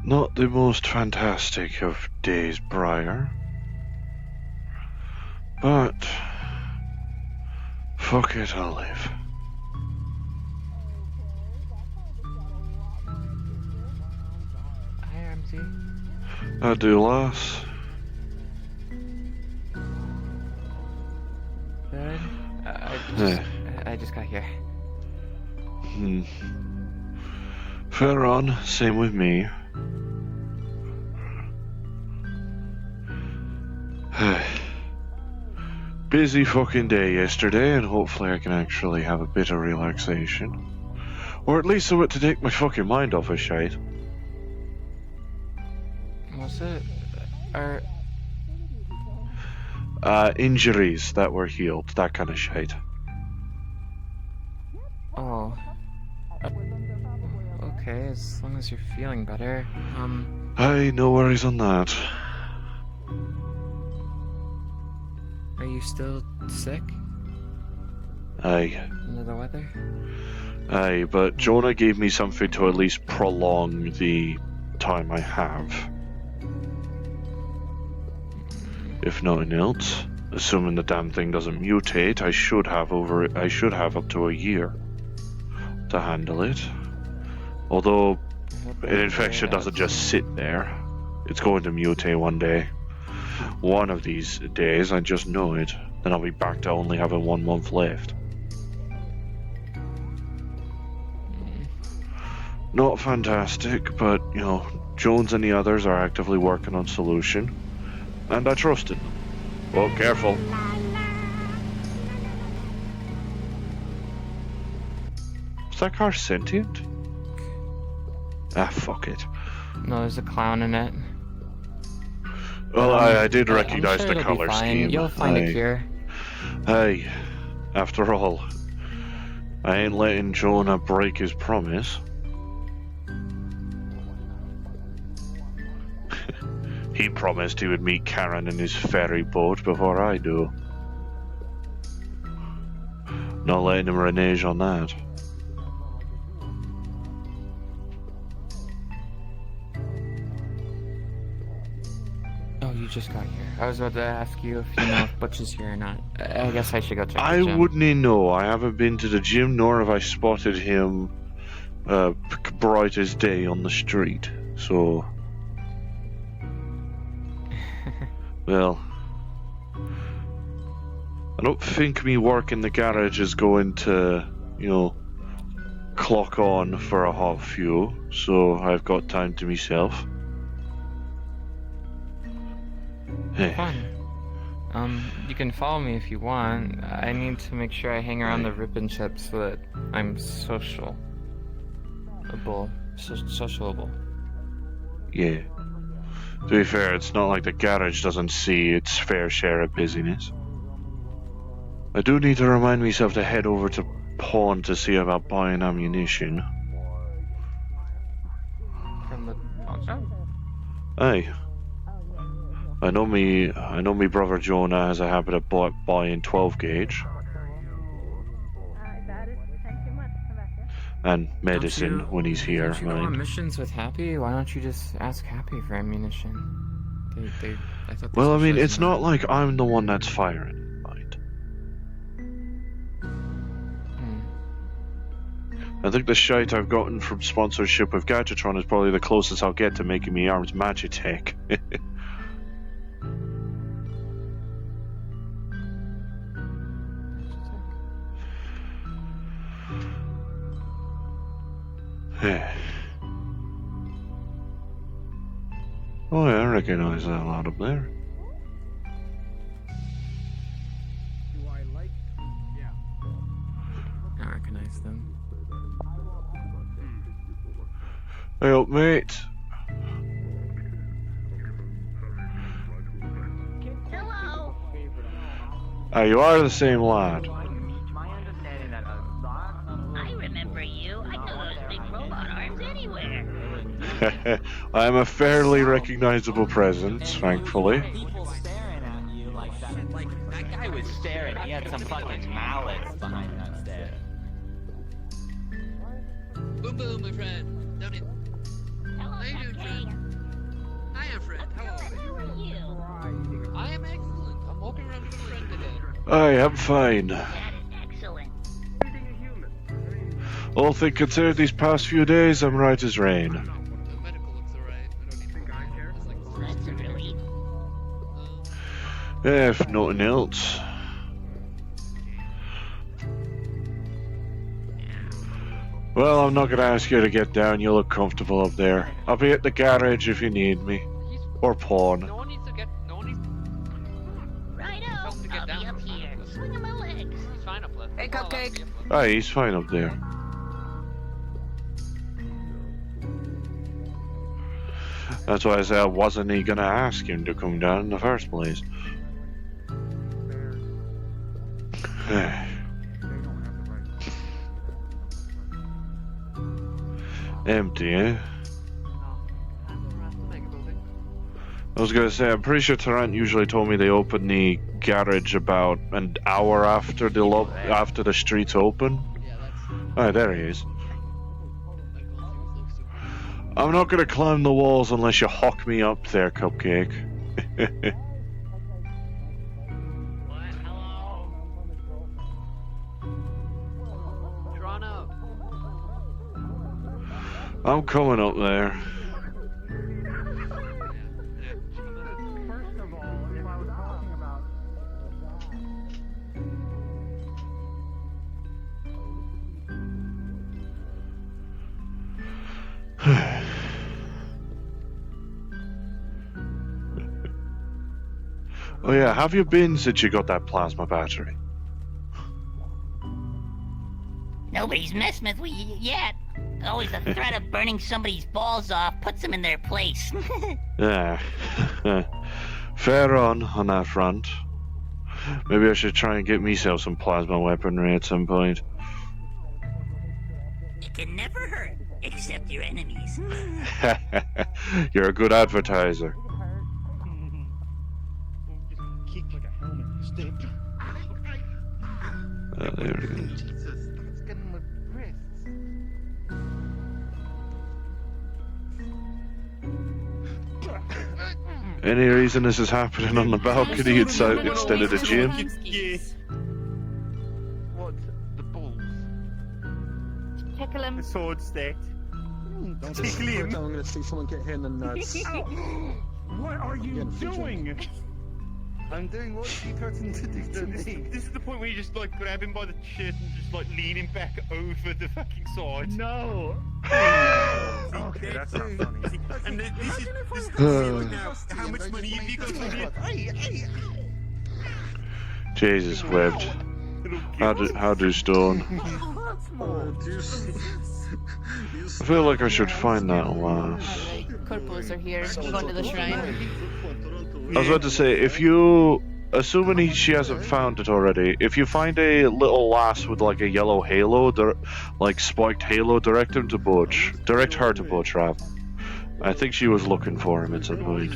Not the most fantastic of days, Briar. But fuck it, I'll live. Hi, Armsy. I do, lass. Good. I just got here. Fair on, same with me. Busy fucking day yesterday, and hopefully I can actually have a bit of relaxation. Or at least something to take my fucking mind off of shite. Was it? Or Injuries that were healed, that kind of shite. oh. Okay, as long as you're feeling better. Aye, no worries on that. Are you still sick? Aye. Under the weather? Aye, but Jonah gave me something to at least prolong the time I have. If nothing else, assuming the damn thing doesn't mutate, I should have up to a year to handle it. Although an infection doesn't just sit there. It's going to mutate one day. One of these days, I just know it. Then I'll be back to only having 1 month left. Not fantastic, but, you know, Jones and the others are actively working on solution. And I trust in them. Well, careful. Is that car sentient? Ah, fuck it. No, there's a clown in it. Well, I did recognize I'm sure the it'll be color fine. scheme. You'll find a cure. Hey, after all, I ain't letting Jonah break his promise. He promised he would meet Karen in his ferry boat before I do. Not letting him renege on that. Oh, you just got here. I was about to ask you if you know if Butch is here or not. I guess I should go check the I gym. wouldn't know. I haven't been to the gym, nor have I spotted him bright as day on the street. So, well, I don't think me work in the garage is going to, you know, clock on for a hot few. So I've got time to myself. Fun. You can follow me if you want. I need to make sure I hang around the rip and chip so that I'm sociable. Sociable. Yeah. To be fair, it's not like the garage doesn't see its fair share of busyness. I do need to remind myself to head over to Pawn to see about buying ammunition. From the pawn shop? Aye. I know me brother Jonah has a habit of buying 12 gauge. And medicine when he's here, Don't you go on mind. missions with Happy? Why don't you just ask Happy for ammunition? I thought they Well, I mean, specialize it's in that. not like I'm the one that's firing, mind. I think the shite I've gotten from sponsorship with Gadgetron is probably the closest I'll get to making me arms Magitech. Oh yeah, I recognize that lot up there. I recognize them. Hey up, mate. Hello. You are the same lad. I remember you. I know those big robot arms anywhere. I'm a fairly recognizable presence, thankfully. People staring at you like that. Like that guy was staring. He had some fucking malice behind that stare. Boom boom, my friend. Down it. Hello, How you doing, Cupcake. Hiya, friend. How are you? How are you? I am excellent. I'm walking around with a friend today. I am fine. That is excellent. All things considered, these past few days, I'm right as rain. The medical looks alright. I don't need to That's like Well, that's a relief. If nothing else. Well, I'm not gonna ask you to get down. You look comfortable up there. I'll be at the garage if you need me. he's Or pawn. no one needs to get Righto, Tell him to get I'll down be up from here, front. swinging my legs. he's fine up left. Hey, Well, I'll Cupcake. be up left. Aye, he's fine up there. That's why I said I wasn't gonna ask him to come down in the first place. Empty, eh? I was gonna say, I'm pretty sure Tarrant usually told me they open the garage about an hour after after the streets open. Yeah, that's Oh, there he is. like one thing was I'm not gonna climb the walls unless you hawk me up there, Cupcake. What? Hello? Toronto. I'm coming up there. First of all, if I was talking about Oh yeah, have you been since you got that plasma battery? Nobody's messing with me yet. Always the threat of burning somebody's balls off puts them in their place. Yeah. Fair on that front. Maybe I should try and get myself some plasma weaponry at some point. It can never hurt, except your enemies. You're a good advertiser. kick like a helmet. Step. There we go. Jesus, that's getting my wrists. Any reason this is happening on the balcony instead of the gym? Yeah. What? The balls? Tickle him. The sword state. Don't Tickle him. I'm gonna see someone get hit in the nuts. What are you Again, feature. doing? I'm doing what you threatened to do to me. This is the point where you just like grab him by the shirt and just like lean him back over the fucking side. No. Okay, that's not funny. And this is now. How much money have you got on it? Jesus webbed. How do stone? I feel like I should find that last. Alright, corpos are here. You going to the shrine? I was about to say, if you, assuming she hasn't found it already, if you find a little lass with like a yellow halo, like spiked halo, direct her to Butch, rather. I think she was looking for him at some point.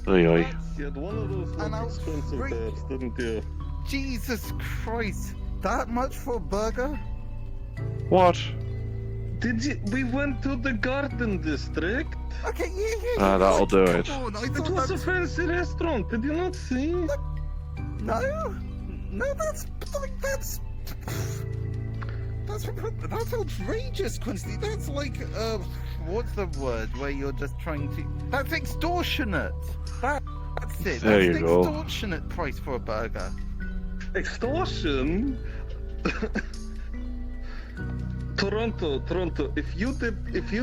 Oi, oi. You had one of those like, expensive bears, didn't you? Jesus Christ. That much for a burger? What? Did you? We went to the garden district. Okay, yeah. Ah, that'll do it. Come on, I It thought was a that's... fancy restaurant. Did you not see? No? No, that's outrageous, Quincy. That's like, what's the word where you're just trying to... That's extortionate. That's it. There That's you an go. extortionate price for a burger. Extortion. Toronto. If you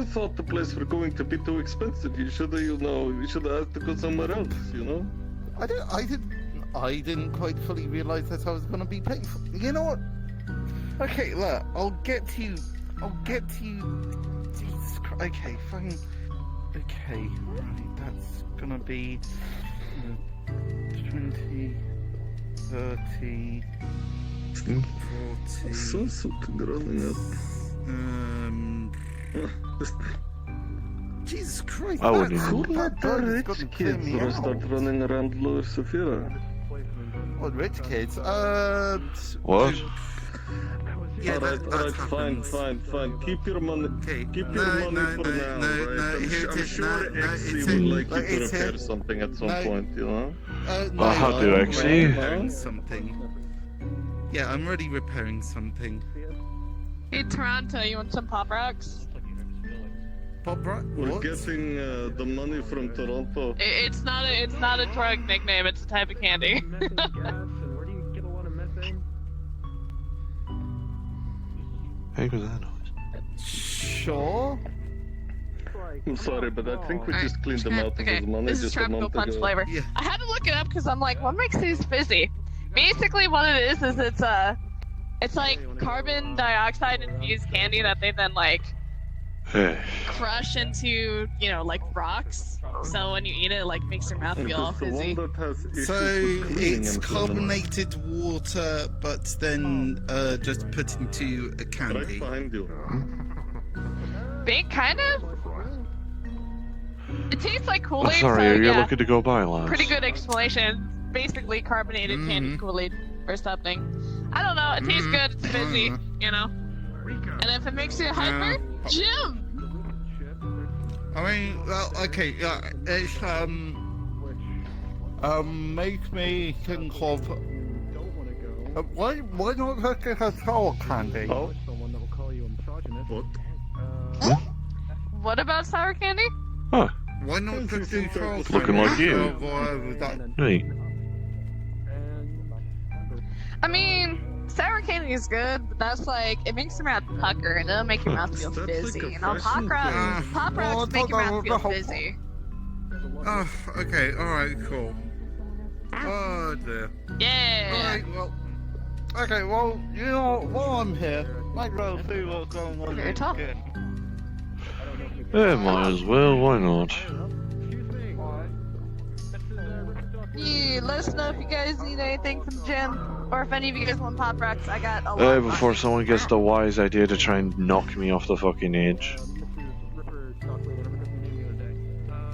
thought the place were going to be too expensive, you should have asked to go somewhere else. You know. I didn't quite fully realize that I was going to be paying for... You know what? Okay, look, I'll get to you. Jesus Christ. Okay, fine. Okay, right, that's gonna be 20, 30, 40... Jesus Christ, I wouldn't Who even. let the rich kids start running around Lower Safira? What, rich kids? What? Yeah, alright, that fine, happens. fine. Keep your money. Okay. Keep your money for now, right? Here it I'm is. sure No, Exy it's would here. like you Like, to it's repair here. something at some No. point, you know? No, how do I'm Exy? already repairing something. Yeah, I'm already repairing something. Hey, Toronto, you want some Pop Rocks? Bob, right? We're What? getting the money from Toronto. It's not a drug nickname. It's a type of candy. Hey, was that noise? Sure. I'm sorry, but I think we Alright, just cleaned them out of okay. his money This is just a tropical month punch ago. flavor. Yeah. I had to look it up because I'm like, what makes these fizzy? Basically, what it is it's like carbon dioxide infused candy that they then like Hey. crush into, you know, like rocks. So when you eat it, it like makes your mouth feel all Because the one fizzy. that has issues So with cleaning it's and so on. carbonated water, but then just put into a Right candy. behind you. Big kind of. It tastes like Oh, Kool-Aid. sorry, so are you yeah, looking to go by, lads? pretty good explanation. Basically carbonated candy Kool-Aid or something. I don't know. It tastes good. It's fizzy, you know. And if it makes you hyper, Jim. I mean, well, okay, yeah, it's makes me think of. Why not look at a sour candy? Oh, What about sour candy? Huh. Why not just do sour candy? Looking like you. With that? Hey. I mean, sour candy is good, but that's like it makes your mouth pucker and it'll make your mouth feel That's like fizzy. a You know, fashion pop Well, rocks make your mouth feel fizzy. Oh, okay, alright, cool. Oh dear. Yeah. Alright, well. Okay, well, you know, while I'm here, might as well see what's going on. Very tough. Yeah, might as well, why not? Yeah, let us know if you guys need anything from the gym, or if any of you guys want pop rocks. I got a lot. Before someone gets the wise idea to try and knock me off the fucking edge.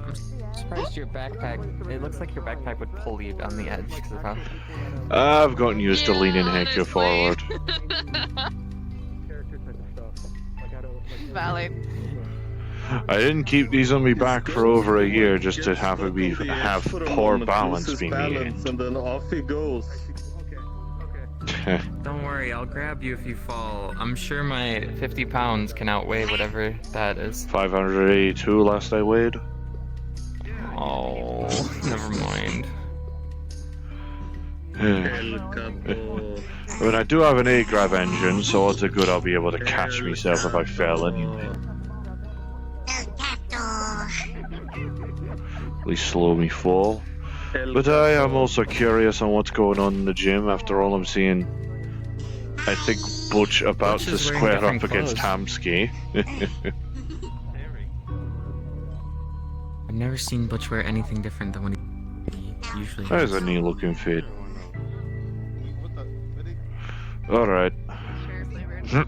I'm surprised your backpack. It looks like your backpack would pull you down the edge because of how. I've gotten used to leaning heck you forward. Valid. I didn't keep these on me back for over a year just to have poor balance be balance, and then off he goes. Don't worry, I'll grab you if you fall. I'm sure my 50 pounds can outweigh whatever that is. 582 last I weighed. Oh, never mind. El Capo. I mean, I do have an 8-grab engine, so odds are good I'll be able to catch myself if I fell anyway. At least slow me fall. But I am also curious on what's going on in the gym. After all, I'm seeing, I think, Butch about Butch to is wearing square up different against clothes. Hamsky. I've never seen Butch wear anything different than what he usually That is a does. neat looking fit. Alright. Sure, flavored. Hmm.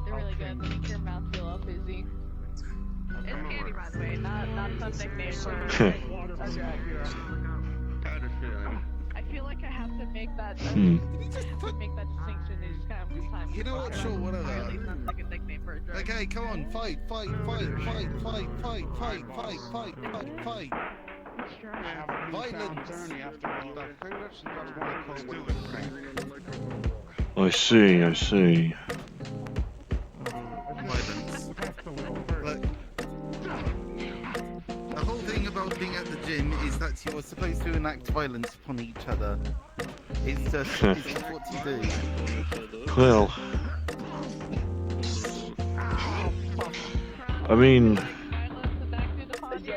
They're really good. They make your mouth feel all fizzy. It's candy, by the way, not some nickname for a drug. I feel like I have to make that. Make that distinction. It's kind of this time. You know what? Sure, whatever. Or at least sounds like a nickname for a drug. Okay, come on, fight. Violence. I see. Violence. Look, the whole thing about being at the gym is that you're supposed to enact violence upon each other. It's just what you do. Well, I mean, Violence enacted upon you.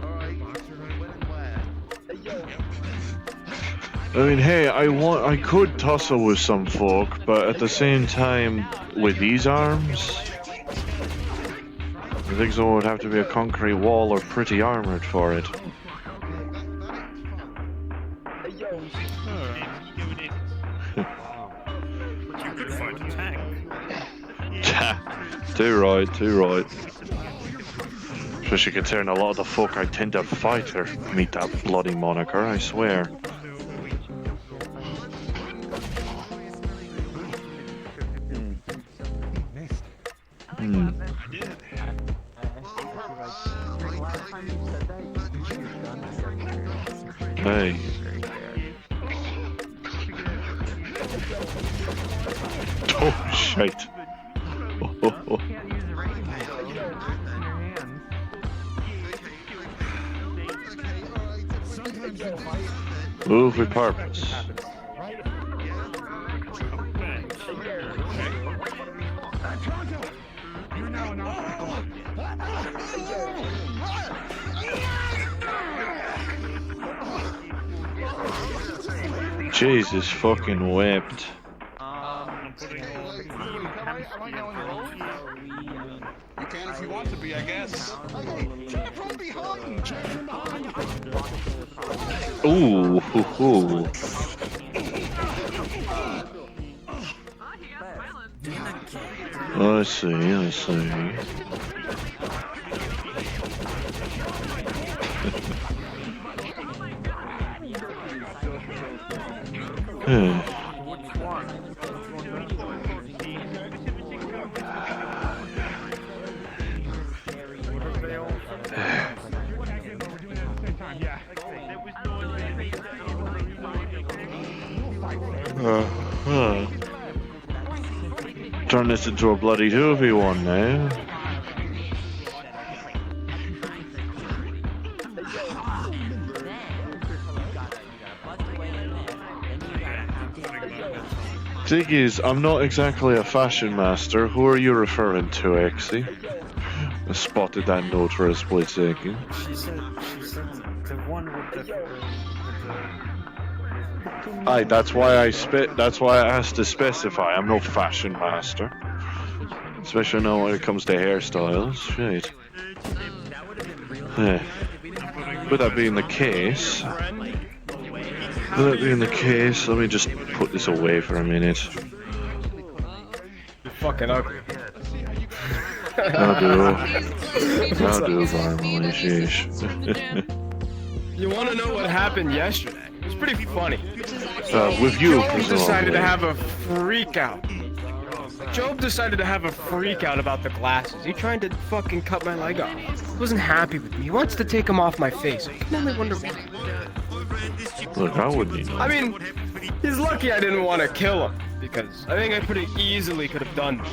Alright, when and where? hey, I could tussle with some folk, but at the same time, with these arms, I think someone would have to be a concrete wall or pretty armored for it. You could fight a tank. Too right. Especially considering a lot of the folk I tend to fight or meet that bloody moniker, I swear. Hey. Oh, shite. Oh. Move with purpose. Jesus fucking whipped. You can if you want to be, I guess. Turn from behind! Turn from behind! Ooh, hoo, hoo. I see. Turn this into a bloody 2v1 now. Thing is, I'm not exactly a fashion master. Who are you referring to, Exy? I spotted that note for a split second. She said the one with the Aye, that's why I asked to specify. I'm no fashion master. Especially now when it comes to hairstyles. Shit. With that being the case, let me just put this away for a minute. You're fucking ugly. I'll do, Varmely, sheesh. You want to know what happened yesterday? It was pretty funny. With you, Job decided to have a freak out. Job decided to have a freak out about the glasses. He tried to fucking cut my leg off. He wasn't happy with me. He wants to take them off my face. I can only wonder why. Look, I wouldn't know. I mean, he's lucky I didn't want to kill him, because I think I pretty easily could have done that.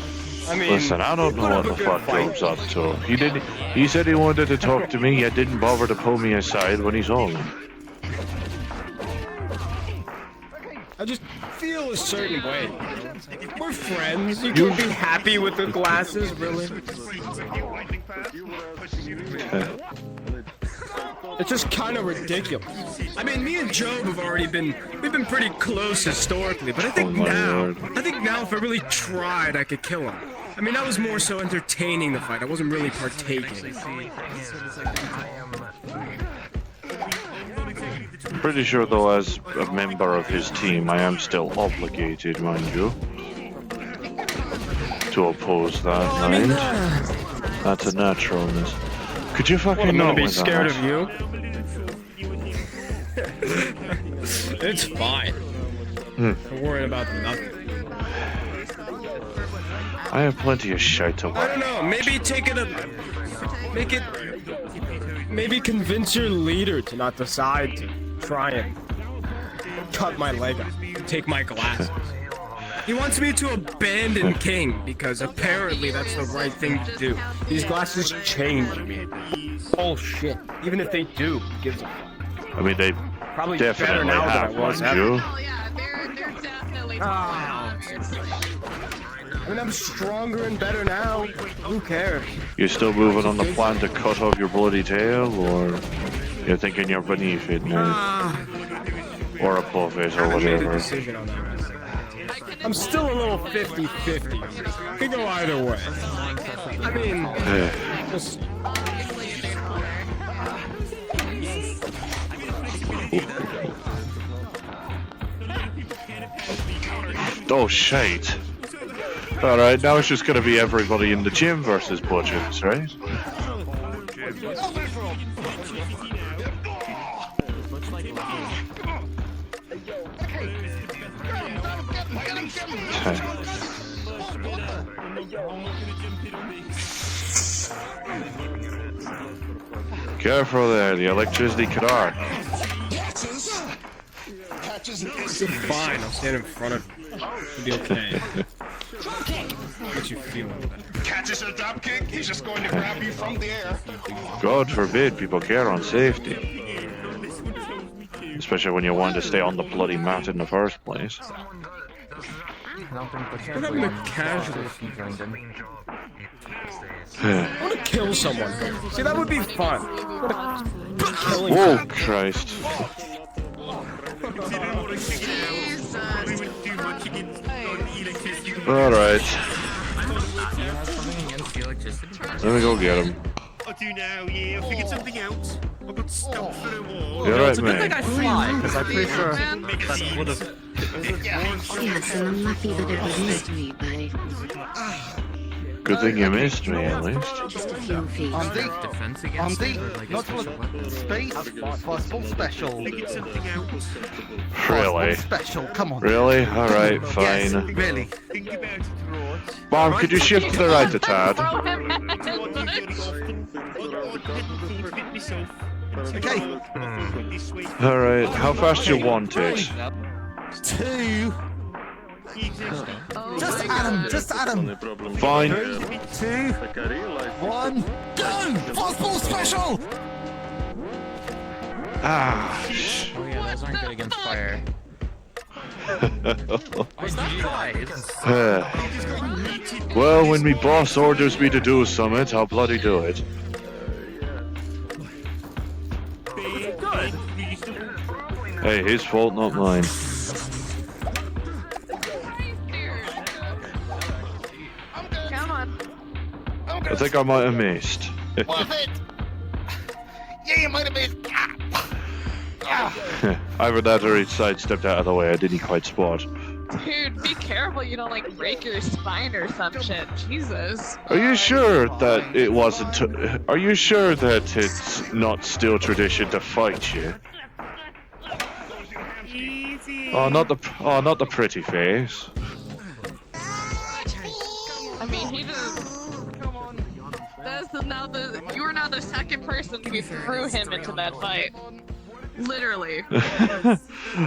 I mean, listen, I don't know what the fuck Job's up to. He said he wanted to talk to me, yet didn't bother to pull me aside when he's home. I just feel a certain way. We're friends. You can't be happy with the glasses, really. It's just kind of ridiculous. I mean, me and Job have already we've been pretty close historically, but I think now if I really tried, I could kill him. I mean, I was more so entertaining the fight. I wasn't really partaking. Pretty sure, though, as a member of his team, I am still obligated, mind you, to oppose that, mind. That's a naturalness. Could you fucking not be scared of you? It's fine. I'm worried about nothing. I have plenty of shit to worry. I don't know, maybe convince your leader to not decide to try and cut my leg off, take my glasses. He wants me to abandon King because apparently that's the right thing to do. These glasses change me. Bullshit. Even if they do, who gives a fuck? I mean, they Probably definitely better now have, than I was mind you. Oh yeah, they're definitely I mean, I'm stronger and better now. Who cares? You still moving on the plan to cut off your bloody tail, or you're thinking you're beneath it now? Or above it, or I haven't made a whatever? decision on that. I'm still a little 50-50. Could go either way. I mean, just... Oh, shite. Alright, now it's just gonna be everybody in the gym versus budgets, right? Careful there, the electricity could arc. You're fine, I'll stand in front of you. You'll be okay. What you feeling with that? Catches a drop kick, he's just going to grab you from the air. God forbid people care on safety. Especially when you want to stay on the bloody mat in the first place. We're having a casual I want to kill someone. See, that would be fun. Whoa, Christ. Alright. Let me go get him. I do now, yeah. I figured something out. I got stuck for a wall. You're right, It's a good mate. thing I fly, because I'm pretty sure that would have... Yes, and I'm happy that it was mystery, but Good thing you missed me, at least. just a few feet. Defense against it, or like a not special weapon? space for a full special. Figured something out. Really? Special, come on. Really? Alright, Yes, fine. really. Think about it, Rod. Mom, could you shift to the right a tad? Throw him at I do it very often. I didn't fit myself. Okay. This way. Alright, how fast you want it? 2. He exists. Just Adam, just Adam. Fine. 2, 1, go! Full special! Ah. Oh yeah, those aren't good against fire. Was that guys? Well, when me boss orders me to do something, I'll bloody do it. Good. Hey, his fault, not mine. Come on. I think I might have missed. Worth it! Yeah, you might have missed. Either that or he sidestepped out of the way. I didn't quite spot. Dude, be careful you don't like break your spine or some shit. Jesus. Are you sure that it wasn't? Are you sure that it's not still tradition to fight you? Oh, not the pretty face. I mean, he just. You are now the second person who threw him into that fight. Literally.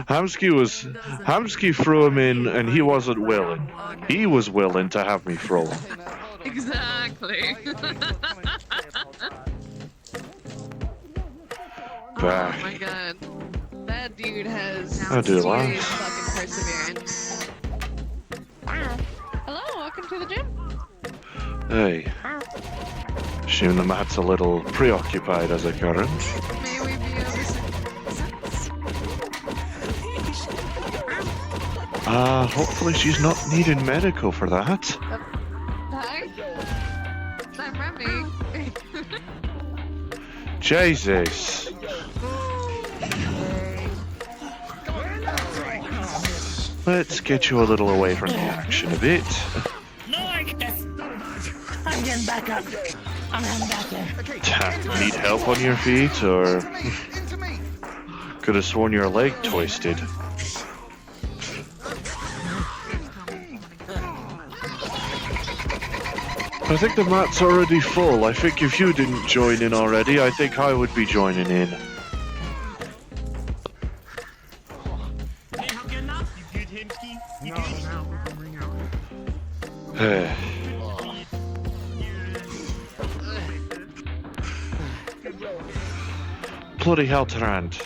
Hamsky threw him in, and he wasn't willing. He was willing to have me throw him. Exactly. Back. Oh my god. That dude has I do serious laugh. fucking perseverance. Hello, welcome to the gym. Hey. Assume the mat's a little preoccupied as a current. May we be of assistance? Hopefully she's not needing medical for that. Hi. I'm Remy. Jesus. Let's get you a little away from the action a bit. No, I'm getting back up. I'm getting back there. Need help on your feet, or could have sworn your leg twisted. I think the mat's already full. I think if you didn't join in already, I think I would be joining in. Hey, how good enough? You good, Hemsky? You good? Bloody hell, Tarant.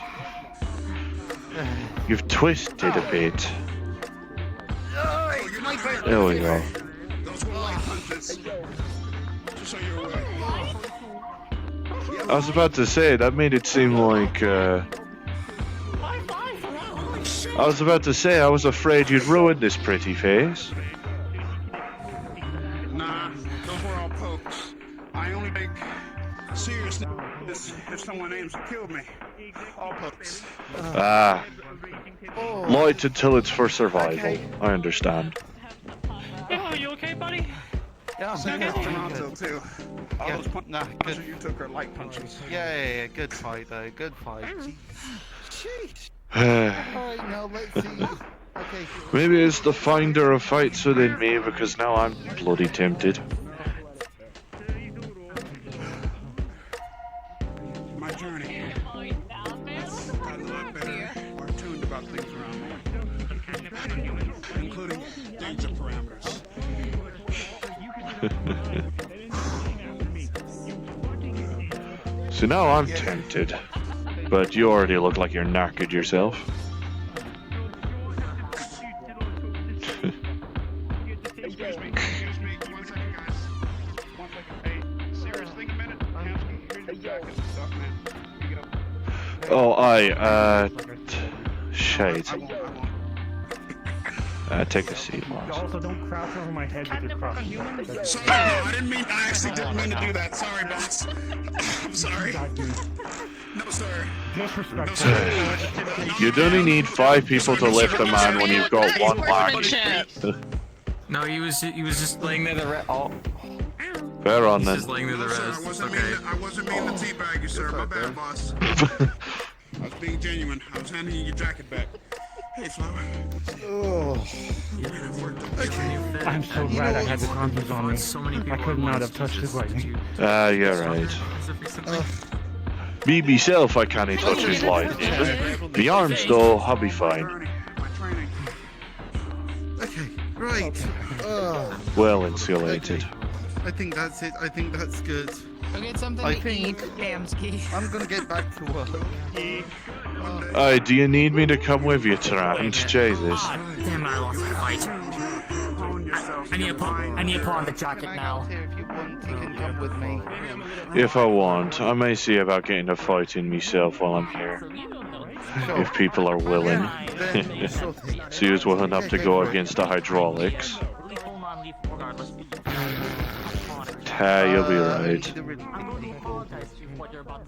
You've twisted a bit. There we go. Those were light hunters. Just so you're aware. I was about to say, that made it seem like, I was about to say, I was afraid you'd ruin this pretty face. Nah, those were all pokes. I only take seriousness if someone aims to kill me. All pokes. Light until it's for survival. I understand. Oh, you okay, buddy? Yeah, Toronto too. All Yeah, those punches nah, good. you took are light punches. Yeah, good fight though, good fight. Sheesh. Maybe Alright, now let's see. Okay. it's the finder of fights within me because now I'm bloody tempted. My journey. Got a lot better, more tuned about things around me, including danger parameters. So now I'm tempted, but you already look like you're knackered yourself. Excuse me, 1 second, guys. 1 second. Hey, serious, think a minute. Hansky, here's your jacket and stuff, man. Here you go. Oh, shade. I won't. Take a seat, Mars. Also, don't crouch over my head with your cross. Sorry, no, I actually didn't mean to do that. Sorry, boss. I'm sorry. No, sir. Disrespectful. You'd only need 5 people to lift a man when you've got 1 leg. No, he was just laying there the oh. Fair on He's then. just laying there the rest. I wasn't meaning to teabag you, sir. My bad, boss. I was being genuine. I was handing you your jacket back. Hey, Flower. Oh. I'm so glad I had the condoms on me. I could not have touched his lightning. You're right. Me myself, I can't touch his lightning. The arms though, I'll be fine. Okay, right. Well insulated. I think that's it. I think that's good. Go get something I to think eat, Damski. I'm gonna get back to work. Do you need me to come with you, Trant? Jesus. Damn, I lost the fight. I need to put on the jacket now. If you want, you can come with me. If I want, I may see about getting a fight in myself while I'm here. If people are willing. So you're willing up to go against the hydraulics. You'll be right.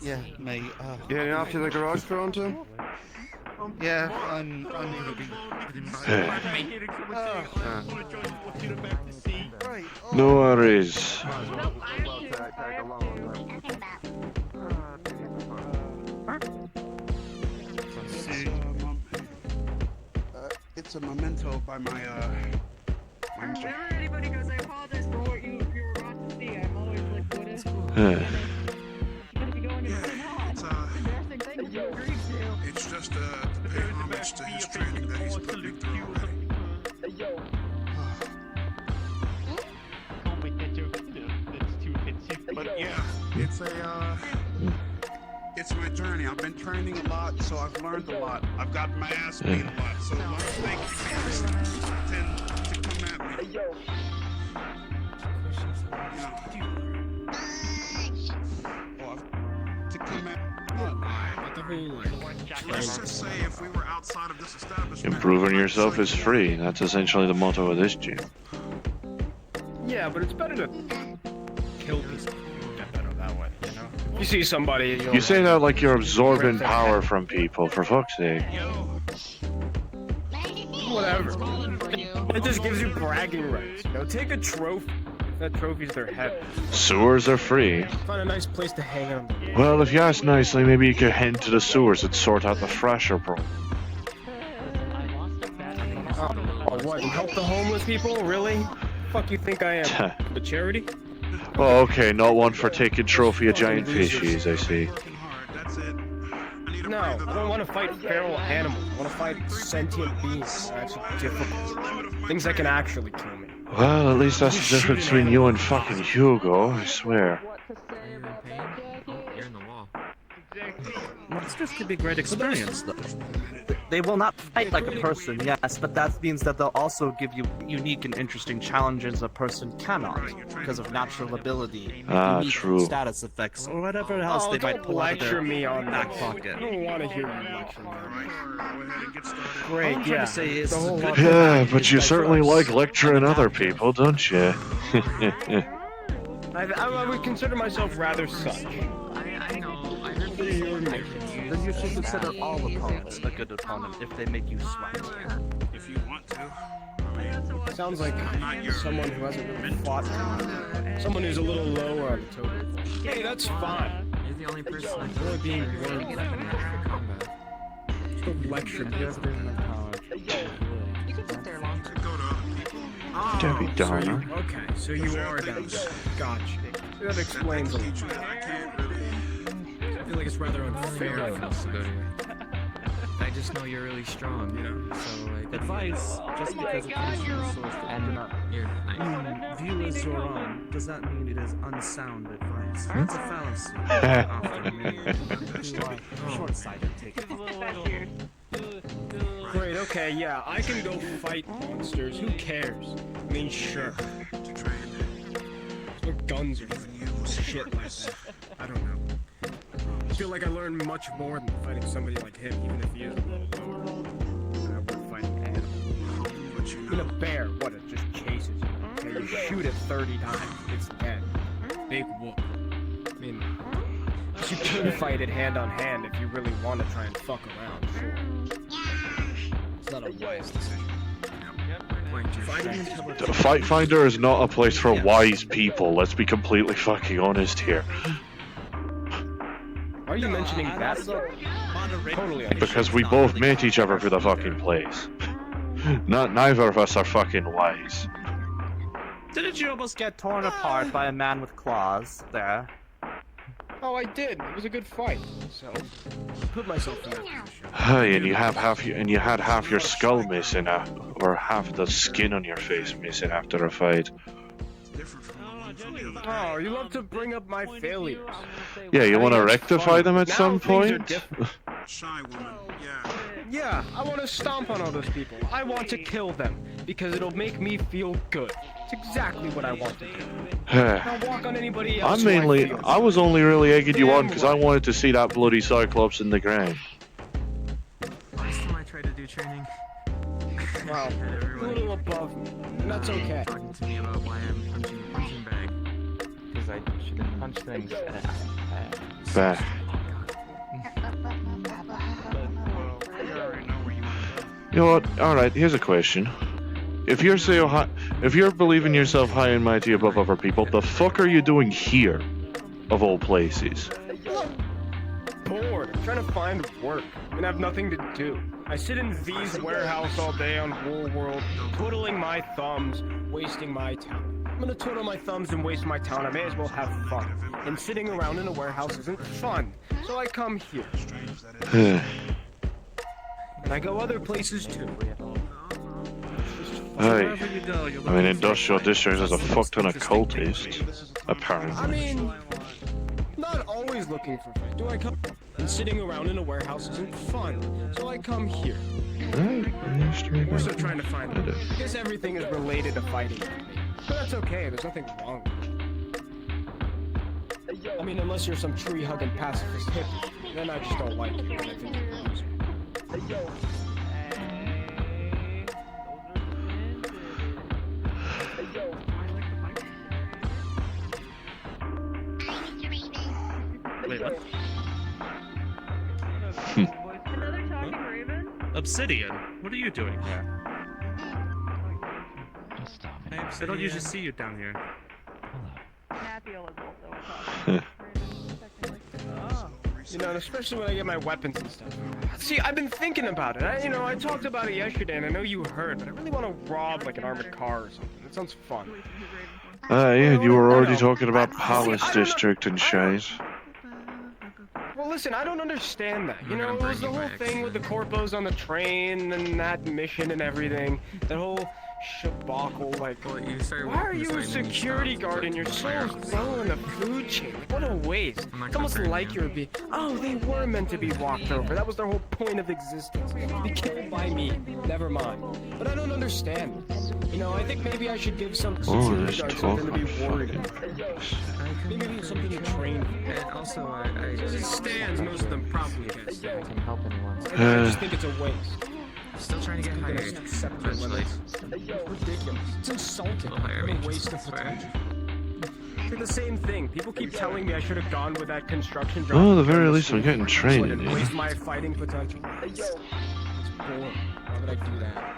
Yeah, mate. You heading off to the garage, Toronto? Yeah, I'm gonna be heading back. No worries. It's a memento by my Whenever anybody goes, I apologize for what you were about to see. I'm always like, what is It's just to pay homage to his training that he's put me through already. But yeah, it's my journey. I've been training a lot, so I've learned a lot. I've got my ass beat a lot, so a lot of snakes tend to come at me. Let's just say if we were outside of this establishment. Improving yourself is free. That's essentially the motto of this gym. Yeah, but it's better to kill people. Get better that way, you know? You see somebody, You say that like you're absorbing power from people, for fuck's sake. Whatever. It just gives you bragging rights, you know? Take a trophy. If that trophy's their head. Sewers are free. Find a nice place to hang out. Well, if you ask nicely, maybe you could head to the sewers and sort out the fresher problem. What, and help the homeless people? Really? Fuck you think I am? A charity? Oh, okay, not one for taking trophy of giant fishies, I see. No, I don't want to fight feral animals. I want to fight sentient beings. That's difficult. Things that can actually kill me. Well, at least that's the difference between you and fucking Hugo, I swear. You're in the wall. Monsters can be a great experience, though. They will not fight like a person, yes, but that means that they'll also give you unique and interesting challenges a person cannot, because of natural ability, unique true. status effects, or whatever else they might pull out of their me on back this. pocket. I don't want to hear you lecture me. Great, All I'm trying to say is the good Yeah, but you certainly like lecturing other people, don't you? I would consider myself rather such. I know. I heard Then you should consider all opponents a good opponent if they make you sweat. If you want to. Sounds like someone who hasn't really fought. Someone who's a little lower on the totem pole. Hey, that's fine. You're the only person I Really being really warned. combat. Just a lecture. He hasn't been in college. You can sit there longer. Debbie so Downer. okay, so you are down there. Gotcha. That explains a lot. I feel like it's rather unfair. Really else to go to. I just know you're really strong, you know. So like Advice, just because it comes from a source that you do not view as your own, does not mean it is unsound advice. It's a fallacy. Often short-sighted take it. Great, okay, yeah, I can go fight monsters. Who cares? I mean, sure. That's what guns are for. Shit like that. I don't know. I feel like I learned much more than fighting somebody like him, even if he is a little lower than I would fighting animals. I mean, a bear, what, it just chases you. Okay, you shoot it 30 times, it's dead. Big whoop. I mean, you could fight it hand on hand if you really want to try and fuck around, sure. It's not a wise decision. Fight Finder is not a place for wise people. Let's be completely fucking honest here. Why are you mentioning that? Totally Because we both met each other for the fucking place. Neither of us are fucking wise. Didn't you almost get torn apart by a man with claws there? Oh, I did. It was a good fight. So, put myself in that position. Hey, and you had half your skull missing, or half the skin on your face missing after a fight. Oh, you love to bring up my failures. Yeah, you want to rectify them at Now some things are point? different. Shy woman, yeah. Yeah, I want to stomp on all those people. I want to kill them because it'll make me feel good. It's exactly what I want to do. I'll walk on anybody else. I was only really egging you on because I wanted to see that bloody Cyclops in the ground. Last time I tried to do training, Wow, a little above me, and that's okay. talking to me about why I'm punching a punching bag. Because I shouldn't punch things. Bah. You know what? Alright, here's a question. If you're believing yourself high and mighty above other people, the fuck are you doing here? Of all places. Bored. I'm trying to find work and have nothing to do. I sit in V's warehouse all day on Wool World, twiddling my thumbs, wasting my time. I'm gonna twiddle my thumbs and waste my time. I may as well have fun. And sitting around in a warehouse isn't fun, so I come here. And I go other places too. Hey, I mean, Industrial District has a fuck ton of cultists, apparently. I mean, not always looking for fight. Do I come? And sitting around in a warehouse isn't fun, so I come here. We're still trying to find it. I guess everything is related to fighting. But that's okay, there's nothing wrong with it. I mean, unless you're some tree-hugging pacifist hippie, then I just don't like you, and I think you're a loser. Wait, what? Obsidian, what are you doing here? I don't usually see you down here. You know, and especially when I get my weapons and stuff. See, I've been thinking about it. I talked about it yesterday, and I know you heard, but I really want to rob, like, an armored car or something. It sounds fun. Yeah, you were already talking about Palace District and shit. Well, listen, I don't understand that. You know, it was the whole thing with the corpos on the train and that mission and everything. That whole shabacle, like, why are you a security guard and you're so low in the food chain? What a waste. It's almost like you're being, oh, they were meant to be walked over. That was their whole point of existence. Be killed by me. Never mind. But I don't understand this. You know, I think maybe I should give some security guard something to be worried about. Maybe something to train. And also, As it stands, most of them probably can't stand. I can help anyone. I just think it's a waste. Still trying to get hired. Eventually. Ridiculous. It's insulting. Hire me. What a waste of potential. It's the same thing. People keep telling me I should have gone with that construction job. Oh, at the very least, I'm getting training. So waste my fighting potential. It's boring. Why would I do that?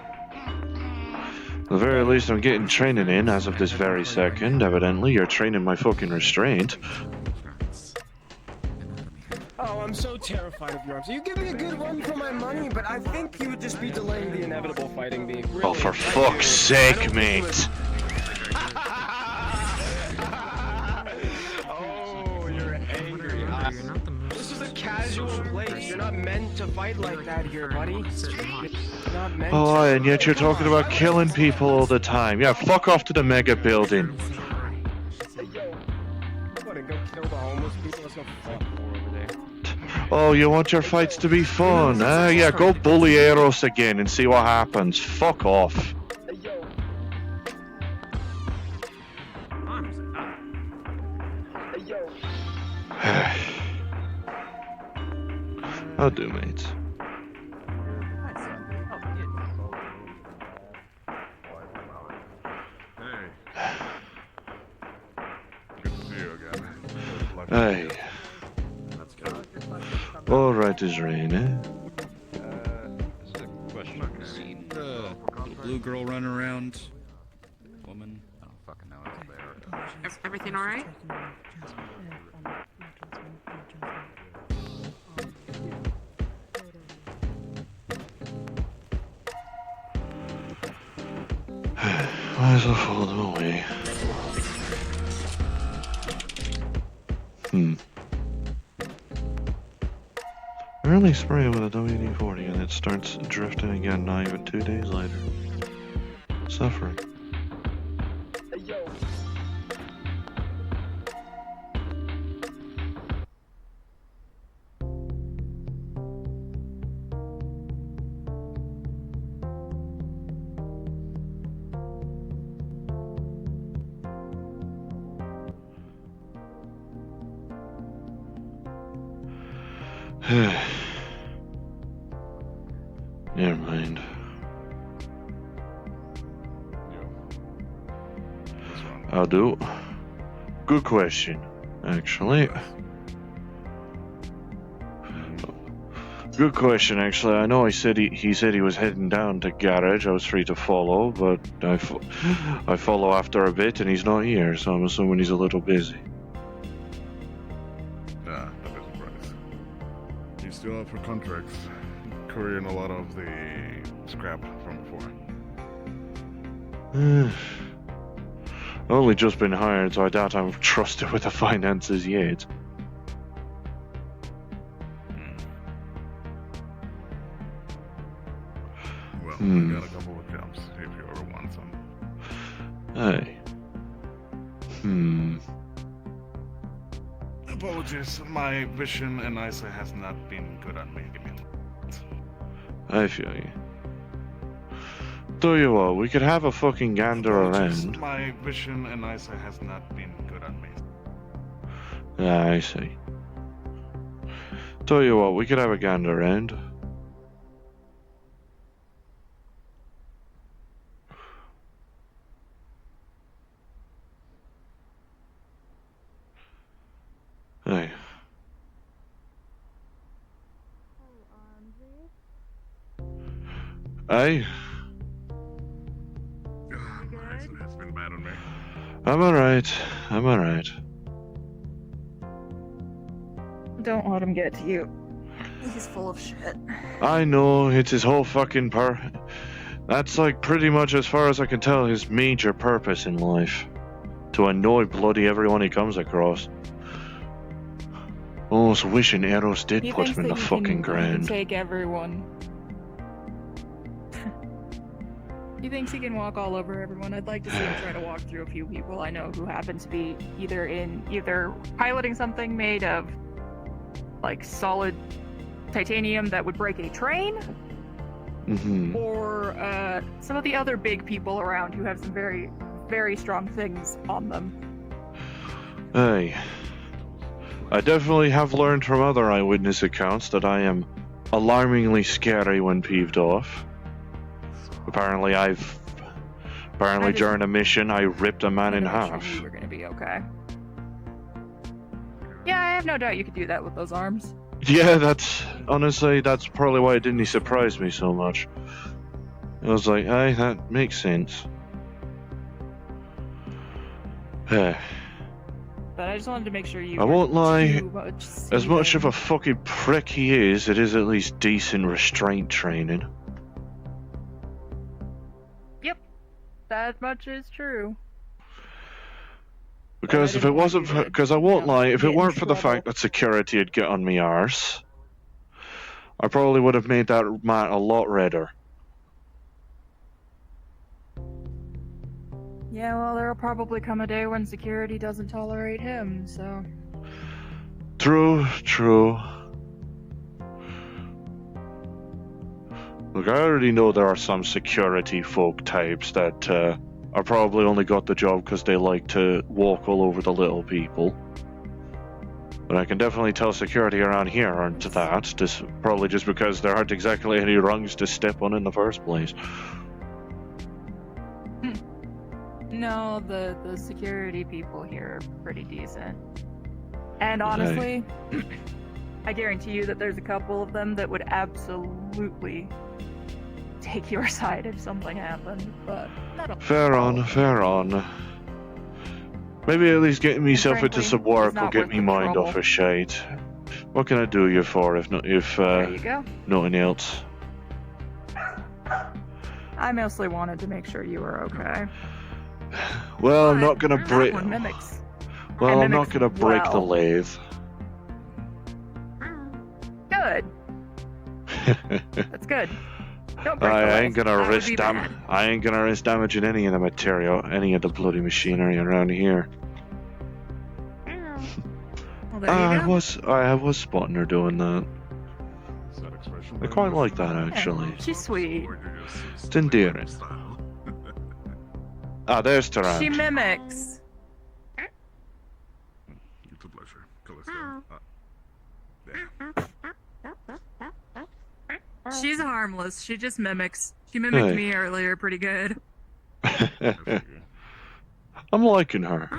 the very least, I'm getting training in as of this very second. Evidently, you're training my fucking restraint. Oh, I'm so terrified of your arms. You give me a good run for my money, but I think you would just be delaying the inevitable fighting bee. Really, Oh, for fuck's sake, mate. Oh, you're angry. This is a casual place. You're not meant to fight like that here, buddy. You're not meant Oh, to. and yet you're talking about killing people all the time. Yeah, fuck off to the mega building. What, and go kill the homeless people? That's no fun over there. Oh, you want your fights to be fun? Yeah, go bully Eros again and see what happens. Fuck off. I'll do, mate. Good to see you again. Hey. All right, is rain, eh? This is a question. Seen the blue girl run around? Woman? I don't fucking know. It's there. Everything all right? Might as well follow them away. Early spray with a WD-40 and it starts drifting again not even 2 days later. Suffering. Never mind. I'll do. Good question, actually. Good question, actually. I know he said he was heading down to garage. I was free to follow, but I follow after a bit, and he's not here, so I'm assuming he's a little busy. Nah, that doesn't surprise. He's still up for contracts, carrying a lot of the scrap from before. Only just been hired, so I doubt I'm trusted with the finances yet. Well, I got a couple of jobs if you ever want some. Hey. Apologies, my vision and eyesight has not been good on me. I feel you. Tell you what, we could have a fucking gander around. My vision and eyesight has not been good on me. Ah, I see. Tell you what, we could have a gander around. Hey. Hey. It's been bad on me. I'm alright. I'm alright. Don't let him get to you. He's full of shit. I know, it's his whole fucking That's like pretty much as far as I can tell his major purpose in life. To annoy bloody everyone he comes across. Almost wishing Eros did He put thinks him in the that he fucking can ground. take everyone. He thinks he can walk all over everyone. I'd like to see him try to walk through a few people I know who happen to be either piloting something made of like solid titanium that would break a train, or some of the other big people around who have some very, very strong things on them. Hey. I definitely have learned from other eyewitness accounts that I am alarmingly scary when peeved off. Apparently during a mission I ripped a man in half. You were gonna be okay. Yeah, I have no doubt you could do that with those arms. Yeah, that's probably why it didn't surprise me so much. I was like, hey, that makes sense. But I just wanted to make sure you. I won't lie. Too much As much of Steven. a fucking prick he is, it is at least decent restraint training. Yep, that much is true. Because if it wasn't for, because I won't lie, if it get in weren't for the trouble. fact that security would get on me arse, I probably would have made that mat a lot redder. Yeah, well, there'll probably come a day when security doesn't tolerate him, so. True, true. Look, I already know there are some security folk types that are probably only got the job because they like to walk all over the little people. But I can definitely tell security around here aren't that. Probably just because there aren't exactly any rungs to step on in the first place. No, the security people here are pretty decent. And honestly, I guarantee you that there's a couple of them that would absolutely take your side if something happened, but not all. Fair on, fair on. Maybe at least getting myself frankly, into some it's work will not get worth me the mind trouble. off of shite. What can I do you for if There you go. nothing else? I mostly wanted to make sure you were okay. Well, I'm not gonna That break. one mimics. Well, I'm not mimics gonna break the well. lathe. Good. That's good. Don't break the I lathe. ain't gonna That would risk be bad. I ain't gonna risk damaging any of the material, any of the bloody machinery around here. Well, there you go. I was spotting her doing that. I quite like that actually. She's sweet. It's endearing. Ah, there's She Taran. mimics. It's a pleasure. Callisto. She's harmless. She just mimics. She mimicked Hey. me earlier pretty good. I'm liking her.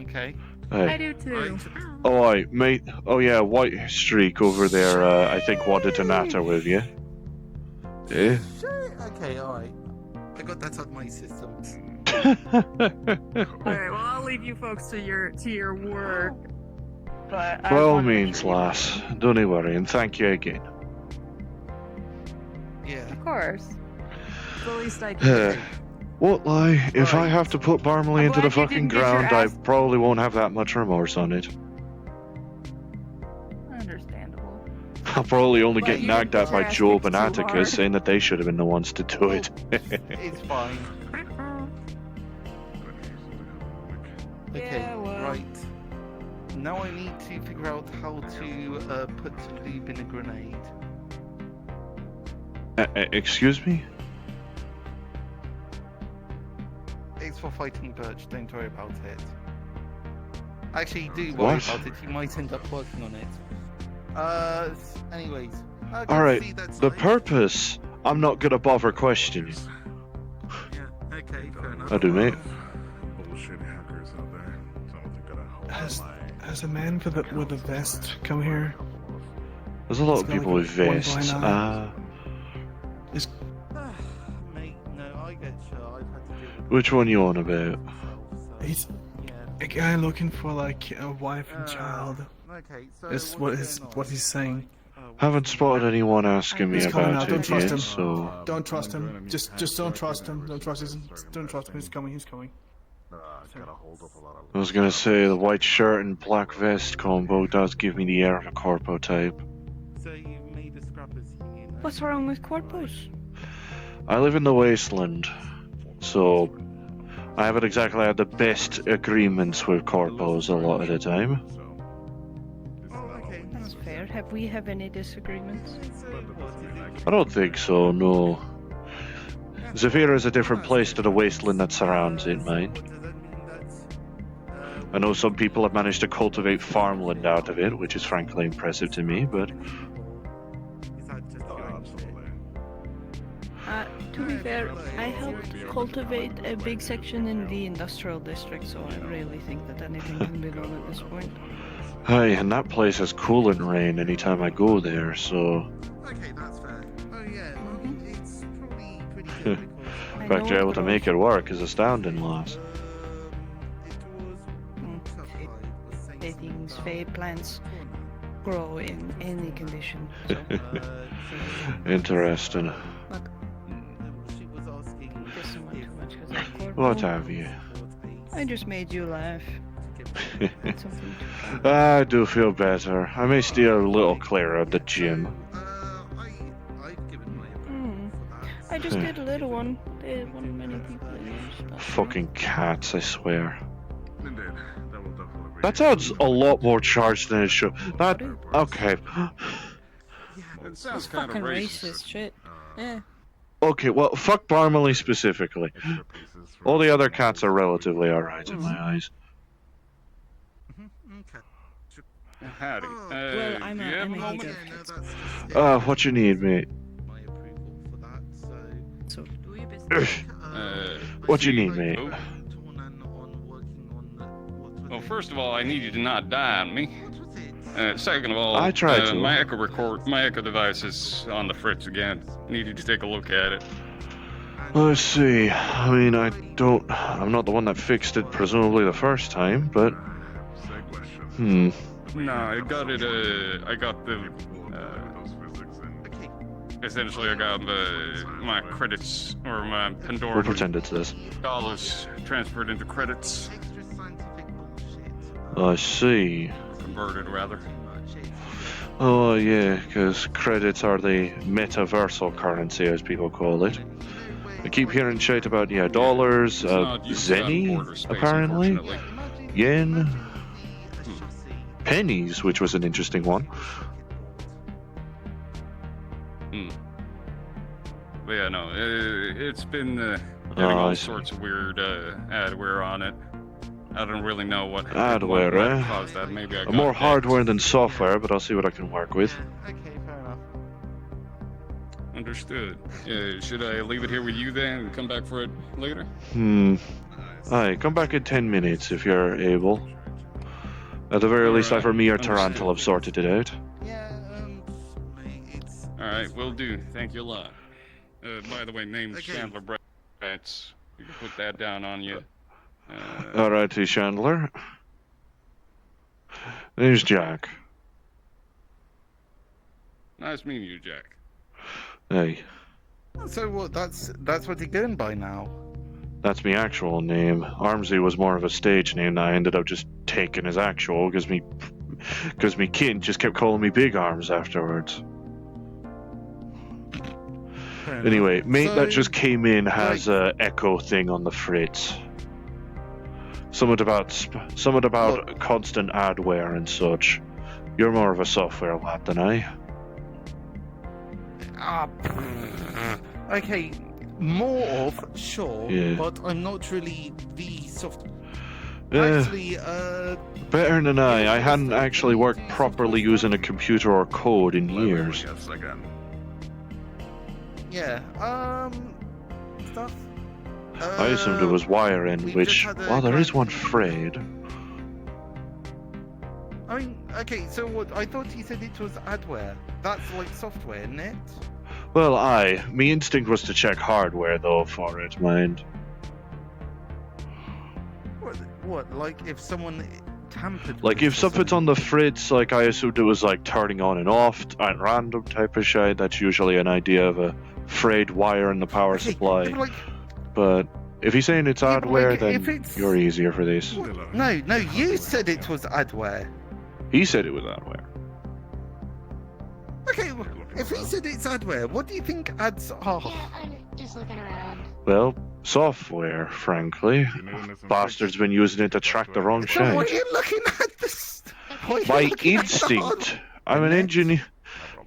Okay. Hey. I do too. Oh, right, mate. Oh, yeah, White Streak over there, I think wanted to natter with you. Eh? Okay, alright. I got that out of my system. Alright, well I'll leave you folks to your work. But By I all wanted to means, make sure you- lass. Don't worry, and thank you again. Yeah. Of course. It's the least I can do. Won't lie, if I have to put Barmley I'm into the glad you fucking didn't get your ground, I ass- probably won't have that much remorse on it. Understandable. I'll probably only But get you nagged didn't at get your by ass Job kicked and too Atticus, hard. saying that they should have been the ones to do it. It's fine. Okay, Yeah, well. right. Now I need to figure out how to put lube in a grenade. Excuse me? It's for fighting Birch, don't worry about it. Actually, do worry What? about it, you might end up working on it. Anyways. Good to Alright, see that the side. purpose, I'm not gonna bother questioning. Yeah, okay, fair enough. I do, mate. Bullshit hackers out there. Someone's gonna hold Has a man with a vest come here? There's a lot He's of got, people like, with one vests. blind eye. Is Mate, no, I get you. I've had to deal with Which one you on about? he's a guy looking for like a wife and child? Okay, so Is what he's saying. Haven't spotted anyone asking me He's coming about out. Don't it trust yet, him. so... Don't trust him. Just don't trust him. Don't trust him. Don't trust him. He's coming. He's coming. gotta hold up a lot of. I was gonna say, the white shirt and black vest combo does give me the air of a corpo type. So you made a scrappers union. What's wrong with corpos? I live in the wasteland, so I haven't exactly had the best agreements with corpos a lot of the time. That's fair. Have we have any disagreements? I don't think so, no. Zafira is a different place to the wasteland that surrounds it, mind. I know some people have managed to cultivate farmland out of it, which is frankly impressive to me, but... To be fair, I helped cultivate a big section in the industrial district, so I really think that anything can be done at this point. Hey, and that place has coolant rain anytime I go there, so... Okay, that's fair. Oh yeah, it's probably pretty The fact you're able to make it work is astounding, lass. Fae plants grow in any condition. So. Interesting. What have you? I just made you laugh. I do feel better. I may steer a little clearer of the gym. I just did a little one. There weren't many people in there. Fucking cats, I swear. That sounds a lot more charged than it should. That okay. It sounds kind of racist shit. Yeah. Okay, well, fuck Barmely specifically. All the other cats are relatively alright in my eyes. Howdy. Well, I'm do you have a a moment? What you need, mate? So, What you need, mate? Well, first of all, I need you to not die on me. Second of all, I tried to. my echo device is on the fritz again. Need you to take a look at it. Let's see. I mean, I'm not the one that fixed it, presumably the first time, but No, I got it. Essentially, I got my credits or my Pandora. we'll pretend it's this. Dollars transferred into credits. I see. Converted, rather. Oh yeah, because credits are the metaversal currency, as people call it. I keep hearing shit about dollars, zenny, apparently, yen, pennies, which was an interesting one. But yeah, no, it's been getting all sorts of weird adware on it. I don't really know what Adware, caused that. Maybe I got More hacked. hardware than software, but I'll see what I can work with. Okay, fair enough. Understood. Should I leave it here with you then and come back for it later? Aye, come back in 10 minutes if you're able. At the very least, either me or Tarantul have sorted it out. Alright, will do. Thank you a lot. By the way, name's Chandler Bratz. You can put that down on you. Alrighty, Chandler. There's Jack. Nice meeting you, Jack. Hey, So what? That's what you're going by now. that's my actual name. Armsy was more of a stage name that I ended up just taking as actual, because me kin just kept calling me Big Arms afterwards. Anyway, mate that just came in has a echo thing on the fritz. Something about constant adware and such. You're more of a software lad than I. Okay, more of, sure, Yeah. but I'm not really the soft. Yeah. Actually, Better than I hadn't actually worked properly using a computer or code in years. yeah, stuff. I assumed it was wiring, which, well, there is one frayed. I mean, okay, so what? I thought you said it was adware. That's like software, isn't it? Well, aye. My instinct was to check hardware, though, for it, mind. What? Like if someone tampered? Like, if something's on the fritz, like, I assumed it was, like, turning on and off at random type of shit. That's usually an idea of a frayed wire in the power supply. But if he's saying it's adware, then you're easier for this. No, you said it was adware. He said it was adware. Okay, if he said it's adware, what do you think ads are? I'm just looking around. Well, software, frankly. Bastard's been using it to track the wrong So what are shit. you looking at this? My instinct. I'm an engineer.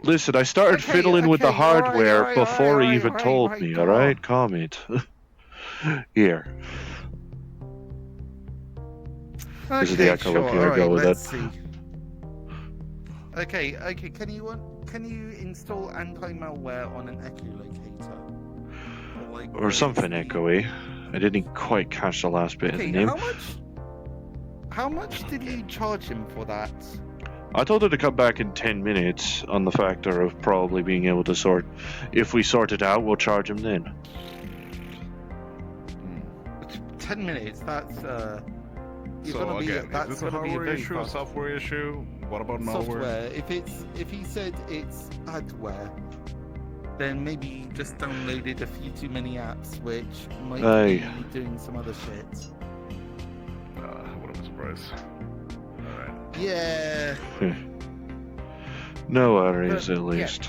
Listen, I started fiddling with the hardware before he even told me, alright? Calm it. Here. This is the echo look here, go with let's it. see. Okay, can you install anti-malware on an echolocator? Or something echoey. I didn't quite catch the last bit of the Okay, name. how much did you charge him for that? I told her to come back in 10 minutes on the factor of probably being able to sort. If we sort it out, we'll charge him then. 10 minutes, that's You're So gonna be, again, is that's this a gonna be a hardware very issue, a fast software issue? What about malware? software. If he said it's adware, then maybe you just downloaded a few too many apps, which might Aye. be doing some other shit. What a surprise. Alright. Yeah. No worries, But, at least.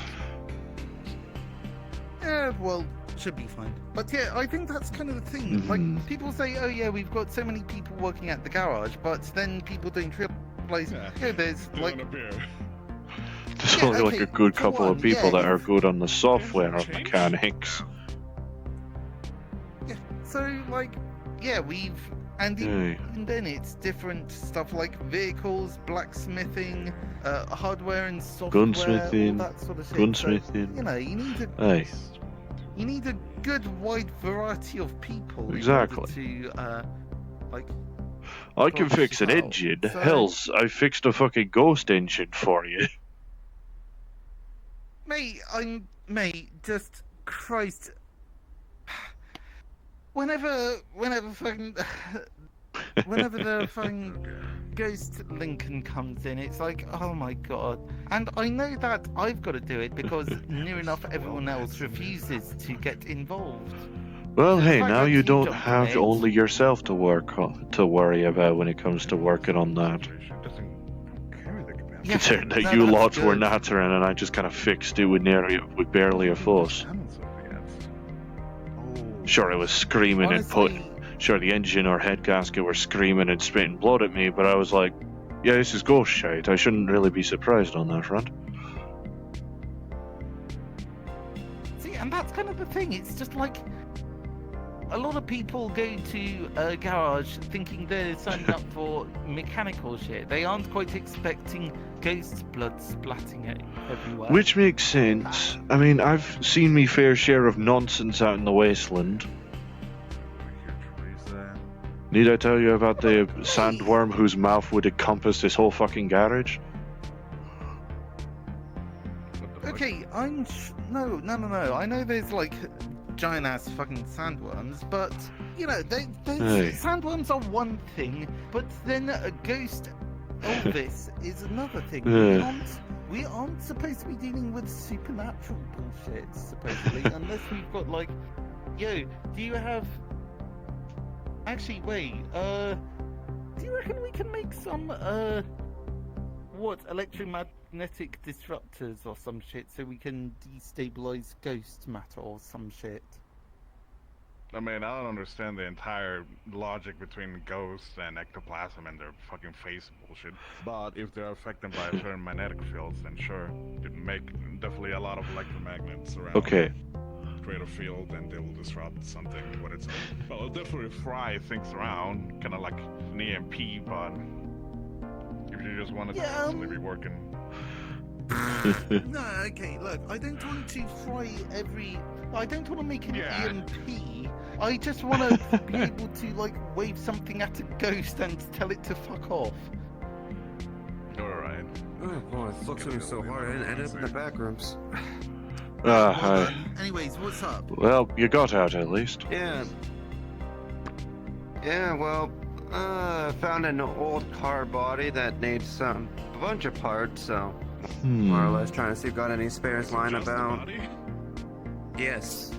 Yeah, well, should be fine. But yeah, I think that's kind of the thing. Like, people say, oh yeah, we've got so many people working at the garage, but then people don't realize, yeah, there's like... There's only like a good couple of people that are good on the software mechanics. Yeah, so like, yeah, we've... And even then it's different stuff like vehicles, blacksmithing, hardware and software, Gunsmithing, all that sort of shit. gunsmithing. So, you know, you need a good wide variety of people Exactly. in order to, like... I can fix an engine. Hells, I fixed a fucking ghost engine for you. Mate, just Christ. Whenever fucking, whenever the fucking ghost Lincoln comes in, it's like, oh my god. And I know that I've got to do it because near enough everyone else refuses to get involved. Well, In hey, fact, now I you do don't jump on have it. only yourself to worry about when it comes to working on that. Yeah, Considering that no, you that's lots were good. nattering and I just kind of fixed it with barely a fuss. Sure, it was screaming Sure, the engine or head gasket were screaming and spitting blood at me, but I was like, yeah, this is ghost shite. I shouldn't really be surprised on that front. See, and that's kind of the thing. It's just like a lot of people go to a garage thinking they're signing up for mechanical shit. They aren't quite expecting ghost blood splatting everywhere. Which makes sense. I mean, I've seen me fair share of nonsense out in the wasteland. Need I tell you about the sandworm whose mouth would encompass this whole fucking garage? Okay, no. I know there's like giant ass fucking sandworms, but you know, sandworms are one thing, but then a ghost Elvis is another thing. We aren't supposed to be dealing with supernatural bullshit, supposedly, unless we've got like, yo, do you have? Actually, wait. Do you reckon we can make some electromagnetic disruptors or some shit so we can destabilize ghost matter or some shit? I mean, I don't understand the entire logic between ghosts and ectoplasm and their fucking face bullshit. But if they're affected by certain magnetic fields, then sure, you can make definitely a lot of electromagnets around. Okay. Create a field and they will disrupt something with its own. Well, it'll definitely fry things around, kind of like an EMP, but if you just want to constantly be working. No, okay, look, I don't want to fry I don't want to make an EMP. I just want to be able to, like, wave something at a ghost and tell it to fuck off. Alright. Oh boy, it looks at me so hard. I ended up in the back rooms. Hi. Anyways, what's up? Well, you got out at least. Yeah. Yeah, well, I found an old car body that needs a bunch of parts, so more or less trying to see if got any spares lying about. Yes.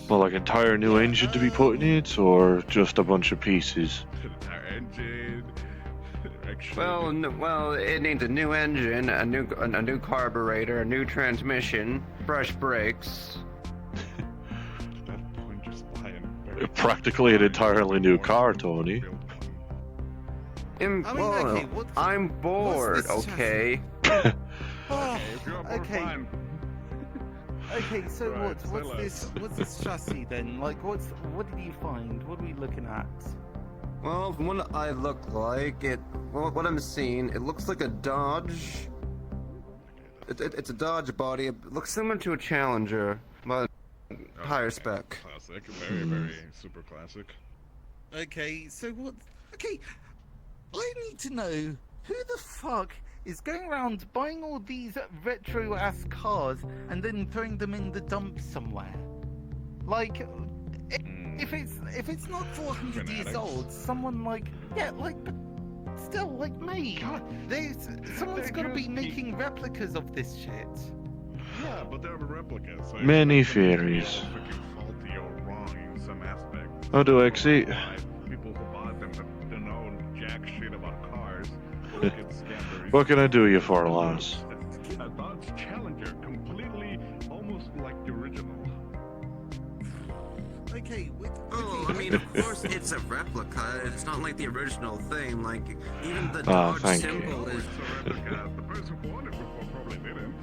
Well, like entire new engine to be put in it, or just a bunch of pieces? Entire engine. Well, it needs a new engine, a new carburetor, a new transmission, fresh brakes. Practically an entirely new car, Tony. I'm bored, okay? Okay. Okay, so what's this chassis then? Like, what did you find? What are we looking at? Well, from what I look like, what I'm seeing, it looks like a Dodge. It's a Dodge body. It looks similar to a Challenger, but higher spec. Classic, very super classic. Okay, so what? Okay, I need to know who the fuck is going around buying all these retro ass cars and then throwing them in the dump somewhere. Like, if it's not 400 years old, someone like but still me. Someone's got to be making replicas of this shit. Yeah, but they're replicas. So Many theories. Faulty or wrong in some aspect. How do I exceed? People who bought them don't know jack shit about cars. What can I do you for, Lars? A Dodge Challenger, completely, almost like the original. Okay, I mean, of course it's a replica. It's not like the original thing. Like, even the Ah, Dodge thank symbol you. is. The person who bought it before probably didn't.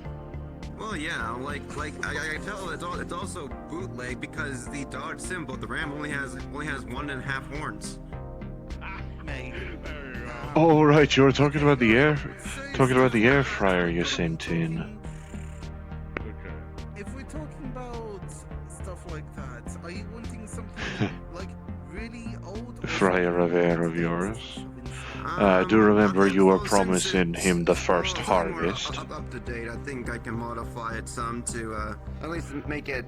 Well, yeah, like I tell it's also bootleg because the Dodge symbol, the Ram only has 1.5 horns. Oh right, you were talking about the air fryer you sent in. If we're talking about stuff like that, are you wanting something like really old? Fryer of air of yours. I do remember you were promising him the first harvest. Up to date, I think I can modify it some to at least make it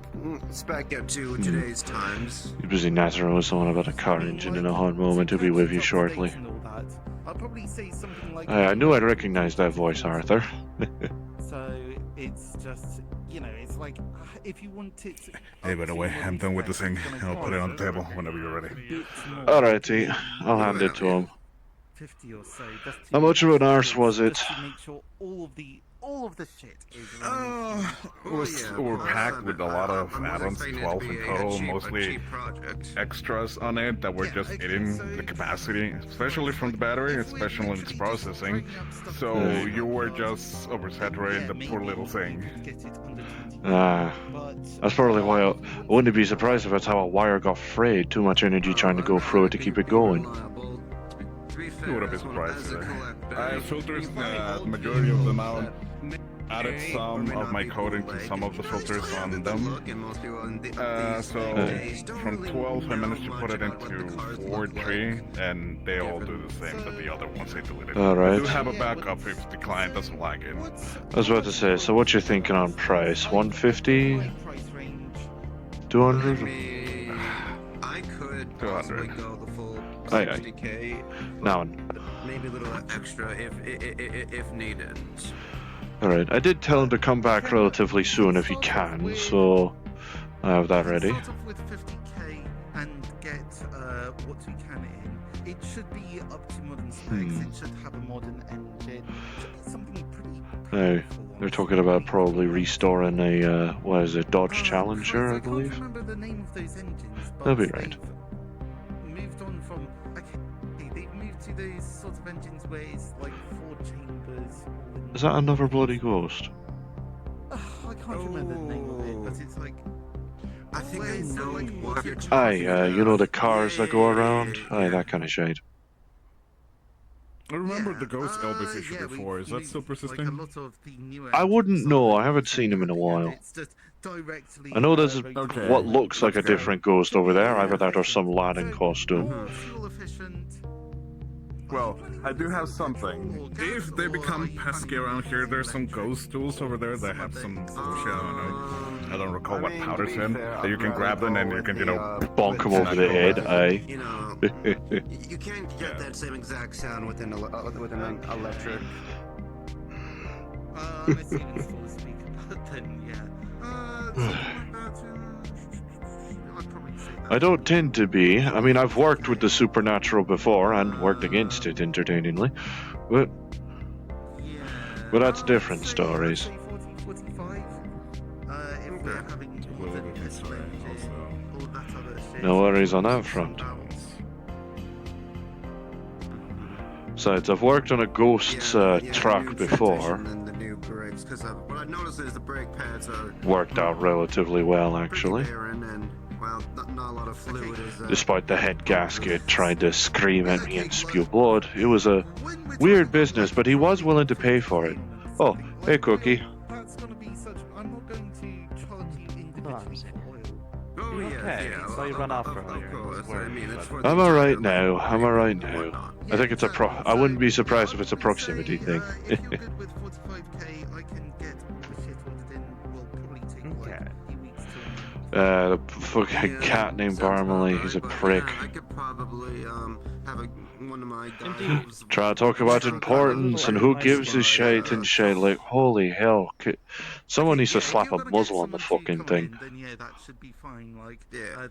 spec it to today's times. You're busy nattering with someone about a car engine in a hot moment. He'll be with you shortly. I'll probably say something like. I knew I'd recognize that voice, Arthur. So it's just, it's like if you want it. Hey, by the way, I'm done with this thing. I'll put it on the table whenever you're ready. Alrighty, I'll hand it to him. 50 or so. Just How much of an arse was it? Just to make sure all of the shit is. We're packed with a lot of add-ons, 12 in total, mostly extras on it that were just eating the capacity, especially from the battery, especially in its processing. So you were just oversaturating the poor little thing. That's probably why I wouldn't be surprised if that's how a wire got frayed. Too much energy trying to go through it to keep it going. You wouldn't be surprised today. I filtered the majority of them out, added some of my coding to some of the filters on them. So from 12 I managed to put it into 4 tree, and they all do the same that the other ones I deleted. Alright. I do have a backup if the client doesn't like it. I was about to say, so what you thinking on price? 150? 200? I could 200. go the full Aye, 60K. Now, Maybe a little extra if needed. alright, I did tell him to come back relatively soon if he can, so I have that ready. Start off with 50k and get what we can in. It should be up to modern specs. It should have a modern engine. It should be something pretty. Now, they're talking about probably restoring a, what is it, Dodge Challenger, I believe? I can't remember the name of those engines, but That'll be right. they've moved on from. Okay, they've moved to those sort of engines where it's like 4 chambers. Is that another bloody ghost? I can't remember the name of it, but it's like. I think I know what you're Aye, you know the cars that go around? Aye, that kind of shade. I remember the Ghost Elvis issue before. Is that still persisting? I wouldn't know, I haven't seen him in a while. I know there's what looks like a different ghost over there, either that or some lad in costume. Well, I do have something. If they become pesky around here, there's some ghost tools over there that have some bullshit, I don't recall what powder's in, that you can grab them and you can, bonk them over the head, aye. You can't get that same exact sound with an electric. Unless you install a speaker, but then I don't tend to be. I mean, I've worked with the supernatural before and worked against it entertainingly, but that's different stories. No worries on that front. Besides, I've worked on a ghost's truck before. Because what I noticed is the brake pads are Worked out relatively well, actually. well, not a lot of fluid is. Despite the head gasket trying to scream at me and spew blood, it was a weird business, but he was willing to pay for it. Oh, hey, Cookie. That's gonna be such. I'm not going to charge you individually for oil. Oh Okay, so you run off earlier. I'm alright now. I'm alright now. I think it's I wouldn't be surprised if it's a proximity thing. If you're good with 45k, I can get all the shit ordered in. Will probably take like a few weeks The fucking cat named Barmley, he's a prick. I could probably have one of my guys. Try to talk about importance and who gives a shit and shit. Like, holy hell. Someone needs to slap a muzzle on the fucking thing. Then yeah, that should be fine. Like,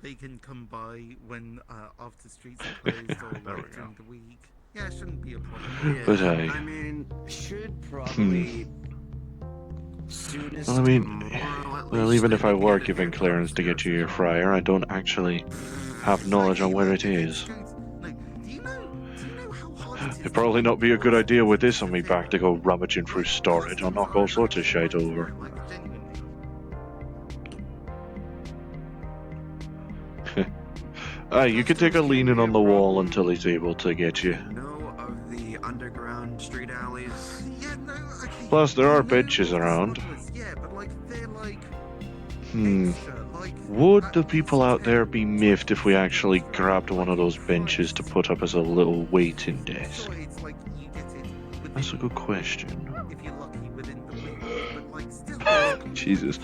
they can come by when after streets are closed or like during the week. Yeah, it shouldn't be a problem. But I mean, should probably. Well, I mean, well, even if I were given clearance to get you your fryer, I don't actually have knowledge on where it is. It'd probably not be a good idea with this on me back to go rummaging through storage. I'll knock all sorts of shit over. You could take a leaning on the wall until he's able to get you. Know of the underground street alleys? Plus, there are benches around. Would the people out there be miffed if we actually grabbed one of those benches to put up as a little waiting desk? That's a good question. Jesus.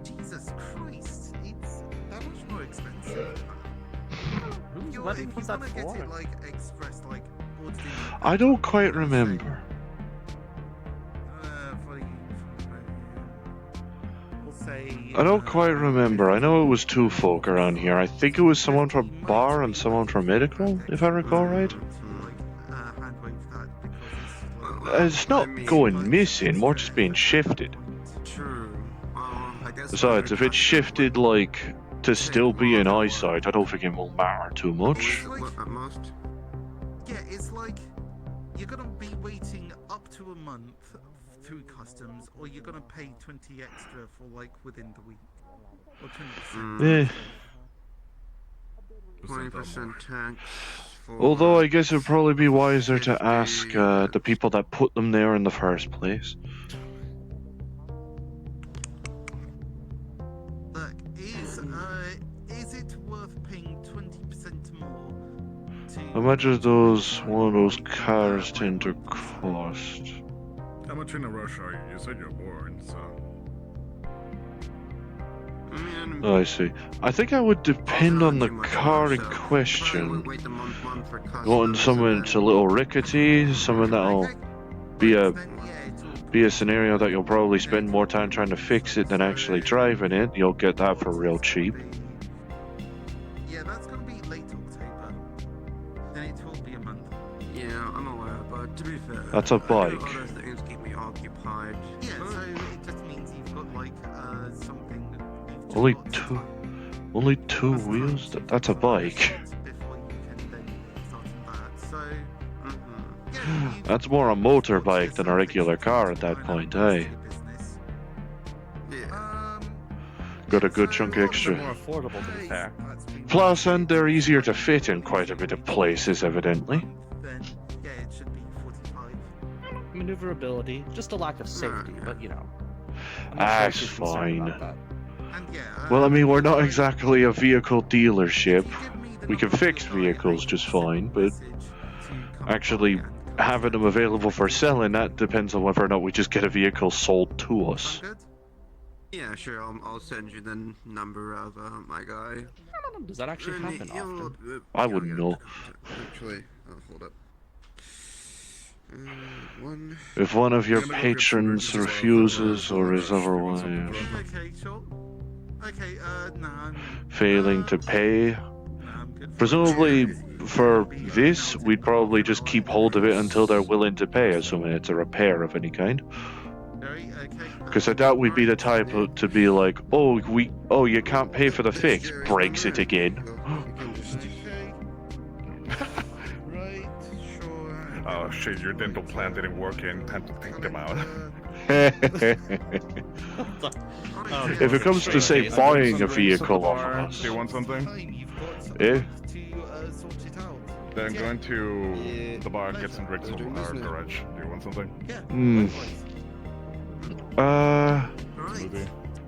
Jesus Christ, it's that much more expensive. What was that Get for? it, like, express, like, I don't quite remember. I don't quite remember. I know it was two folk around here. I think it was someone from bar and someone from medical, if I recall right. It's not going missing, more just being shifted. Besides, if it's shifted, like, to still be in eyesight, I don't think it will matter too much. Yeah, it's like you're gonna be waiting up to a month through customs, or you're gonna pay 20 extra for like within the week, or 20%. 20% tax. Although I guess it'd probably be wiser to ask the people that put them there in the first place. Look, is it worth paying 20% more to? How much does one of those cars tend to cost? How much in a rush are you? You said you're bored, so. Oh, I see. I think I would depend on the car in question. Wanting someone that's a little rickety, someone that'll be a scenario that you'll probably spend more time trying to fix it than actually driving it. You'll get that for real cheap. Yeah, that's gonna be late October. Then it will be a month. Yeah, I'm aware, but to be fair, That's a bike. other things keep me occupied. Yeah, so it just means you've got like something. Only two wheels? That's a bike. That's more a motorbike than a regular car at that point, eh? Got a good chunk extra. More affordable, to be fair. Plus, and they're easier to fit in quite a bit of places, evidently. Maneuverability, just a lack of safety, but you know. That's fine. Well, I mean, we're not exactly a vehicle dealership. We can fix vehicles just fine, but actually having them available for selling, that depends on whether or not we just get a vehicle sold to us. Yeah, sure. I'll send you the number of my guy. Does that actually happen often? I wouldn't know. Actually, hold up. If one of your patrons refuses or is otherwise Okay, sure. Okay, failing to pay, presumably for this, we'd probably just keep hold of it until they're willing to pay, assuming it's a repair of any kind. Because I doubt we'd be the type to be like, oh, you can't pay for the fix, breaks it again. Oh shit, your dental plan didn't work in. Time to take them out. If it comes to, say, buying a vehicle off of us. Do you want something? Eh? Then going to the bar, get some drinks from our garage. Do you want something?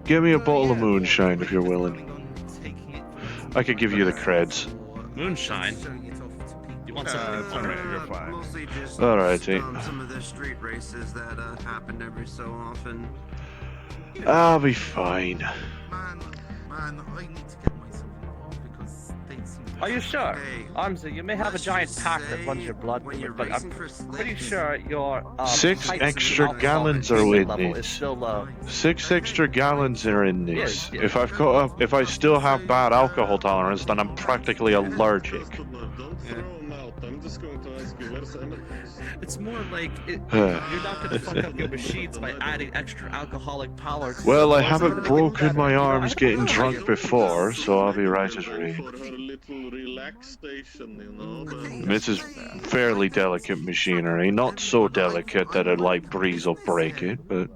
Give me a bottle of moonshine if you're willing. I could give you the creds. Moonshine? You want some? You're fine. Mostly just Alrighty. some of the street races that happen every so often. I'll be fine. man, I need to get myself involved because they seem to... Are you sure? Armsy, you may have a giant pack that runs your blood, but I'm pretty sure your 6 heights extra alcohol gallons are consumption in level is this. still low. 6 extra gallons are in this. Yeah. If I still have bad alcohol tolerance, then I'm practically allergic. Don't throw him out. I'm just going to ask you, where's Emmett? It's more like you're not gonna fuck up your machines by adding extra alcoholic power. To Well, I them. haven't broken my arms getting drunk before, so I'll be right as rain. For her little relaxation, you know. This is fairly delicate machinery. Not so delicate that a light breeze will break it, but...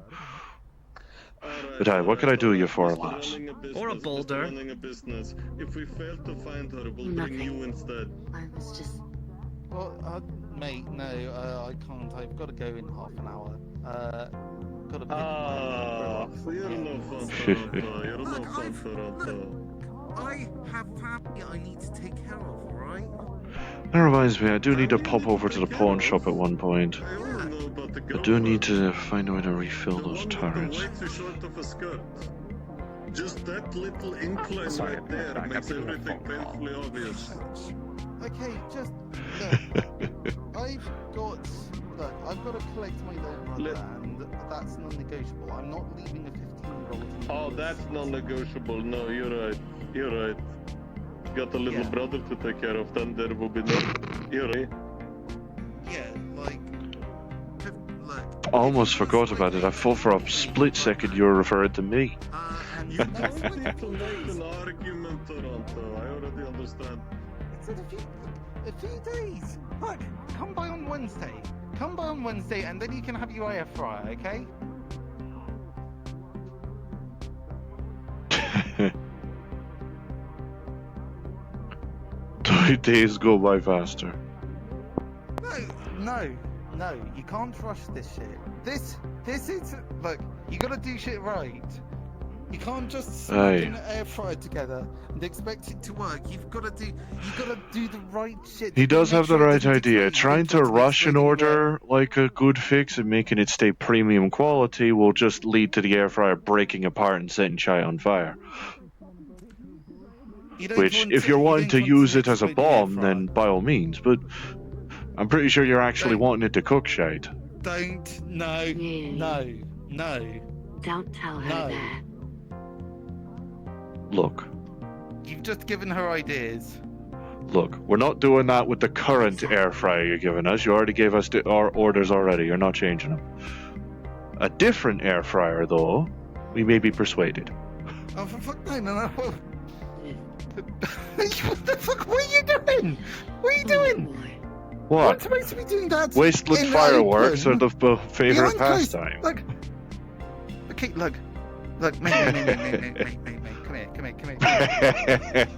what can I do you for, lass? Or a boulder. Running a business. If we fail to find her, we'll bring you instead. I was just... Well, mate, no, I can't. I've got to go in half an hour. Got to pick so you're no fun, Toronto. You're no fun, Toronto. I have family I need to take care of, alright? That reminds me, I do need to pop over to the pawn shop at one point. I do need to find a way to refill those turrets. Way too short of a skirt. Just that little incline right there makes everything painfully obvious. Okay, just I've got to collect my little brother, and that's non-negotiable. I'm not leaving a 15-year-old. Oh, that's non-negotiable. No, you're right. You're right. Got a little brother to take care of, then there will be no... You're right. Yeah, like... I almost forgot about it. I thought for a split second you were referring to me. You don't need to make an argument, Toronto. I already understand. It's in a few days. Look, come by on Wednesday. Come by on Wednesday, and then you can have your air fryer, okay? 2 days go by faster. No, you can't rush this shit. This is, look, you gotta do shit right. You can't just smack an air fryer together and expect it to work. You gotta do the right shit. He does have the right idea. Trying to rush an order like a good fix and making it stay premium quality will just lead to the air fryer breaking apart and setting shit on fire. Which, if you're wanting to use it as a bomb, then by all means, but I'm pretty sure you're actually wanting it to cook shite. No. Don't tell her that. Look, You've just given her ideas. look, we're not doing that with the current air fryer you're giving us. You already gave us our orders already. You're not changing them. A different air fryer, though, we may be persuaded. Oh, for fuck, no. What the fuck? What are you doing? What are you doing? What? I'm supposed to be doing that. Wasteland in the fireworks are open. the favorite Behind closed- pastime. Look. Okay, look, mate, come here.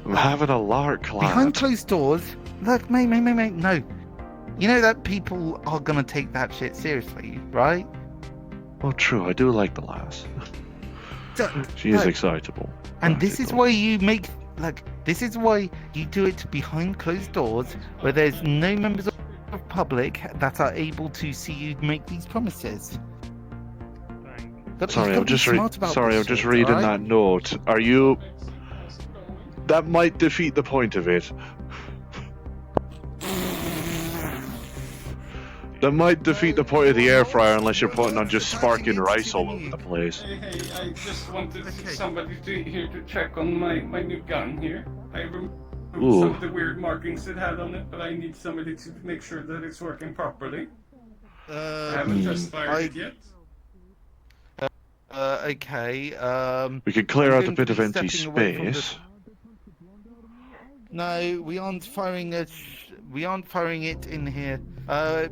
I'm having a lark, lad. Behind closed doors. Look, mate, no. You know that people are gonna take that shit seriously, right? Oh, true. I do like the lass. She is excitable. And this is why you make, this is why you do it behind closed doors, where there's no members of the public that are able to see you make these promises. Sorry, I'm just reading that note. Are you? That might defeat the point of it. That might defeat the point of the air fryer unless you're putting on just sparking rice all over the place. Hey, I just wanted somebody here to check on my new gun here. I remember some of the weird markings it had on it, but I need somebody to make sure that it's working properly. I haven't just fired it yet. Okay. We could clear out a bit of empty space. No, we aren't firing it. We aren't firing it in here.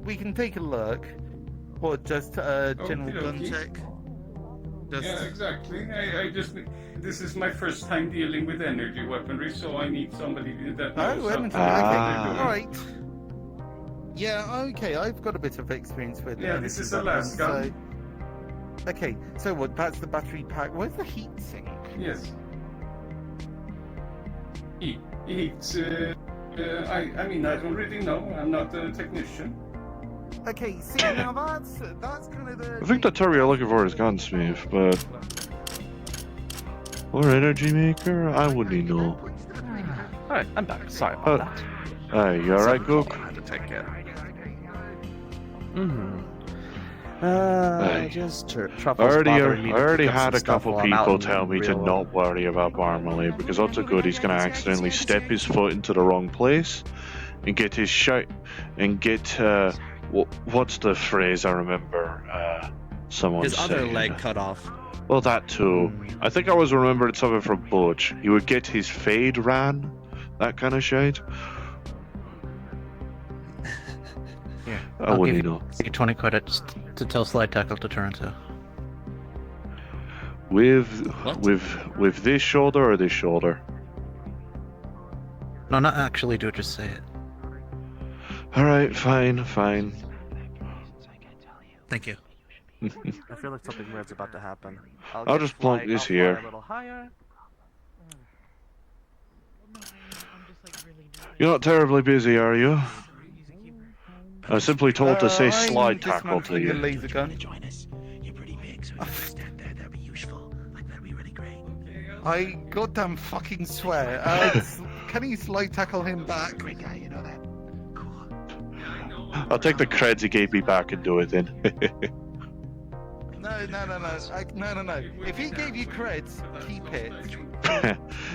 We can take a look. Or just general gun check. Yeah, exactly. I just this is my first time dealing with energy weaponry, so I need somebody that knows something. Okay, alright. Yeah, okay, I've got a bit of experience with it. Yeah, this is the last gun. Okay, so what, that's the battery pack. Where's the heat sink? Yes. Heat, I mean, I don't really know. I'm not a technician. Okay, see, now that's kind of the... I think the turret you're looking for is gunsmith, but... Or energy maker? I wouldn't know. Alright, I'm back. Sorry about that. Hey, you alright, Gook? I had to take it. Just truffles bothering me I to already pick up had some a stuff couple while I'm out people in tell me to real not worry about Marmalade because odds are good he's gonna accidentally step his foot into the wrong place and get his shite and get what's the phrase I remember someone His other saying? leg cut off. Well, that too. I think I was remembering something from Butch. He would get his fade ran, that kind of shit. Here, I I'll wouldn't give know. you 20 credits to tell Slide Tackle to Toronto. With this shoulder or this shoulder? No, not actually do it, just say it. Alright, fine. Thank you. I feel like something weird's about to happen. I'll just plunk this here. A little higher. You're not terribly busy, are you? I was simply told to say slide tackle to dismantling the you. laser gun. I goddamn fucking swear. Can you slide tackle him back? Great guy, you know that. I'll take the creds he gave me back and do it then. No. No. If he gave you creds, keep it.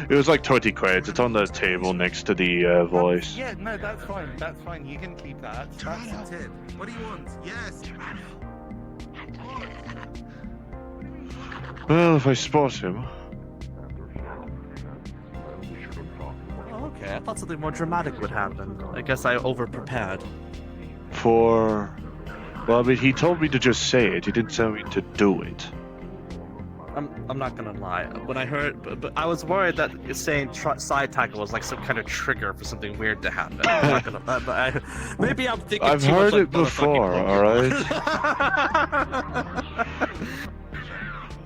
It was like 20 creds. It's on the table next to the voice. Yeah, no, that's fine. That's fine. You can keep that. That's it. What do you want? Yes. Well, if I spot him. Oh, okay, I thought something more dramatic would happen. I guess I over-prepared. Well, I mean, he told me to just say it. He didn't tell me to do it. I'm not gonna lie. When I heard, but I was worried that saying side tackle was like some kind of trigger for something weird to happen. I'm not gonna, but maybe I'm thinking. I've too heard much it before, alright?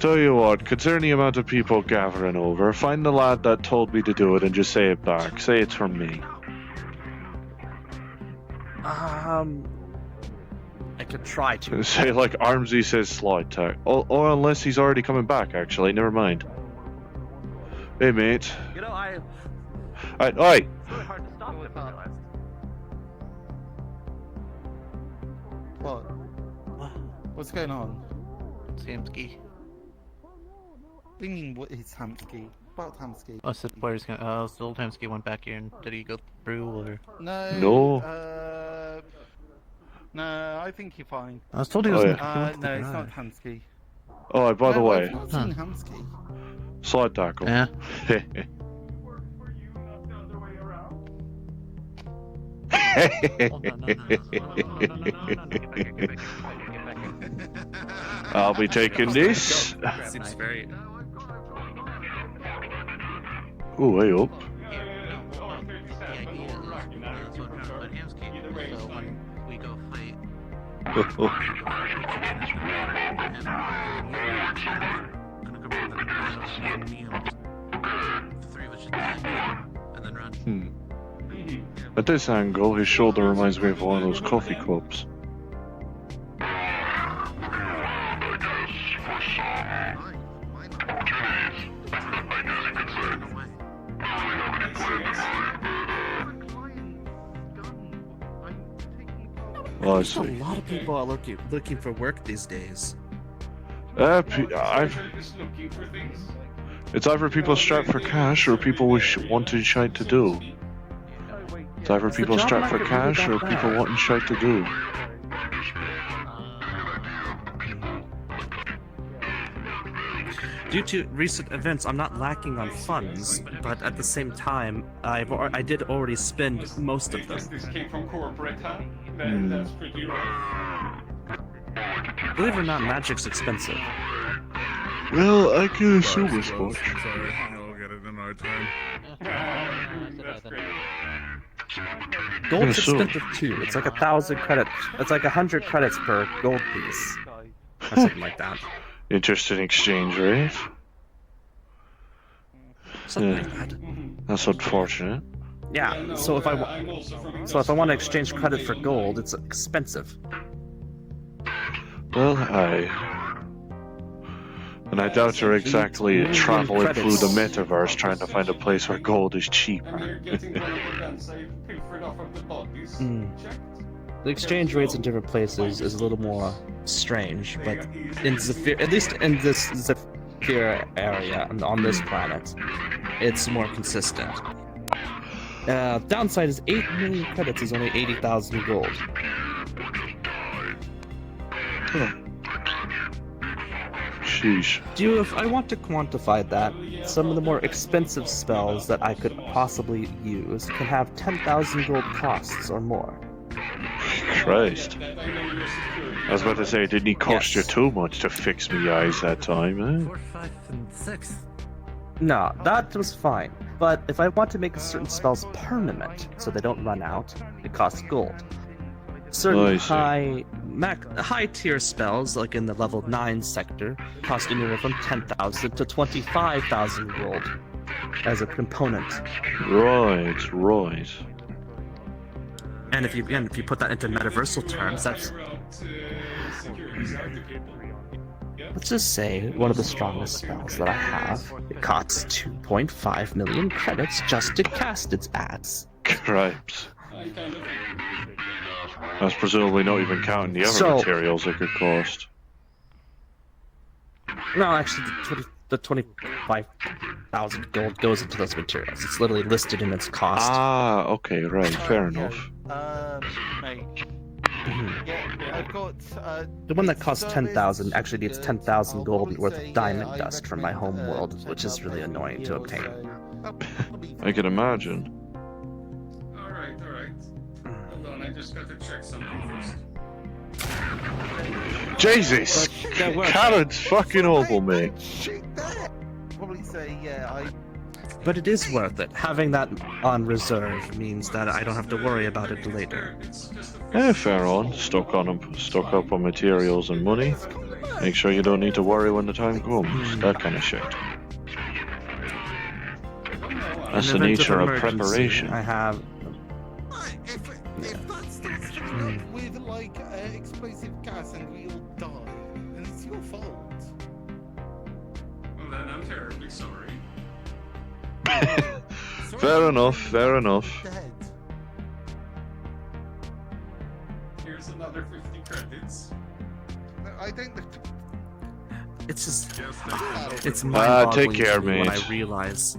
Tell you what, considering the amount of people gathering over, find the lad that told me to do it and just say it back. Say it's from me. I could try to. Say like Armsy says slide tag. Or unless he's already coming back, actually. Never mind. Hey, mate. You know, Oi! It's really hard to stop him, I realized. What? What's going on? Samsky. Thinking what is Hamsky? About Hamsky. Oh, so where's the old Hamsky went back here and did he go through or? No. No, I think you're fine. I was told he was. No, it's not Hamsky. Oh, by the way. I've not seen Hamsky. Slide tackle. Yeah. I'll be taking this. Seems very. Oh, way up. At this angle, his shoulder reminds me of one of those coffee cups. Oh, I see. A lot of people are looking for work these days. It's either people strapped for cash or people wanting shite to do. It's either people strapped for cash or people wanting shite to do. Due to recent events, I'm not lacking on funds, but at the same time, I did already spend most of them. This came from corporate, huh? That's pretty rough. Believe it or not, magic's expensive. Well, I can assume as much. Sorry, I'll get it another time. That's great. Gold's expensive too. It's like 1,000 credits. It's like 100 credits per gold piece. Or something like that. Interesting exchange rate. Something like that. That's unfortunate. Yeah. So if I want to exchange credit for gold, it's expensive. Well, And I doubt you're exactly traveling through the metaverse trying to find a place where gold is cheaper. And you're getting one of the guns I pilfered off of the bodies. Checked. The exchange rates in different places is a little more strange, but in Zephyr, at least in this Zephyr area on this planet, it's more consistent. Downside is 8 million credits is only 80,000 gold. Sheesh. If I want to quantify that, some of the more expensive spells that I could possibly use can have 10,000 gold costs or more. Christ. I was about to say, didn't he cost you too much to fix me eyes that time, eh? 4, 5, and 6. No, that was fine. But if I want to make certain spells permanent, so they don't run out, it costs gold. Certain high tier spells, like in the level 9 sector, cost anywhere from 10,000 to 25,000 gold as a component. Right. And if you put that into metaversal terms, that's, let's just say one of the strongest spells that I have, it costs 2.5 million credits just to cast its ass. Cripes. That's presumably not even counting the other materials it could cost. No, actually, the 25,000 gold goes into those materials. It's literally listed in its cost. Ah, okay, right, fair enough. Mate. Yeah, I've got. The one that costs 10,000 actually needs 10,000 gold worth of diamond dust from my home world, which is really annoying to obtain. I can imagine. Alright. Hold on, I just got to check something first. Jesus! Carrot's fucking awful, mate. Probably say, yeah, But it is worth it. Having that on reserve means that I don't have to worry about it later. Fair on. Stock up on materials and money. Make sure you don't need to worry when the time comes. That kind of shit. That's the nature of preparation. I have. with like explosive gas and we all die, and it's your fault. Well then, I'm terribly sorry. Fair enough. Dead. Here's another 50 credits. No, I don't. It's just. It's mind-boggling take care, to me when mate.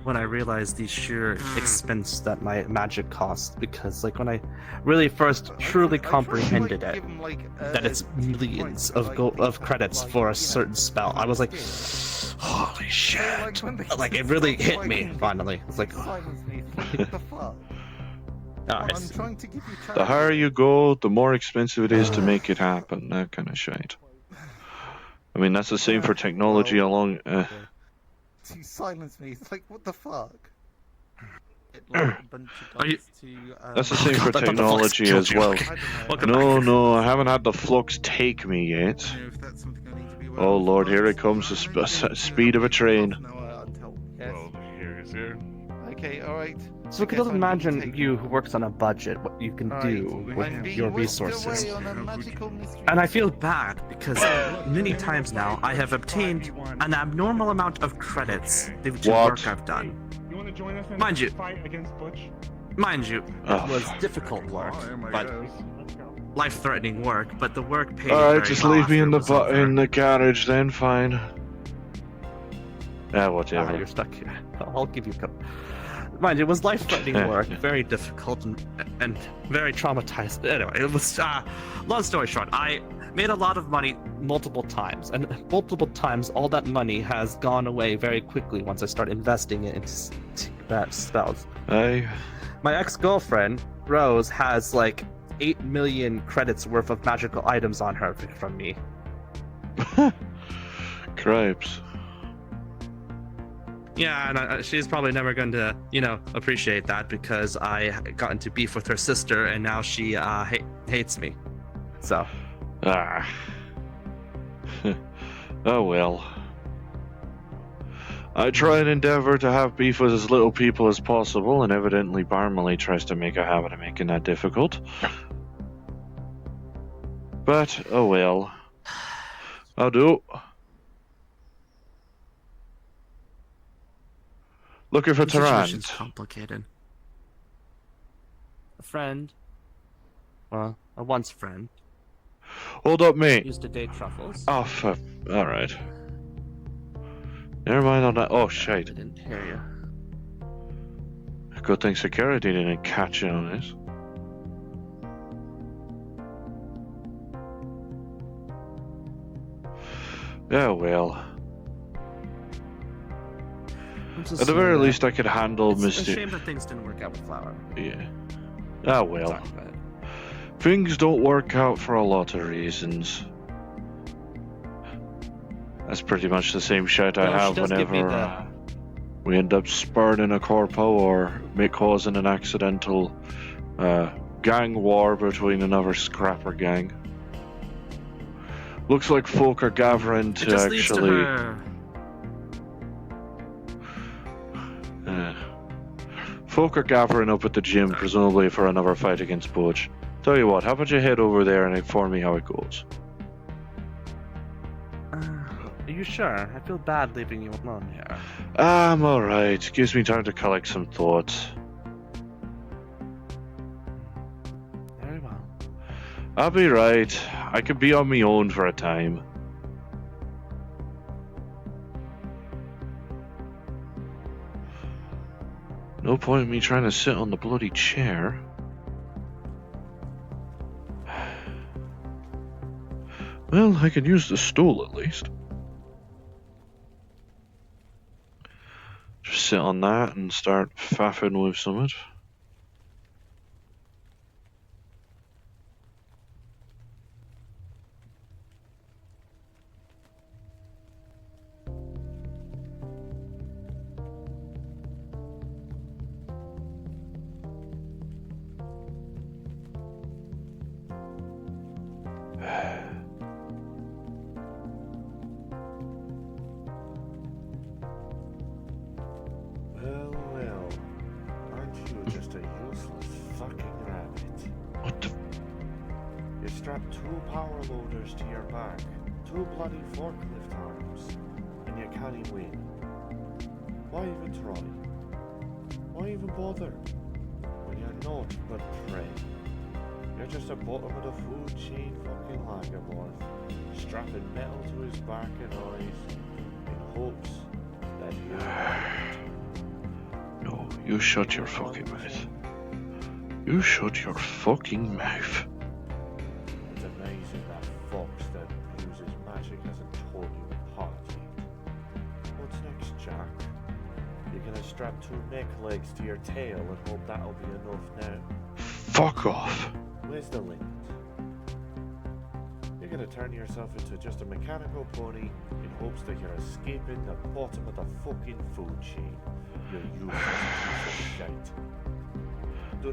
when I realize the sheer expense that my magic costs, because like when I really first truly comprehended it, that it's millions of credits for a certain spell, I was like, holy shit! Like it really hit me finally. It's like, what the fuck? I'm trying to give you The higher you go, the more expensive it is to make it happen. That kind of shit. I mean, that's the same for technology along. You silence me. It's like, what the fuck? That's the same for technology as well. No, I haven't had the flux take me yet. Oh lord, here it comes, the speed of a train. Well, here is here. Okay, alright. So we can imagine you who works on a budget, what you can do with your resources. And I feel bad because many times now I have obtained an abnormal amount of credits due to work I've done. Mind you, it was difficult work, but life-threatening work, but the work paid. Alright, just leave me in the garage then, fine. Whatever. Alright, you're stuck here. I'll give you a couple. Mind you, it was life-threatening work, very difficult and very traumatized. Anyway, it was, long story short, I made a lot of money multiple times, and multiple times all that money has gone away very quickly once I start investing it into spells. Aye. My ex-girlfriend, Rose, has like 8 million credits worth of magical items on her from me. Cripes. Yeah, and she's probably never going to, appreciate that because I got into beef with her sister and now she hates me. So. Oh well. I try and endeavor to have beef with as little people as possible, and evidently Barmley tries to make a habit of making that difficult. But, oh well. I'll do. Looking for The situation's Tarant. complicated. A friend. Well, a once friend. Hold up, mate. Used to date Truffles. Oh, fuck. Alright. Never mind on that. Oh, shite. I didn't hear you. Good thing security didn't catch you on this. Yeah, well. At the very least, I could handle It's a Misty. shame that things didn't work out with Flower. Yeah. Ah, well. Things don't work out for a lot of reasons. That's pretty much the same shit I Well, she have does give me whenever we end up spurning a corpo or causing an accidental gang war between another scrapper gang. Looks like folk are gathering It to just leads to actually. her. Folk are gathering up at the gym, presumably for another fight against Butch. Tell you what, how about you head over there and inform me how it goes? Are you sure? I feel bad leaving you alone here. I'm alright. Gives me time to collect some thoughts. Very well. I'll be right. I could be on my own for a time. No point in me trying to sit on the bloody chair. Well, I can use the stool at least. Just sit on that and start faffing with something. Well, well. Aren't you just a useless fucking rabbit? What the? You strapped 2 power loaders to your back, 2 bloody forklift arms, and you can't win. Why even try? Why even bother? When you're not but prey. You're just a bottom of the food chain fucking Lagerworth, strapping metal to his back and eyes, in hopes that he'll No, you shut your fucking mouth. You shut your fucking mouth. It's amazing that fox that uses magic hasn't torn you apart yet. What's next, Jack? You're gonna strap 2 neck legs to your tail and hope that'll be enough now? Fuck off. Where's the limit? You're gonna turn yourself into just a mechanical pony in hopes that you're escaping the bottom of the fucking food chain. You useless piece of shite.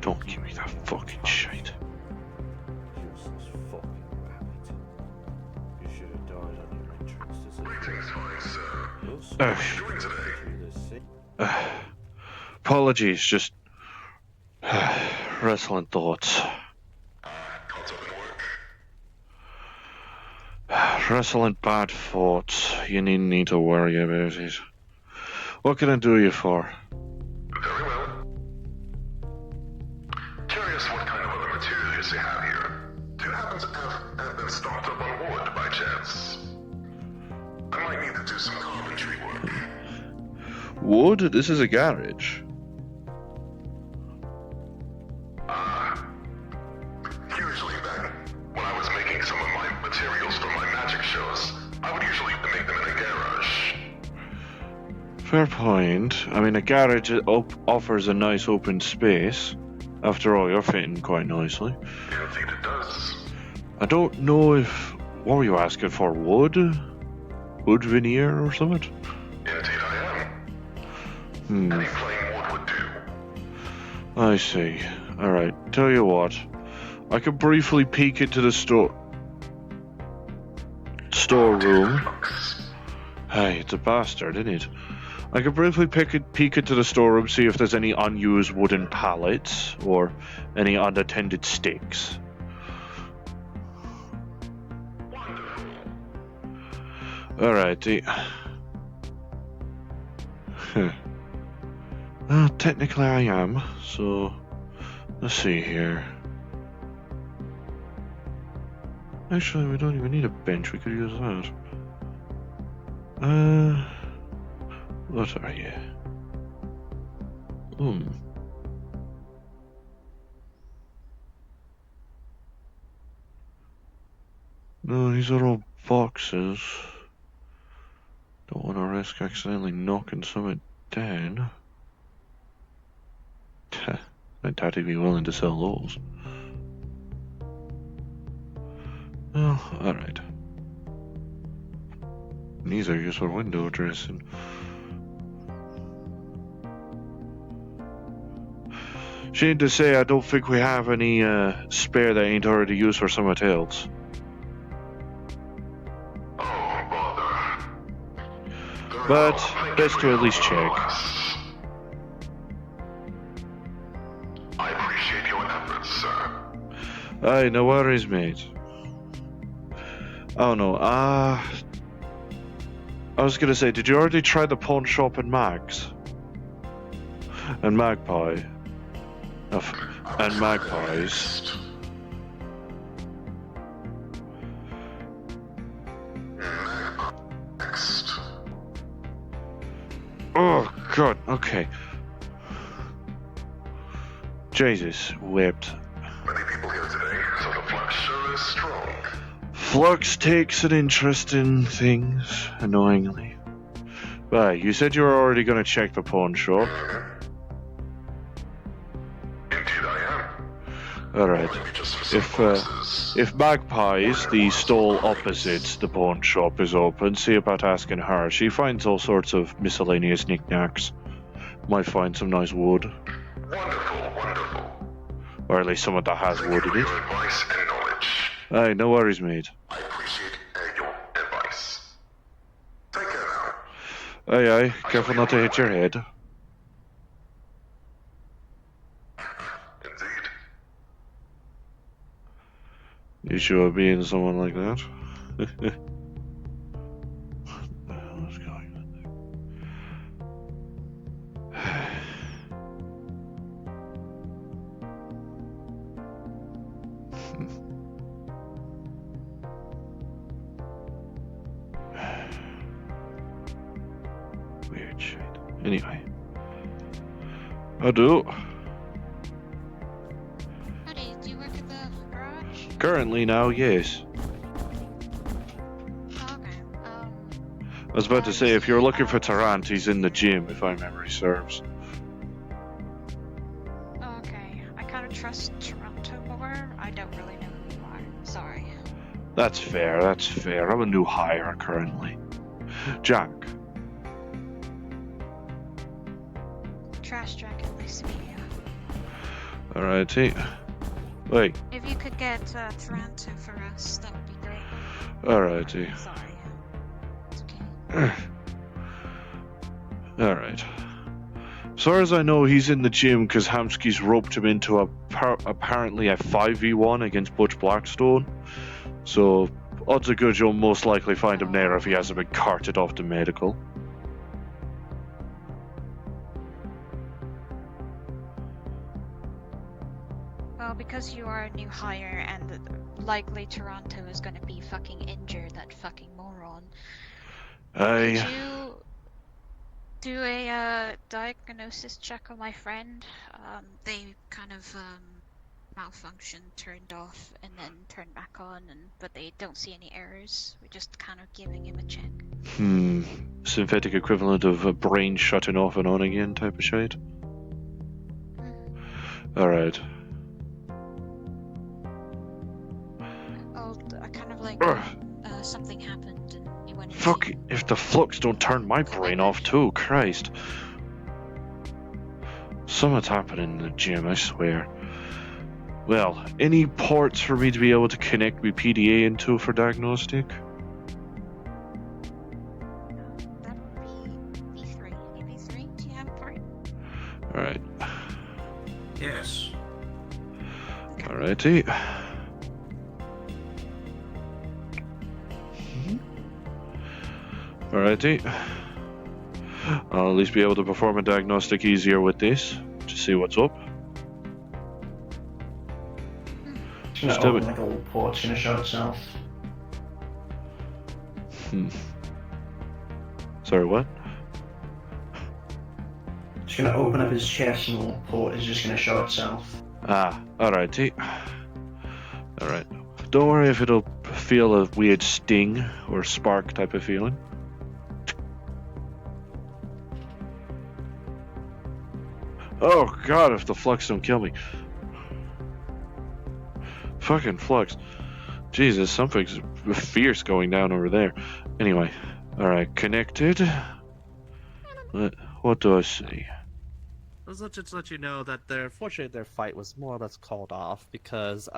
Don't give me that fucking shit. Useless fucking rabbit. You should have died on your entrance to say. Apologies, just wrestling thoughts. Wrestling bad thoughts. You needn't need to worry about it. What can I do you for? Very well. Curious what kind of other materials you have here. Do you happen to have them stocked up on wood by chance? I might need to do some carpentry work. Wood? This is a garage. Usually then, when I was making some of my materials for my magic shows, I would usually make them in a garage. Fair point. I mean, a garage offers a nice open space. After all, you're fitting quite nicely. Indeed it does. I don't know if... What were you asking for? Wood? Wood veneer or something? Indeed I am. Any plain wood would do. I see. Alright, tell you what. I could briefly peek into the storeroom. Hey, it's a bastard, isn't it? I could briefly peek into the storeroom, see if there's any unused wooden pallets or any unattended sticks. Alrighty. Technically I am, so let's see here. Actually, we don't even need a bench, we could use that. What are you? No, these are all boxes. Don't want to risk accidentally knocking something down. I doubt he'd be willing to sell those. Well, alright. These are used for window dressing. Shame to say, I don't think we have any spare that ain't already used for something else. But best to at least check. I appreciate your efforts, sir. Aye, no worries, mate. Oh no, I was gonna say, did you already try the pawn shop in Max? And Magpie? And Magpies? Oh god, okay. Jesus, whipped. Many people here today, so the flux sure is strong. Flux takes an interest in things, annoyingly. But you said you were already gonna check the pawn shop. Indeed I am. Alright. If Magpies, the stall opposite the pawn shop, is open, see about asking her. She finds all sorts of miscellaneous knickknacks. Might find some nice wood. Wonderful, wonderful. Or at least someone that has wood in it. Your advice and knowledge. Aye, no worries, mate. I appreciate your advice. Take care now. Aye, aye. Careful not to hit your head. Indeed. You sure being someone like that? What the hell is going on there? Weird shit. Anyway. I do. Buddy, do you work at the garage? Currently now, yes. Okay, I was about to say, if you're looking for Tarrant, he's in the gym, if my memory serves. okay. I kind of trust Toronto more. I don't really know who you are. Sorry. That's fair, that's fair. I'm a new hire currently. Jack. Trash Jacket, nice to meet you. Alrighty. Wait. If you could get Toronto for us, that would be great. Alrighty. Sorry. It's okay. Alright. As far as I know, he's in the gym because Hamsky's roped him into apparently a 5v1 against Butch Blackstone. So, odds are good you'll most likely find him there if he hasn't been carted off to medical. Well, because you are a new hire and likely Toronto is gonna be fucking injured, that fucking moron. Did you do a diagnosis check on my friend? They kind of malfunctioned, turned off, and then turned back on, but they don't see any errors. We're just kind of giving him a check. Synthetic equivalent of a brain shutting off and on again type of shit? Alright. Oh, I kind of like something happened and he went into... Fuck, if the flux don't turn my brain off too, Christ. Something's happening in the gym, I swear. Well, any ports for me to be able to connect my PDA into for diagnostic? That would be V3. V3, do you have a port? Alright. Yes. Alrighty. Alrighty. I'll at least be able to perform a diagnostic easier with this to see what's up. Just do it. like a little port's gonna show itself. Sorry, what? Just gonna open up his chest and the little port is just gonna show itself. Ah, alrighty. Alright. Don't worry if it'll feel a weird sting or spark type of feeling. Oh god, if the flux don't kill me. Fucking flux. Jesus, something's fierce going down over there. Anyway, alright, connected. What do I see? Let's just let you know that fortunately their fight was more or less called off because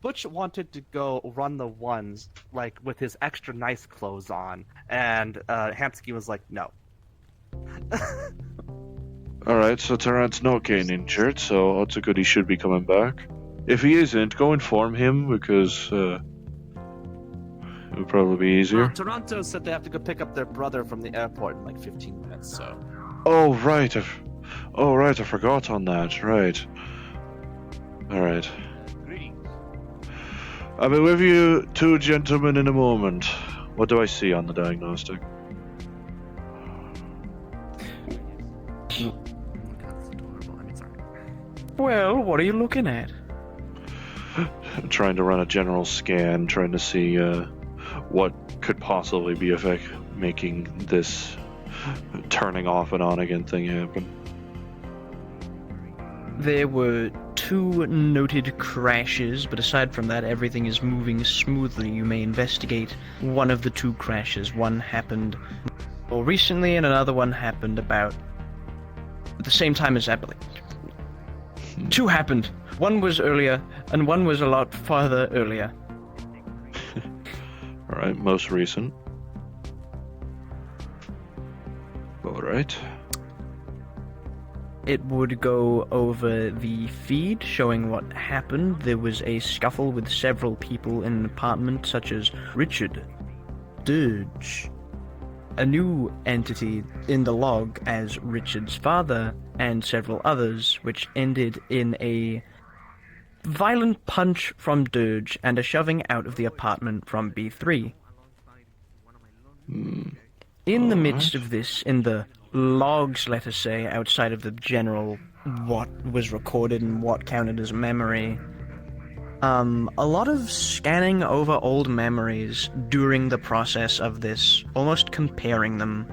Butch wanted to go run the ones like with his extra nice clothes on, and Hamsky was like, no. Alright, so Tarant's not getting injured, so odds are good he should be coming back. If he isn't, go inform him because it would probably be easier. Toronto said they have to go pick up their brother from the airport in like 15 minutes, so. Oh right, I forgot on that. Right. Alright. I'll be with you two gentlemen in a moment. What do I see on the diagnostic? Well, what are you looking at? Trying to run a general scan, trying to see what could possibly be making this turning off and on again thing happen. There were 2 noted crashes, but aside from that, everything is moving smoothly. You may investigate one of the 2 crashes. One happened more recently, and another one happened about at the same time as that. 2 happened. One was earlier, and one was a lot farther earlier. Alright, most recent. Alright. It would go over the feed showing what happened. There was a scuffle with several people in an apartment, such as Richard, Dirge, a new entity in the log as Richard's father, and several others, which ended in a violent punch from Dirge and a shoving out of the apartment from B3. In the midst of this, in the logs, let us say, outside of the general what was recorded and what counted as memory, a lot of scanning over old memories during the process of this, almost comparing them.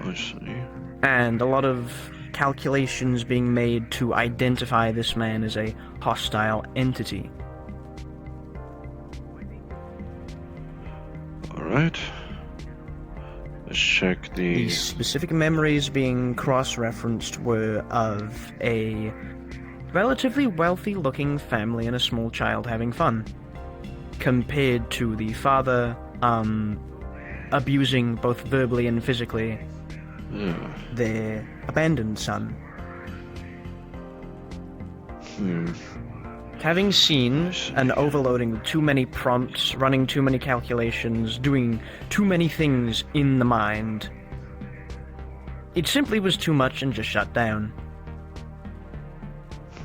I see. And a lot of calculations being made to identify this man as a hostile entity. Alright. Let's check The specific memories being cross-referenced were of a relatively wealthy-looking family and a small child having fun, compared to the father, abusing both verbally and physically their abandoned son. Having seen and overloading with too many prompts, running too many calculations, doing too many things in the mind, it simply was too much and just shut down.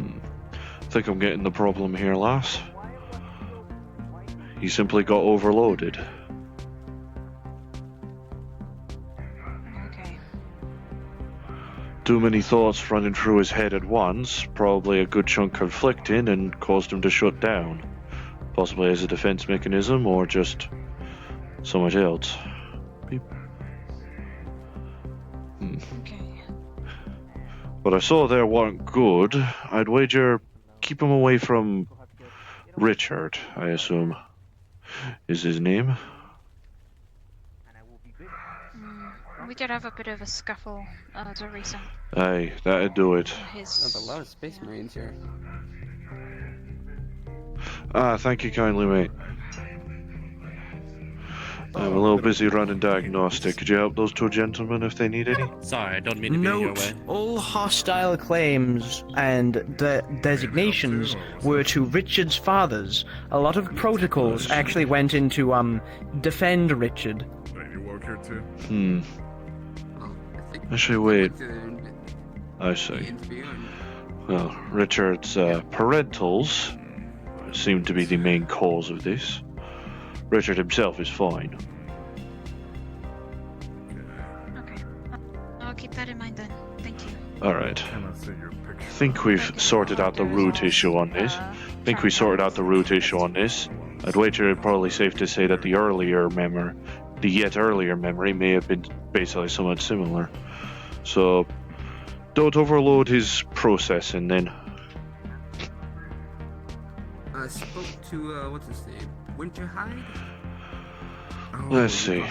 I think I'm getting the problem here, lass. He simply got overloaded. Too many thoughts running through his head at once, probably a good chunk conflicting, and caused him to shut down. Possibly as a defense mechanism, or just so much else. What I saw there weren't good. I'd wager keep him away from Richard, I assume, is his name. We did have a bit of a scuffle the recent. Aye, that'd do it. There's a lot of Space Marines here. Ah, thank you kindly, mate. I'm a little busy running diagnostic. Could you help those 2 gentlemen if they need any? Sorry, I don't mean to be in your way. All hostile claims and designations were to Richard's fathers. A lot of protocols actually went into defend Richard. here too. Actually, wait. I see. Well, Richard's parentals seem to be the main cause of this. Richard himself is fine. Okay. I'll keep that in mind then. Thank you. Alright. I think we've sorted out the root issue on this. I'd wager it's probably safe to say that the yet earlier memory may have been basically somewhat similar. So, don't overload his processing then. I spoke to, what's his name? Winterhide? Let's see.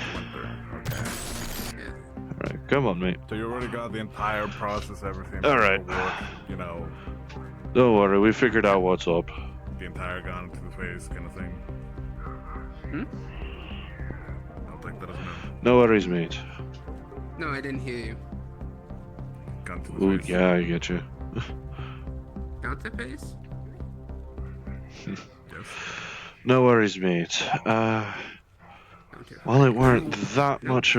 Alright, come on, mate. So you already got the entire process, everything. Alright. You know, Don't worry, we figured out what's up. the entire gun to the face kind of thing. I'll take that as No worries, mate. No, I didn't hear you. Gun to the Ooh, face. yeah, I get you. Got the face? No worries, mate. Well, it weren't that much.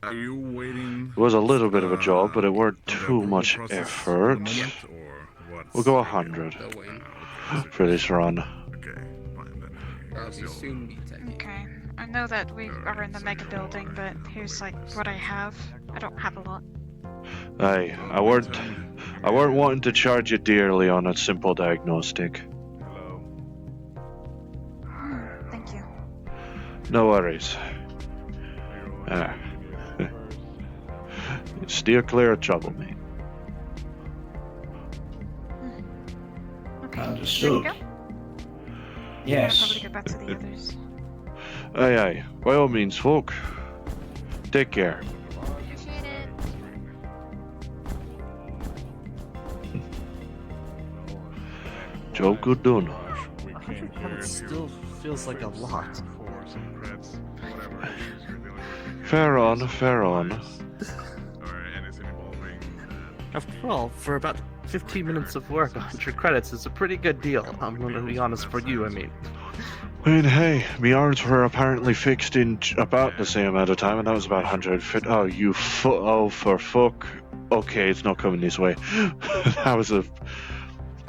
Are you waiting? It was a little bit of a job, but it weren't too much effort. We'll go 100 for this run. I'll be soon be taking. Okay. I know that we are in the mega building, but here's like what I have. I don't have a lot. Aye, I weren't wanting to charge you dearly on a simple diagnostic. Thank you. No worries. Steer clear of trouble, mate. Okay. Understood. Ready to go? Yes. I'll probably go back to the others. Aye, aye. By all means, folk. Take care. Appreciate it. Job good done. 100 credits still feels like a lot. Fair on, fair on. After all, for about 15 minutes of work, 100 credits is a pretty good deal. I'm gonna be honest for you, I mean. Well, hey, my arms were apparently fixed in about the same amount of time, and that was about 100 fit. Oh, you oh, for fuck. Okay, it's not coming this way. that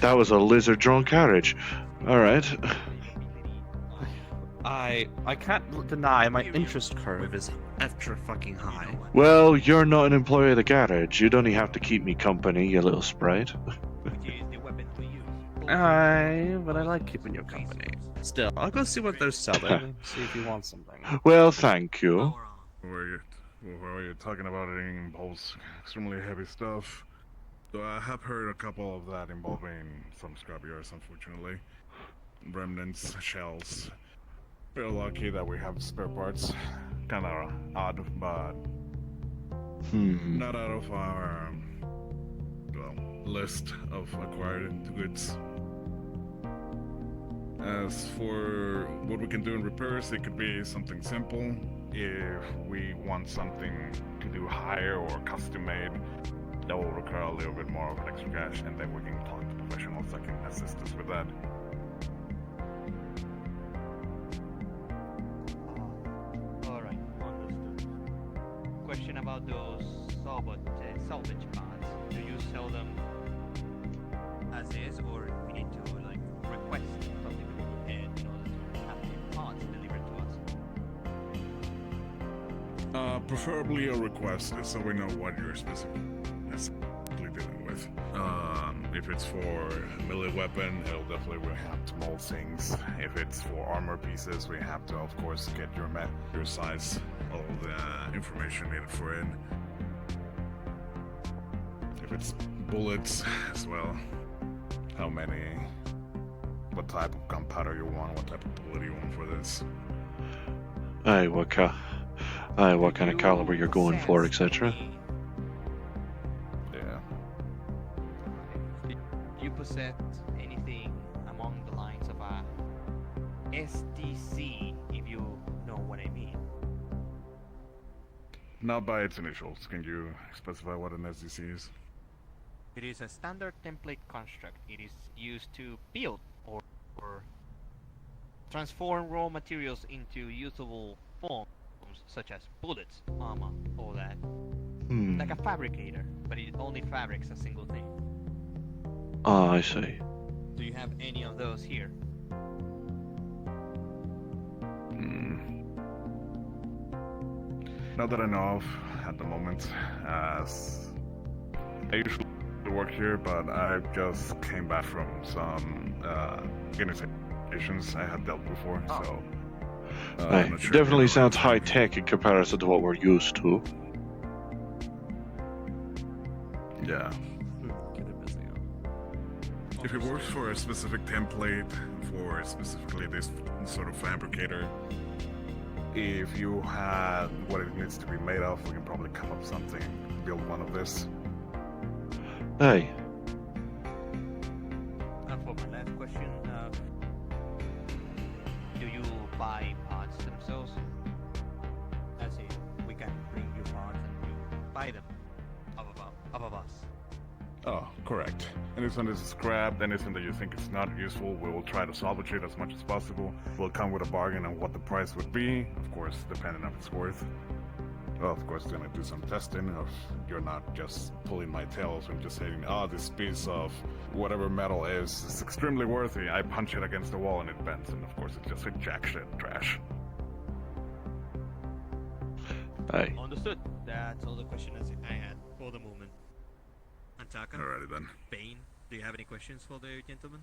was a lizard-drawn carriage. Alright. I can't deny my interest curve is extra fucking high. Well, you're not an employee of the garage. You'd only have to keep me company, you little sprite. But I like keeping you company. Still, I'll go see what they're selling, see if you want something. Well, thank you. Where you're talking about it involves extremely heavy stuff. So I have heard a couple of that involving some scrapyards, unfortunately. Remnants, shells. We're lucky that we have spare parts. Kinda odd, but not out of our list of acquired goods. As for what we can do in repairs, it could be something simple. If we want something to do higher or custom made, that will require a little bit more of an extra cash, and then we can talk to professionals that can assist us with that. Alright, understood. Question about those salvage parts. Do you sell them as is, or we need to like request something to be prepared in order to have the parts delivered to us? Preferably a request, so we know what you're specifically dealing with. If it's for a melee weapon, it'll definitely we have to mold things. If it's for armor pieces, we have to, of course, get your size, all the information needed for it. If it's bullets as well, how many, what type of gunpowder you want, what type of bullet you want for this. Aye, what kind of caliber you're going for, etc. Yeah. Do you possess anything along the lines of a SDC, if you know what I mean? Not by its initials. Can you specify what an SDC is? It is a standard template construct. It is used to build or transform raw materials into usable form items such as bullets, armor, all that. Hmm. Like a fabricator, but it only fabrics a single thing. Ah, I see. Do you have any of those here? Not that I know of at the moment, as I usually work here, but I just came back from some organizations I had dealt before, so... Aye, I'm not it sure definitely if sounds high tech in comparison to what we're used to. Yeah. If it works for a specific template, for specifically this sort of fabricator, if you had what it needs to be made of, we can probably come up with something, build one of this. Hey. And for my last question, do you buy parts themselves? As in, we can bring you parts and you buy them of us. Oh, correct. Anything that is scrapped, anything that you think is not useful, we will try to salvage it as much as possible. We'll come with a bargain on what the price would be, of course, depending on its worth. Well, of course, gonna do some testing of you're not just pulling my tails and just saying, oh, this piece of whatever metal is extremely worthy. I punch it against the wall and it bends, and of course it's just a jack shit trash. Aye. Understood. That's all the questions I had for the moment. Antaka? Alrighty then. Bane, do you have any questions for the gentleman?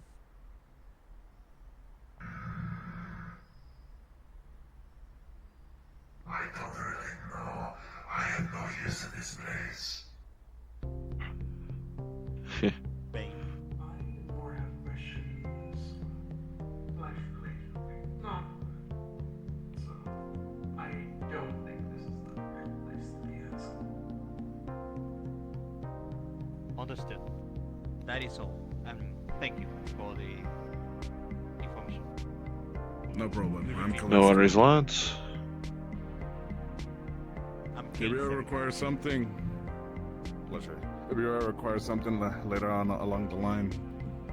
I don't really know. I have no use in this place. Bane. I more have questions. Life related. No. So, I don't think this is the right place to be at. Understood. That is all. And thank you for the information. No problem. I'm No worries, lads. If you ever require something, pleasure. If you ever require something later on along the line,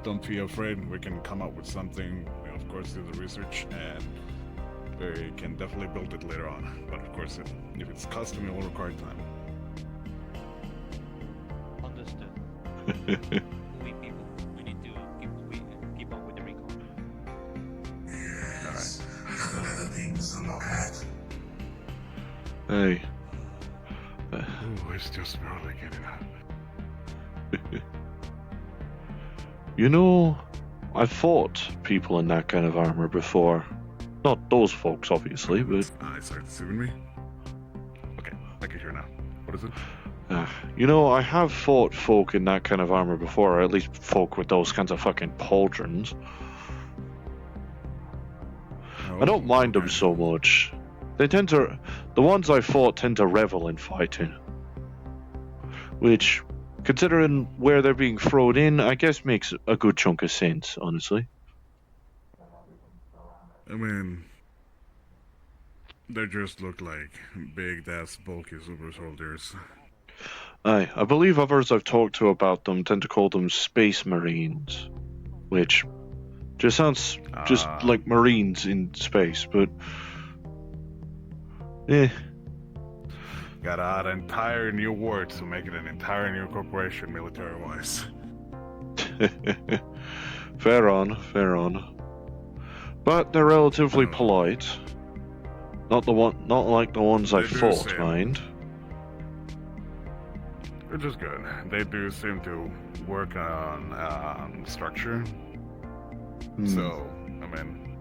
don't be afraid. We can come up with something. We of course do the research, and we can definitely build it later on. But of course, if it's custom, it will require time. Understood. We people, we need to keep up with the recon. Yes. I have other things to look at. Hey. Ooh, it's just barely getting out. You know, I've fought people in that kind of armor before. Not those folks, obviously, but... I started deceiving me? Okay, I can hear now. What is it? You know, I have fought folk in that kind of armor before, or at least folk with those kinds of fucking pauldrons. I don't mind them so much. They tend to... The ones I fought tend to revel in fighting. Which, considering where they're being thrown in, I guess makes a good chunk of sense, honestly. I mean, they just look like big-ass, bulky super soldiers. Aye, I believe others I've talked to about them tend to call them Space Marines. Which just sounds just like Marines in space, but... Got to add an entire new word to make it an entire new corporation, military-wise. Fair on. But they're relatively polite. Not like the ones I fought, mind. Which is good. They do seem to work on structure. So, I mean,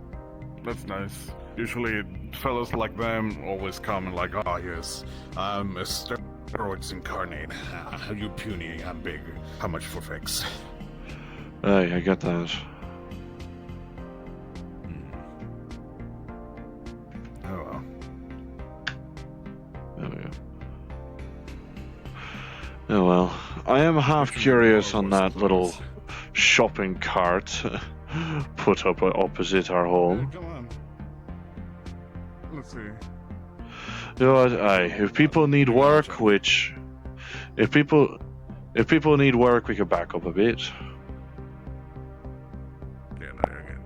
that's nice. Usually, fellows like them always come and like, oh yes, I'm a steroids incarnate. You puny, I'm big. How much for fix? Aye, I get that. Oh well. There we go. Oh well. I am half curious on that little shopping cart put up opposite our home. Come on. Let's see. You know what? Aye, if people need work, which if people need work, we can back up a bit. Yeah, no, you're good.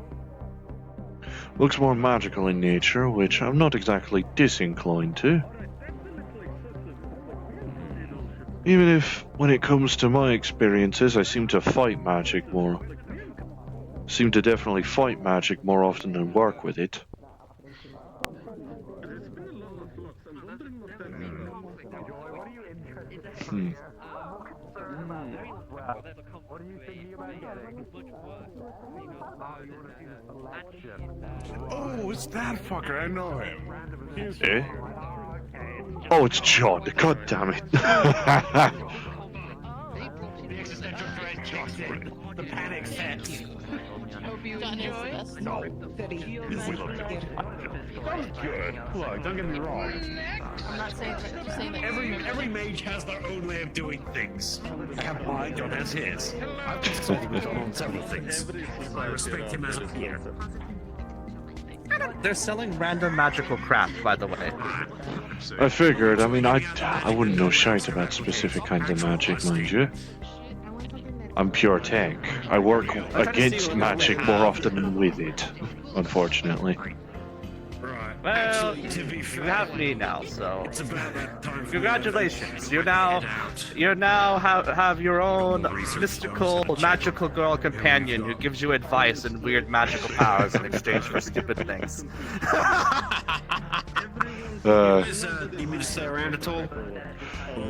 Looks more magical in nature, which I'm not exactly disinclined to. Even if, when it comes to my experiences, I seem to fight magic more. Seem to definitely fight magic more often than work with it. Hmm. Oh, it's that fucker. I know him. Eh? Oh, it's John. God damn it. The panic set. Hope you enjoy. No. That was good. Look, don't get me wrong. I'm not saying that. Just saying that. Every mage has their own way of doing things. I have mine, John has his. I've consulted with John on several things. I respect him as a peer. They're selling random magical crap, by the way. I figured. I mean, I wouldn't know shite about specific kinds of magic, mind you. I'm pure tech. I work against magic more often than with it, unfortunately. Well, you have me now, so congratulations. You now have your own mystical, magical girl companion who gives you advice and weird magical powers in exchange for stupid things. You mean to stay around at all?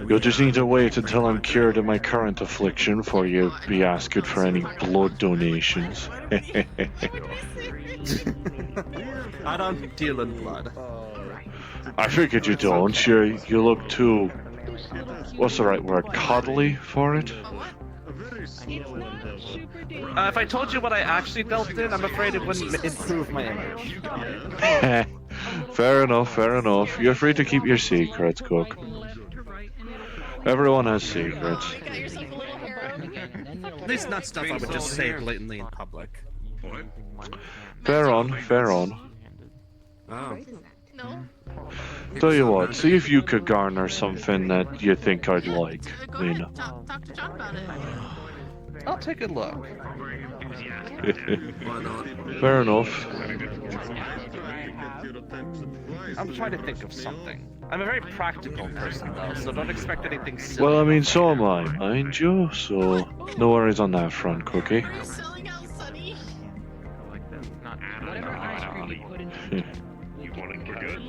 You'll just need to wait until I'm cured of my current affliction before you be asking for any blood donations. I don't deal in blood. I figured you don't. You look too... What's the right word? Cuddly for it? If I told you what I actually dealt in, I'm afraid it wouldn't improve my image. Fair enough, fair enough. You're free to keep your secrets, Cook. Everyone has secrets. At least not stuff I would just say blatantly in public. Fair on, fair on. Oh. No. Tell you what, see if you could garner something that you think I'd like, Lena. Talk to John about it. I'll take a look. Fair enough. I'm trying to think of something. I'm a very practical person, though, so don't expect anything silly. Well, I mean, so am I, mind you, so no worries on that front, Cookie. Selling out Sunny.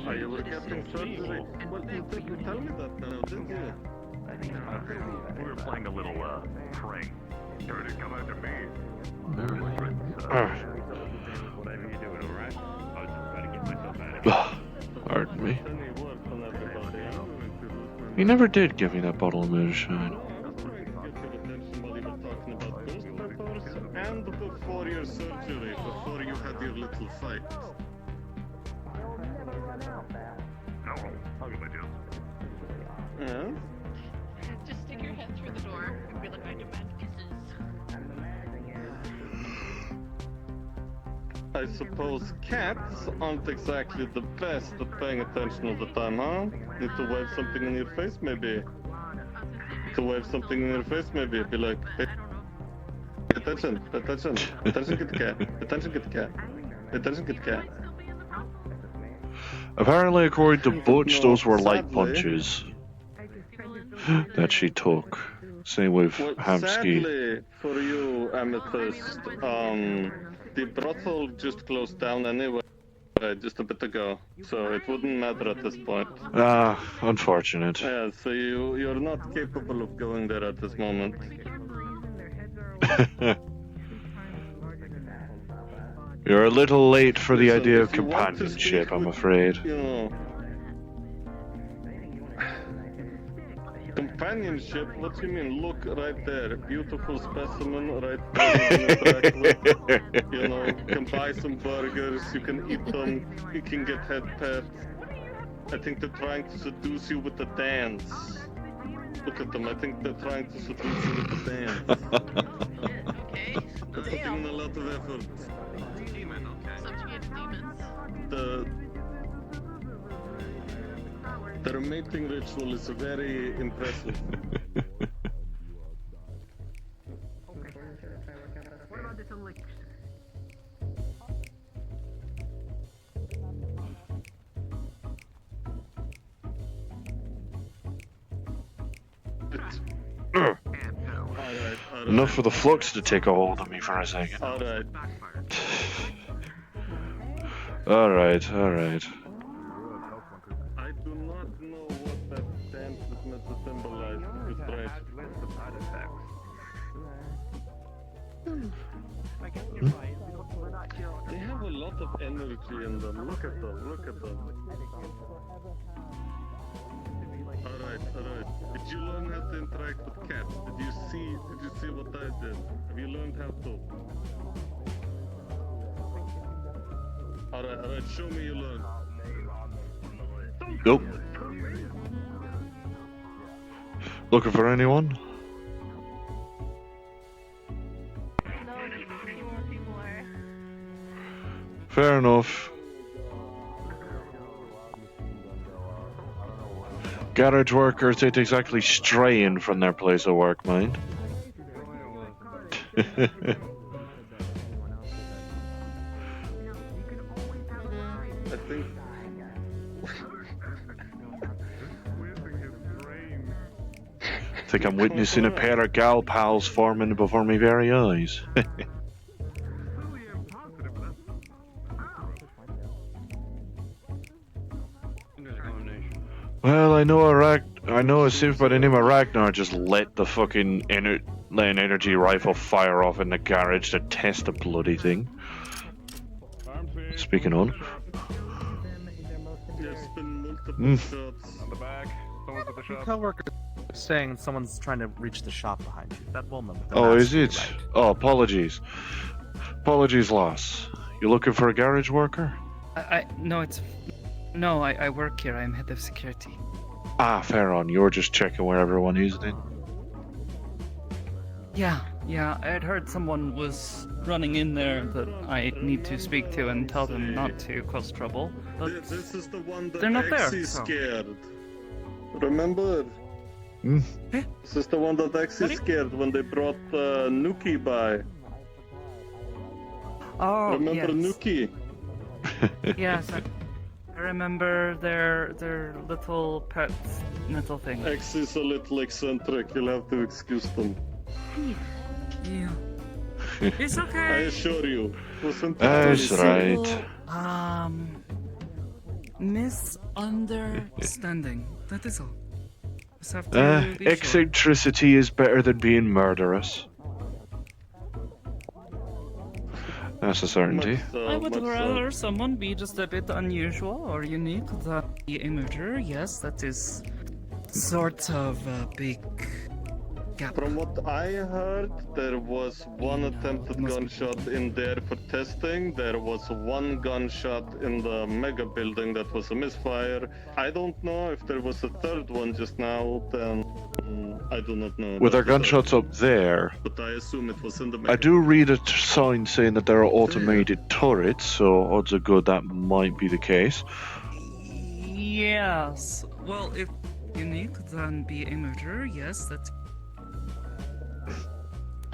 Are you getting surgery? Well, you tell me that now, didn't you? We were playing a little, prank. Sure to come after me. Whatever you're doing, alright? I was just trying to get myself out of here. Pardon me. He never did give me that bottle of moonshine. And before your surgery, before you had your little fight. No, I'll get my deal. Yeah? Just stick your head through the door and be like, I demand kisses. I suppose cats aren't exactly the best at paying attention all the time, huh? Need to wave something in your face, maybe? To wave something in your face, maybe? Be like, hey, pay attention, pay attention. Pay attention, get the cat. Pay attention, get the cat. Pay attention, get the cat. Apparently, according to Butch, those were light punches that she took. Same with Hamsky. Sadly for you, Amethyst, the brothel just closed down anyway, just a bit ago, so it wouldn't matter at this point. Ah, unfortunate. Yeah, so you're not capable of going there at this moment. You're a little late for the Listen, idea of if you want to companionship, speak I'm with, afraid. You know, companionship? What do you mean? Look right there, beautiful specimen right there. You can interact with. You know, can buy some burgers, you can eat them, you can get head pets. I think they're trying to seduce you with the dance. Look at them, I think they're trying to seduce you with the dance. They're putting in a lot of effort. Their mating ritual is very impressive. Enough for the flux to take a hold of me for a second. Alright. Alright, alright. I do not know what that dance is meant to symbolize. They have a lot of energy in them. Look at them, look at them. Alright, alright. Did you learn how to interact with cats? Did you see what I did? Have you learned how to? Alright, alright, show me you learned. Nope. Looking for anyone? Fair enough. Garage workers ain't exactly straying from their place of work, mind. I think... Think I'm witnessing a pair of gal pals forming before my very eyes. Well, I know a Sith by the name of Ragnar just let the fucking energy rifle fire off in the garage to test the bloody thing. Speaking on. There's been multiple shots. On the back. Someone's at the shop. Co-worker saying someone's trying to reach the shop behind you. That woman. With the Oh, mask is to your it? right. Oh, apologies. Apologies, Loss. You looking for a garage worker? No, I work here. I'm head of security. Ah, fair on. You're just checking where everyone is then. Yeah, I had heard someone was running in there that I need to speak to and tell them not to cause trouble. But This is the one that they're not there. Axie scared. Remember? Hmm? This is the one that Axie scared when they brought Nuki by. Oh, Remember yes. Nuki? Yes, I remember their little pet little thing. Axie's a little eccentric. You'll have to excuse them. Yeah. It's I okay. assure you. It was That's entirely right. Misunderstanding. That is all. Just have to be sure. Eccentricity is better than being murderous. That's a certainty. I would rather someone be just a bit unusual or unique than be a murderer. Yes, that is sort of a big gap. From what I heard, there was one attempted gunshot in there for testing. There was one gunshot in the mega building that was a misfire. I don't know if there was a third one just now, then I do not know. With our gunshots up there, But I assume it was in the mega. I do read a sign saying that there are automated turrets, so odds are good that might be the case. Yes. Well, if unique, then be a murderer. Yes, that's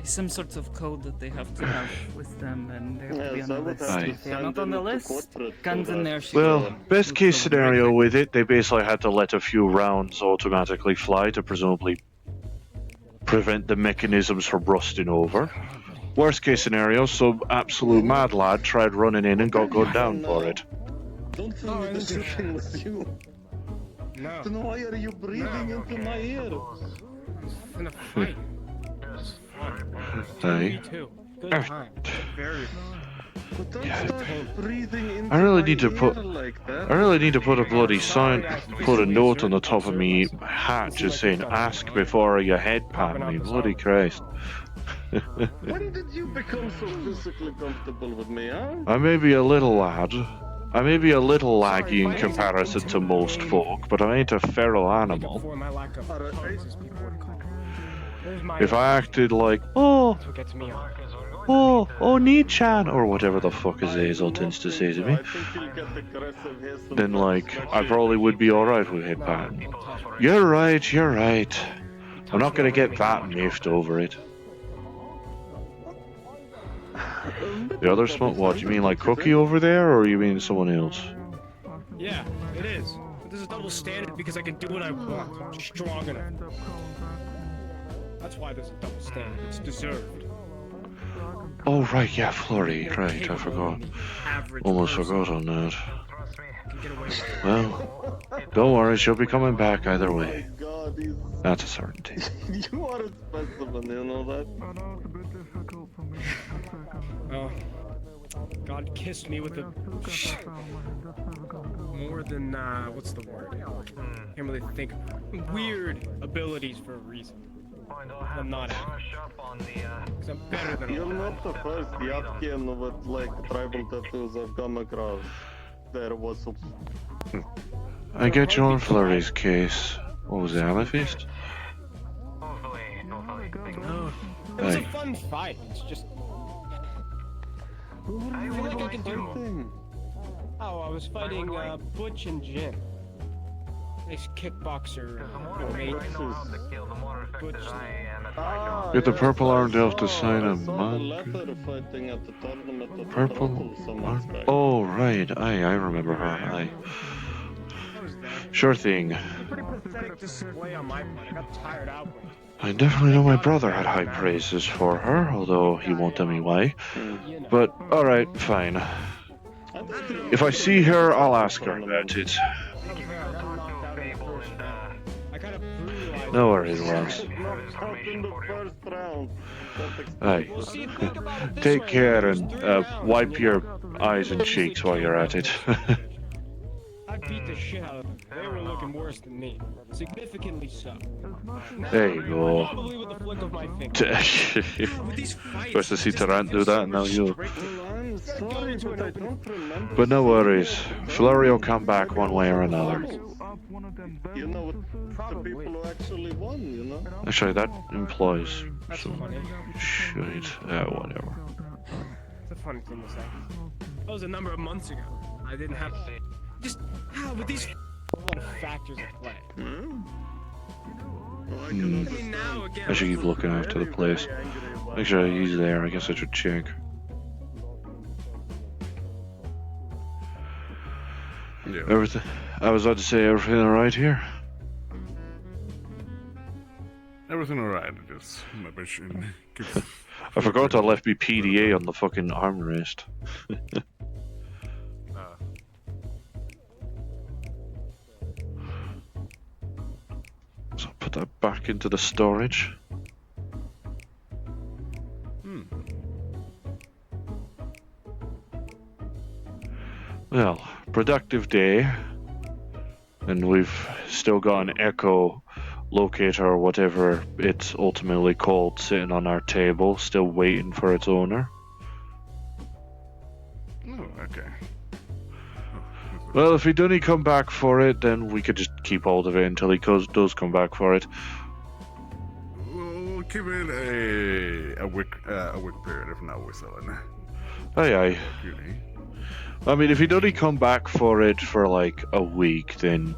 some sort of code that they have to have with them, and they have to be on the list. If they're not on the list, guns in their shoes. Well, best case scenario with it, they basically had to let a few rounds automatically fly to presumably prevent the mechanisms from rusting over. Worst case scenario, some absolute mad lad tried running in and got gunned down for it. Don't tell me the shooting was you. No. Then why are you breathing into my ear? It's in a fight. Hey. Good time. Very. But don't start breathing into I really my need to ear put like that. I really need to put a bloody sign, put a note on the top of me hat just saying "Ask before you head pat me." Bloody Christ! When did you become so physically comfortable with me, huh? I may be a little lad. I may be a little laggy in comparison to most folk, but I ain't a feral animal. If I acted like, oh, Ni-chan, or whatever the fuck his Hazel tends to say to me, then like, I probably would be alright with head patting. You're right. I'm not gonna get that miffed over it. The other smoke, what, you mean like Cookie over there, or you mean someone else? Yeah, it is. This is double standard because I can do what I want. Strong enough. That's why there's a double standard. It's deserved. Oh, right, yeah, Flurry. Right, I forgot. Almost forgot on that. Well, don't worry, she'll be coming back either way. God, he's... That's a certainty. You are a specimen, you know that? Oh, God kissed me with a... more than, what's the word? Can't really think. Weird abilities for a reason. I'm not happy. Because I'm better than You're not the first Yatkin with, like, tribal tattoos I've come across. There was a... I get you on Flurry's case. What was it, Amethyst? No. It was a fun fight. It's just... I feel like I can do more. Oh, I was fighting Butch and Jim. Nice kickboxer mate. Get the purple armed elf to sign a monk. Purple armed... Oh, right. I remember her. Aye. Sure thing. Pretty pathetic display on my part. I got tired out. I definitely know my brother had high praises for her, although he won't tell me why. But, alright, fine. If I see her, I'll ask her about it. No worries, Lance. Hey, take care and wipe your eyes and cheeks while you're at it. I beat the shit out of them. They were looking worse than me. Significantly so. There you go. Probably with the flick of my finger. First to see Tarant do that, and now you. But no worries. Flurry will come back one way or another. You know what the people who actually won, you know? Actually, that implies some shit. Whatever. It's a funny thing to say. That was a number of months ago. I didn't have... Just how with these factors at play. I should keep looking after the place. Make sure he's there. I guess I should check. Yeah. Everything. I was about to say everything alright here. Everything alright. Just my machine. I forgot I left me PDA on the fucking armrest. So I'll put that back into the storage. Well, productive day. And we've still got an echo locator or whatever it's ultimately called sitting on our table, still waiting for its owner. Oh, okay. Well, if he doesn't come back for it, then we could just keep hold of it until he does come back for it. We'll give it a week period if not we're selling. Aye, aye. I mean, if he doesn't come back for it for like a week, then,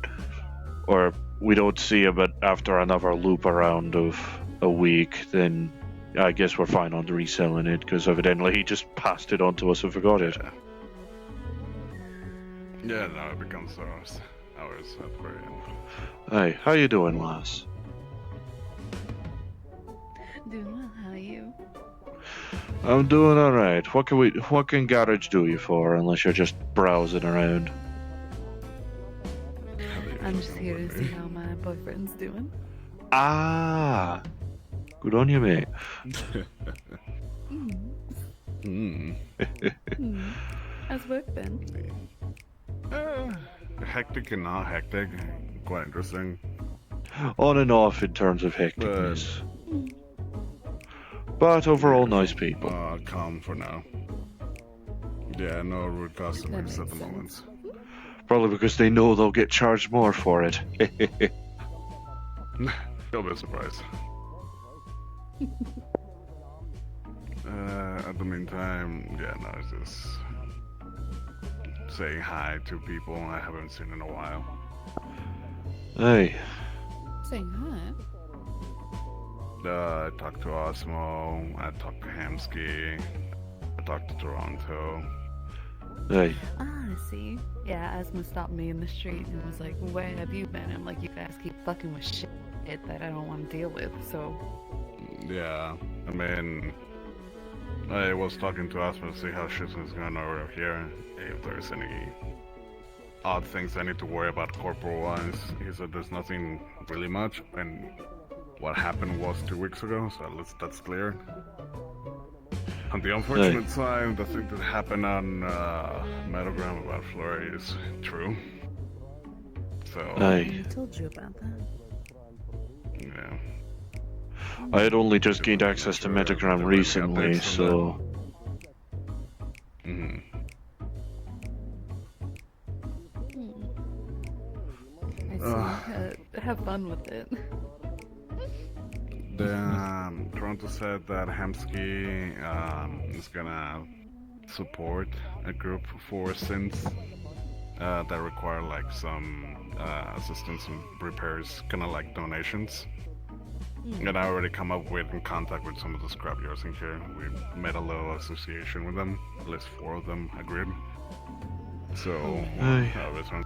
or we don't see him after another loop around of a week, then I guess we're fine on reselling it, because evidently he just passed it on to us and forgot it. Yeah, now it becomes ours at the very end. Hey, how you doing, lass? Doing well, how are you? I'm doing alright. What can Garage do you for, unless you're just browsing around? I'm just here to see how my boyfriend's doing. Ah! Good on you, mate. How's work been? Hectic and not hectic. Quite interesting. On and off in terms of hecticness. But overall, nice people. Calm for now. Yeah, no rude customers at the moment. Probably because they know they'll get charged more for it. You'll be surprised. At the meantime, yeah, no, it's just saying hi to people I haven't seen in a while. Hey. Saying hi? I talked to Osmo, I talked to Hamsky, I talked to Toronto. Hey. Ah, I see. Yeah, Asma stopped me in the street and was like, where have you been? I'm like, you guys keep fucking with shit that I don't want to deal with, so... Yeah, I mean, I was talking to Aspen to see how shit is going over here. If there's any odd things I need to worry about corporal-wise. He said there's nothing really much, and what happened was 2 weeks ago, so at least that's clear. On the unfortunate side, the thing that happened on Metagram about Flurry is true. So... I told you about that. Yeah. I had only just gained access to Metagram recently, so... Mm-hmm. I see. Have fun with it. Toronto said that Hemsky is gonna support a group for sins that require like some assistance and repairs, kind of like donations. And I already come up with in contact with some of the scrapyards in here. We made a little association with them. At least 4 of them agreed. So this one,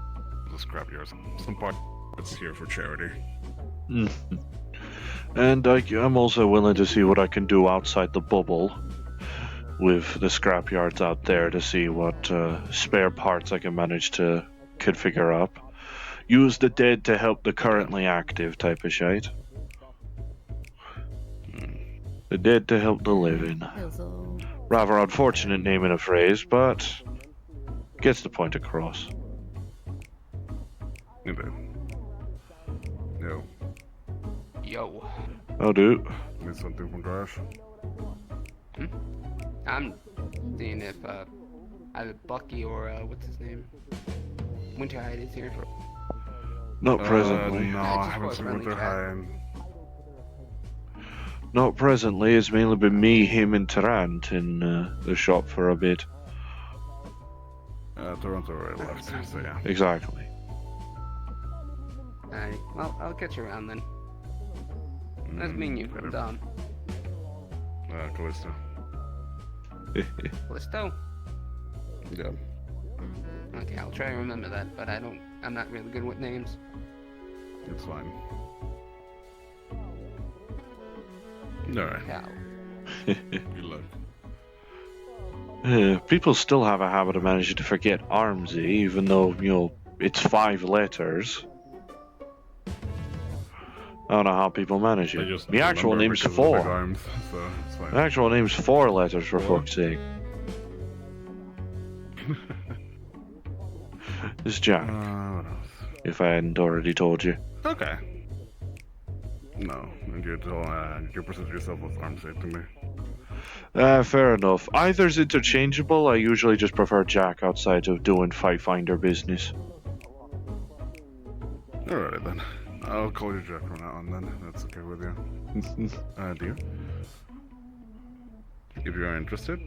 the scrapyards, some part it's here for charity. And I'm also willing to see what I can do outside the bubble with the scrapyards out there to see what spare parts I can manage to configure up. Use the dead to help the currently active type of shite. The dead to help the living. Rather unfortunate name in a phrase, but gets the point across. Yo. Yo. Oh, dude. Need something from Josh? I'm seeing if either Bucky or what's his name, Winterhide is here. Not presently. No, I haven't seen Winterhide. Not presently. It's mainly been me, him, and Tarrant in the shop for a bit. Toronto already left, so yeah. Exactly. Alright, well, I'll catch you around then. Nice meeting you from Dom. Callisto. Callisto? Yeah. Okay, I'll try to remember that, but I'm not really good with names. It's fine. Alright. Good luck. People still have a habit of managing to forget Armsy, even though, it's 5 letters. I don't know how people manage it. The actual name's 4. Arms, so it's fine. The actual name's 4 letters, for fuck's sake. It's Jack. If I hadn't already told you. Okay. No, and you present yourself as Armsy to me. Fair enough. Either's interchangeable. I usually just prefer Jack outside of doing Fight Finder business. Alright then. I'll call you Jack from now on then. That's okay with you. Do you? If you are interested,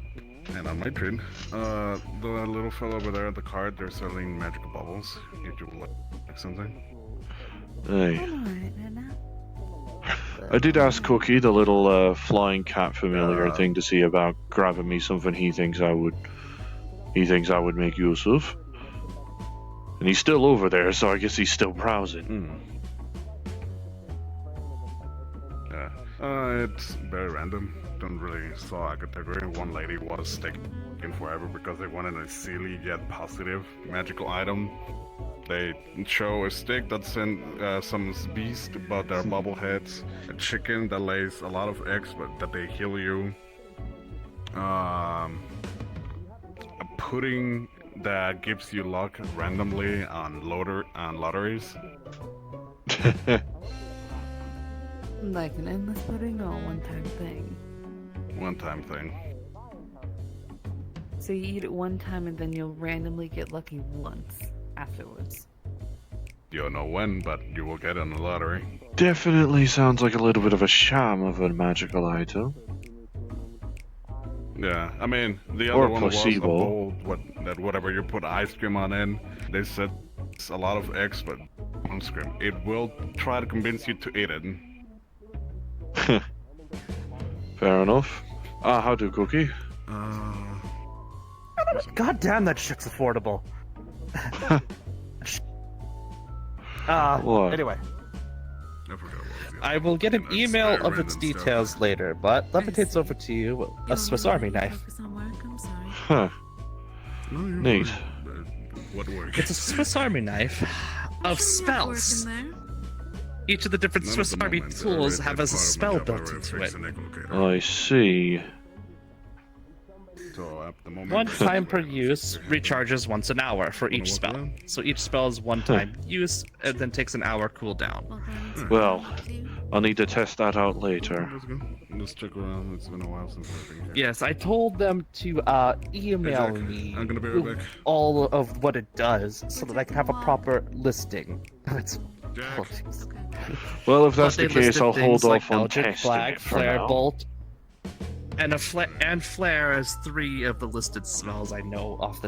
and I might trade. The little fellow over there at the card, they're selling magical bubbles. If you would like something. Hey. I did ask Cookie, the little flying cat familiar thing, to see about grabbing me something he thinks I would make use of. And he's still over there, so I guess he's still browsing. It's very random. Don't really saw a category. One lady was sticking forever because they wanted a silly yet positive magical item. They show a stick that's in some beast, but they're bobbleheads. A chicken that lays a lot of eggs, but that they heal you. A pudding that gives you luck randomly on lotteries. Like an endless pudding or a one-time thing? One-time thing. So you eat it one time and then you'll randomly get lucky once afterwards. You don't know when, but you will get in the lottery. Definitely sounds like a little bit of a sham of a magical item. Yeah, I mean, the Or other one placebo. was a bowl, that whatever you put ice cream on in, they said it's a lot of eggs, but ice cream. It will try to convince you to eat it. Fair enough. How do Cookie? God damn, that shit's affordable. What? Anyway. I will get an email of its details later, but levitates over to you a Swiss Army knife. Huh. Neat. It's a Swiss Army knife of spells. Each of the different Swiss Army tools have a spell built into it. I see. One time per use recharges once an hour for each spell. So each spell is one time use and then takes an hour cooldown. Well, I'll need to test that out later. Just check around. It's been a while since I've been here. Yes, I told them to email me I'm gonna be right back. all of what it does so that I can have a proper listing. It's Well, if that's But the they case, listed I'll hold things like off on Eldritch testing Flag, it for Flare now. Bolt, and Flare as 3 of the listed spells I know of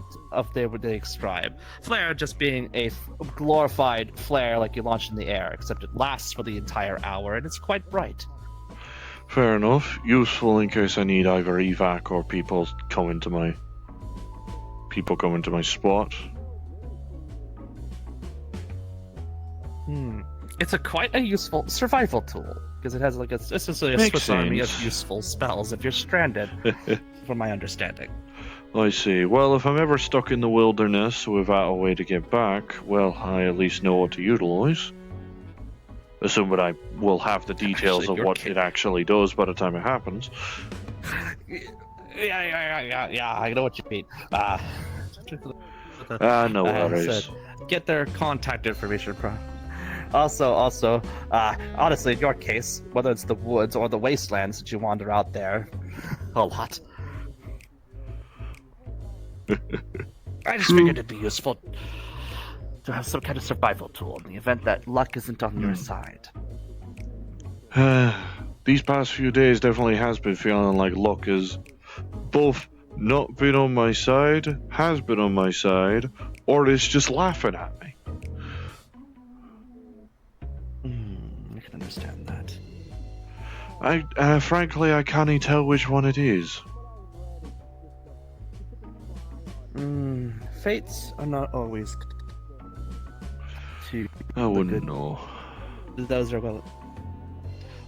they describe. Flare just being a glorified flare like you launch in the air, except it lasts for the entire hour and it's quite bright. Fair enough. Useful in case I need either evac or people come into my spot. It's quite a useful survival tool because it has like it's essentially a Makes Swiss army of sense. useful spells if you're stranded, from my understanding. I see. Well, if I'm ever stuck in the wilderness without a way to get back, well, I at least know what to utilize. Assuming I will have the details of what it actually does by the time it happens. Yeah, I know what you mean. No worries. Get their contact information from. Also, honestly, in your case, whether it's the woods or the wastelands that you wander out there, a lot. I just figured it'd be useful to have some kind of survival tool in the event that luck isn't on your side. These past few days definitely has been feeling like luck has both not been on my side, has been on my side, or is just laughing at me. I can understand that. Frankly, I can't tell which one it is. Fates are not always too. I wouldn't know. Those are well.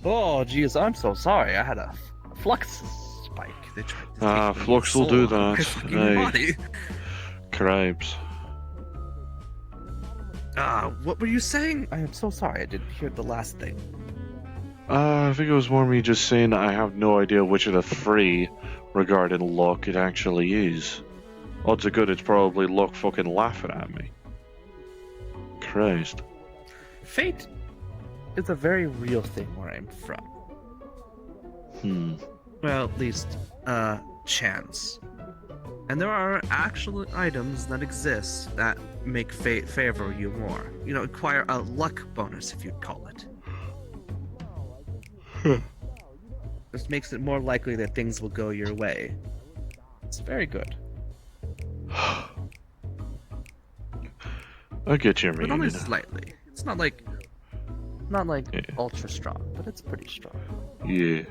Oh, geez, I'm so sorry. I had a flux spike. They tried to take Flux will do that. Hey, cripes. What were you saying? I am so sorry. I didn't hear the last thing. I think it was more me just saying that I have no idea which of the 3 regarding luck it actually is. Odds are good it's probably luck fucking laughing at me. Christ. Fate is a very real thing where I'm from. Well, at least, chance. And there are actual items that exist that make fate favor you more. You know, acquire a luck bonus, if you'd call it. This makes it more likely that things will go your way. It's very good. I get your But meaning. only slightly. It's not like ultra strong, but it's pretty strong. Yeah.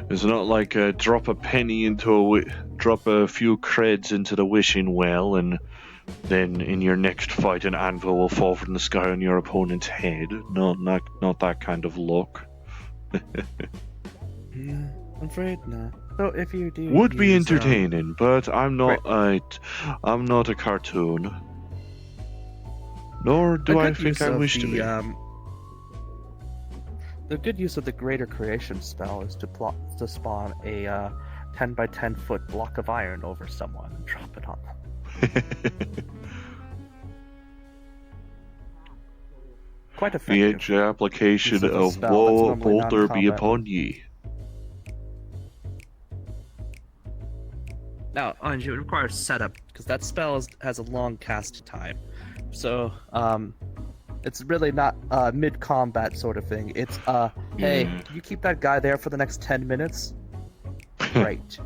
It's not like drop a penny into drop a few creds into the wishing well, and then in your next fight an anvil will fall from the sky on your opponent's head. Not that kind of luck. I'm afraid not. So if you do, Would be entertaining, but I'm not I'm not a cartoon. Nor do I think I wish to be. The good use of the Greater Creation spell is to spawn a 10 by 10 foot block of iron over someone and drop it on them. Quite effective. The application Use of a of spell woe that's normally bolter be non-combat. upon ye. Now, mind you, it requires setup because that spell has a long cast time. So, it's really not a mid-combat sort of thing. It's, hey, can you keep that guy there for the next 10 minutes? Great.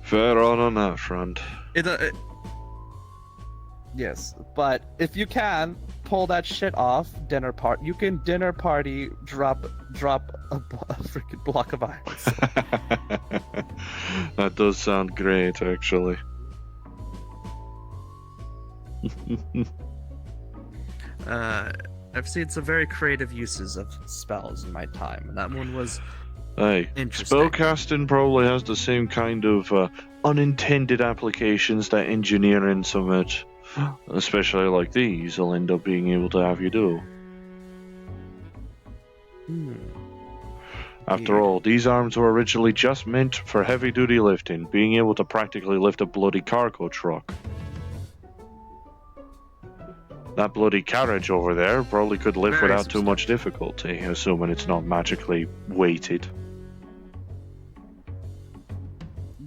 Fair on that front. Yes, but if you can, pull that shit off, dinner party. You can dinner party drop a freaking block of ice. That does sound great, actually. I've seen some very creative uses of spells in my time, and that one was interesting. Spellcasting probably has the same kind of unintended applications that engineering summit, especially like these, will end up being able to have you do. After all, these arms were originally just meant for heavy-duty lifting, being able to practically lift a bloody cargo truck. That bloody carriage over there probably could lift Very without too much difficulty, assuming it's not magically weighted.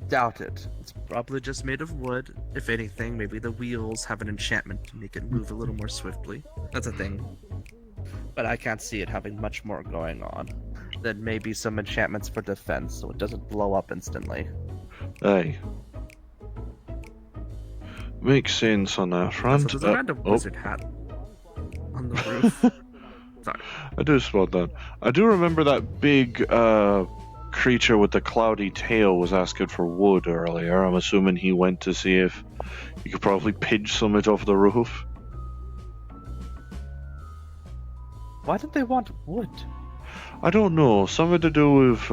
Doubt it. It's probably just made of wood. If anything, maybe the wheels have an enchantment to make it move a little more swiftly. That's a thing. But I can't see it having much more going on. Then maybe some enchantments for defense so it doesn't blow up instantly. Aye. Makes sense on that front. So there's a random wizard hat on the roof. Sorry. I do spot that. I do remember that big creature with the cloudy tail was asking for wood earlier. I'm assuming he went to see if he could probably pinch some of it off the roof. Why did they want wood? I don't know. Something to do with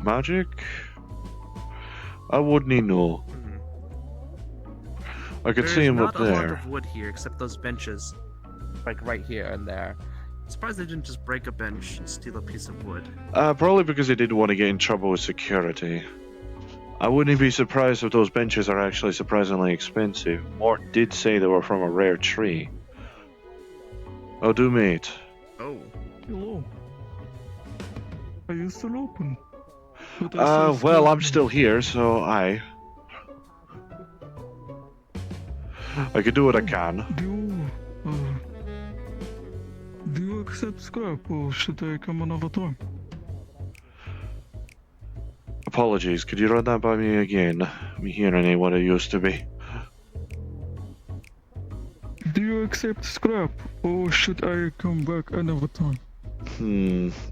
magic? I wouldn't know. I could see him up There's not a lot there. of wood here except those benches. Like right here and there. I'm surprised they didn't just break a bench and steal a piece of wood. Probably because they didn't want to get in trouble with security. I wouldn't be surprised if those benches are actually surprisingly expensive. Mort did say they were from a rare tree. Oh, do mate. Oh. Hello. Are you still open? Well, I'm still here, so I can do what I can. Do you accept scrap, or should I come another time? Apologies, could you run that by me again? Me hearing ain't what it used to be. Do you accept scrap, or should I come back another time?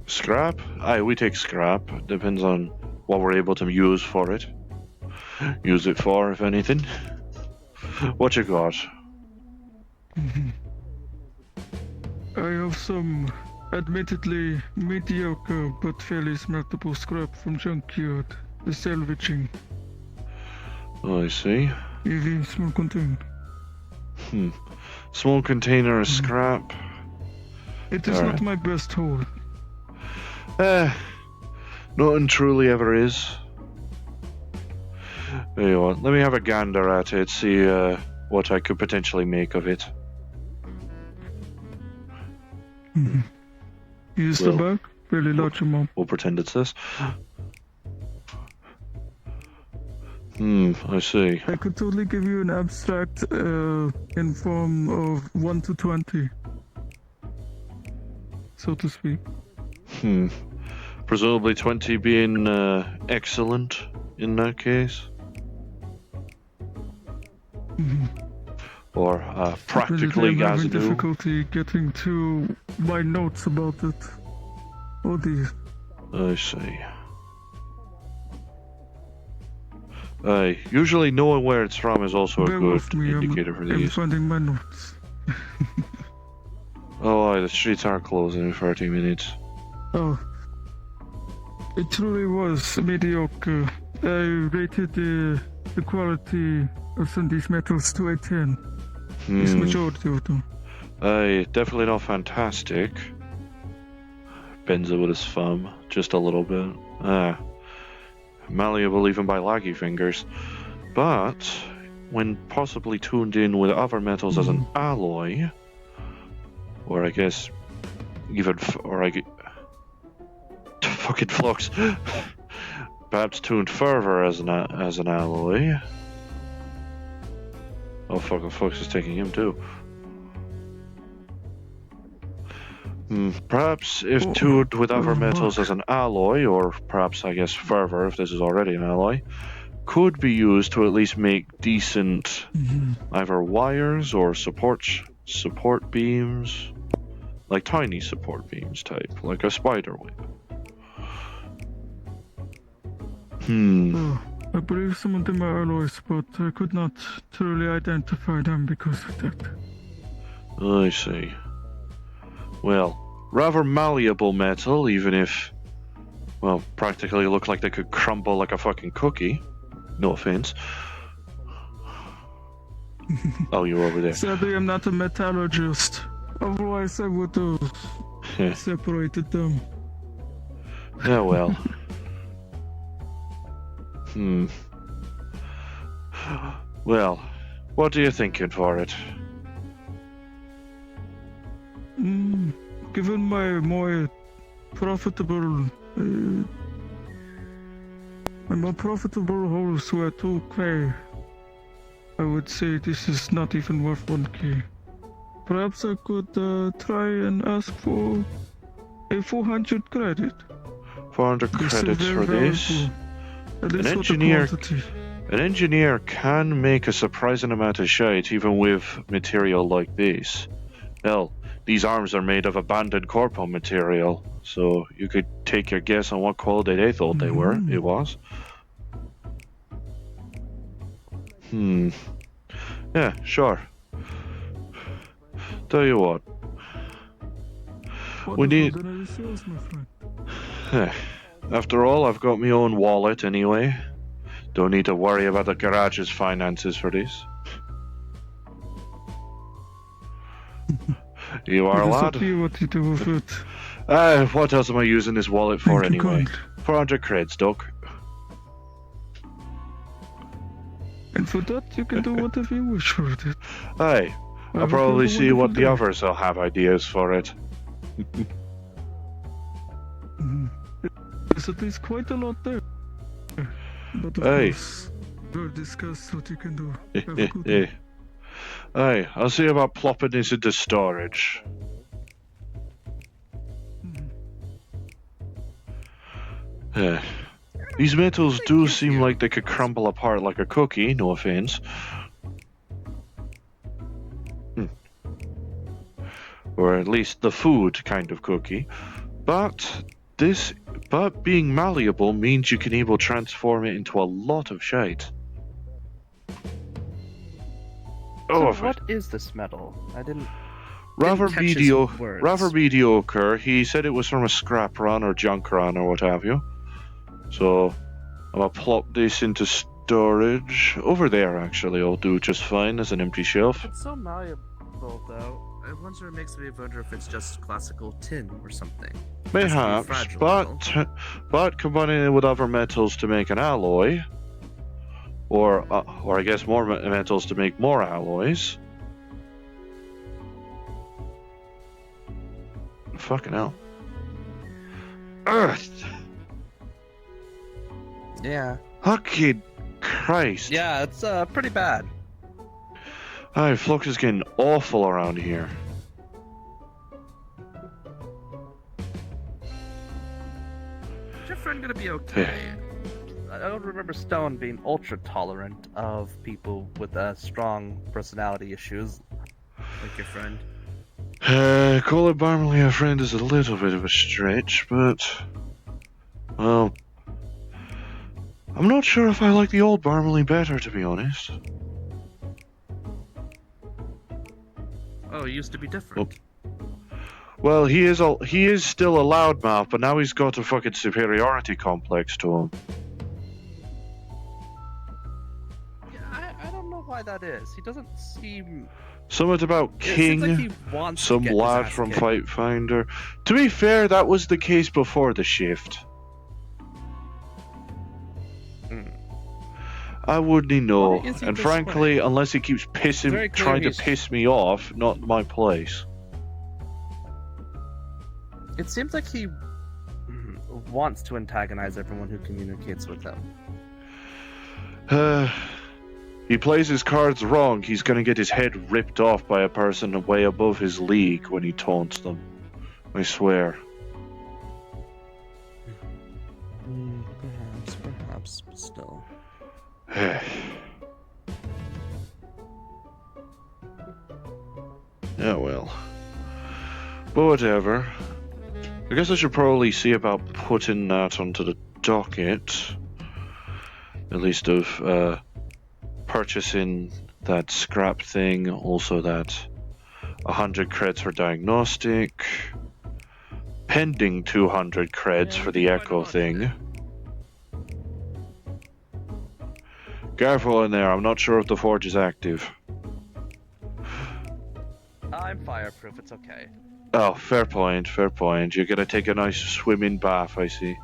Scrap? Aye, we take scrap. Depends on what we're able to use for it. Use it for, if anything. What you got? I have some admittedly mediocre but fairly smeltable scrap from junkyard. The salvaging. Oh, I see. EV small container. Small container of scrap. It is not my best hold. Nothing truly ever is. There you are. Let me have a gander at it, see what I could potentially make of it. Use the bag, fairly large amount. We'll pretend it's this. I see. I could totally give you an abstract in form of 1 to 20. So to speak. Presumably 20 being excellent in that case. Or practically I'm as having new. difficulty getting to my notes about it. Oh dear. I see. Usually knowing where it's from is also a Bear good with me, indicator for I'm these. finding my notes. Oh, aye, the streets are closing in 30 minutes. Oh. It truly was mediocre. I rated the quality of some of these metals to a 10. It's majority of them. Aye, definitely not fantastic. Bends it with his thumb, just a little bit. Malleable even by laggy fingers. But, when possibly tuned in with other metals as an alloy, or I guess, even, fucking flux. Perhaps tuned further as an alloy. Oh, fucking flux is taking him too. Perhaps if tuned with other metals as an alloy, or perhaps I guess further if this is already an alloy, could be used to at least make decent either wires or support support beams, like tiny support beams type, like a spider web. Oh, I believe some of them are alloys, but I could not truly identify them because of that. I see. Well, rather malleable metal, even if, well, practically look like they could crumble like a fucking cookie. No offense. Oh, you're over there. Sadly, I'm not a metallurgist. Otherwise, I would have separated them. Yeah, well. Well, what are you thinking for it? Given my more profitable holes were 2K, I would say this is not even worth 1K. Perhaps I could try and ask for a 400 credit. 400 credits very for this. valuable, at least for the quantity. An engineer can make a surprising amount of shite even with material like this. Hell, these arms are made of abandoned corpo material, so you could take your guess on what quality they thought they were. It was. Yeah, sure. Tell you what. We need. After all, I've got my own wallet anyway. Don't need to worry about the garage's finances for this. You are, lad. It's up to you what you do with it. What else am I using this wallet for Thank you, anyway? kind. 400 creds, Doc. And for that, you can do whatever you wish with it. Aye. I'll Have probably a see what wonderful the day. others will have ideas for it. There's at least quite a lot there. But of Aye. course, we'll discuss what you can do. Have a good day. Yeah. Aye, I'll see about plopping this into storage. These metals do seem like they could crumble apart like a cookie, no offense. Or at least the food kind of cookie. But being malleable means you can able transform it into a lot of shite. So what is this metal? I didn't. Rather catch his words. mediocre. He said it was from a scrap run or junk run or what have you. So I'm gonna plop this into storage over there. Actually, I'll do just fine as an empty shelf. It's so malleable, though. I wonder. It makes me wonder if it's just classical tin or something. Perhaps, but combining it with other metals to make an alloy, or I guess more metals to make more alloys. Fucking hell. Earth. Yeah. Fucking Christ. Yeah, it's pretty bad. Aye, Flux is getting awful around here. Is your friend gonna be okay? I don't remember Stone being ultra tolerant of people with strong personality issues, like your friend. Call it Barmley a friend is a little bit of a stretch, but well, I'm not sure if I like the old Barmley better, to be honest. Oh, it used to be different. Well, he is still a loudmouth, but now he's got a fucking superiority complex to him. Yeah, I don't know why that is. He doesn't seem. Something about It seems like he King, wants to some get his lad ass from kicked. Fight Finder. To be fair, that was the case before the shift. I wouldn't know, Why is he and this frankly, way? unless he keeps very clear trying to he's- piss me off, not my place. It seems like he wants to antagonize everyone who communicates with him. He plays his cards wrong, he's gonna get his head ripped off by a person way above his league when he taunts them. I swear. Perhaps, but still. Yeah, well. But whatever. I guess I should probably see about putting that onto the docket. At least of purchasing that scrap thing, also that 100 creds for diagnostic, pending 200 creds for the echo thing. Careful in there, I'm not sure if the forge is active. I'm fireproof, it's okay. Oh, fair point, fair point. You're gonna take a nice swimming bath, I see.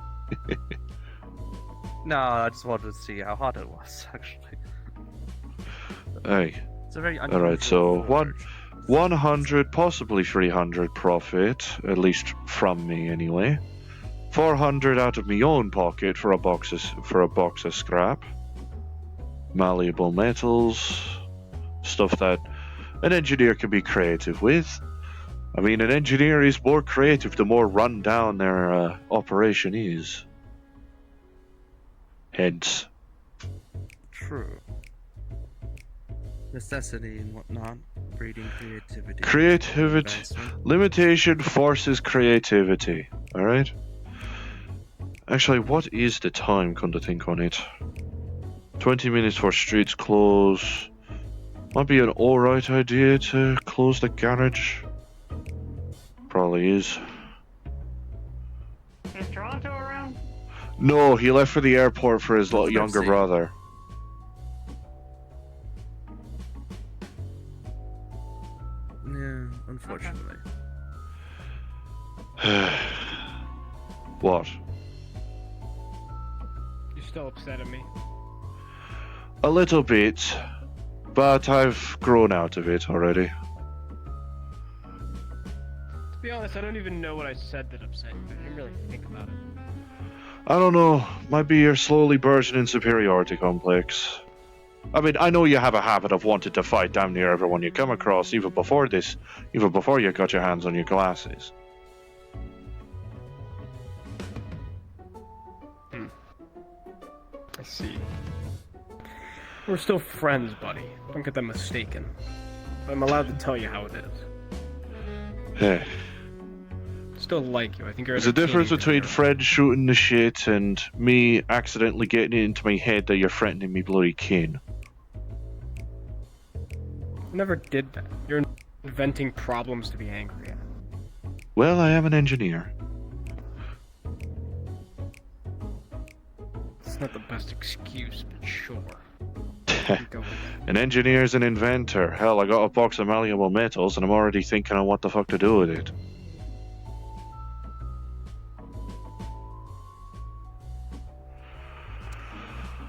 No, I just wanted to see how hot it was, actually. Hey. It's a very Alright, so 100, possibly 300 profit, at least from me anyway. 400 out of my own pocket for a box of scrap. Malleable metals, stuff that an engineer can be creative with. I mean, an engineer is more creative the more run down their operation is. Hence. True. Necessity and whatnot, breeding creativity. Creativity. Limitation forces creativity. Alright? Actually, what is the time, come to think on it? 20 minutes for streets close. Might be an alright idea to close the garage. Probably is. Is Toronto around? No, he left for the airport for his younger brother. Yeah, unfortunately. What? You're still upset at me? A little bit, but I've grown out of it already. To be honest, I don't even know what I said that upset you. I didn't really think about it. I don't know, might be your slowly burgeoning superiority complex. I mean, I know you have a habit of wanting to fight damn near everyone you come across, even before you got your hands on your glasses. I see. We're still friends, buddy. Don't get that mistaken. I'm allowed to tell you how it is. Hey. Still like you. I think you're. There's a difference between friends shooting the shit and me accidentally getting it into my head that you're threatening me bloody kin. I never did that. You're inventing problems to be angry at. Well, I am an engineer. It's not the best excuse, but sure. An engineer's an inventor. Hell, I got a box of malleable metals and I'm already thinking on what the fuck to do with it.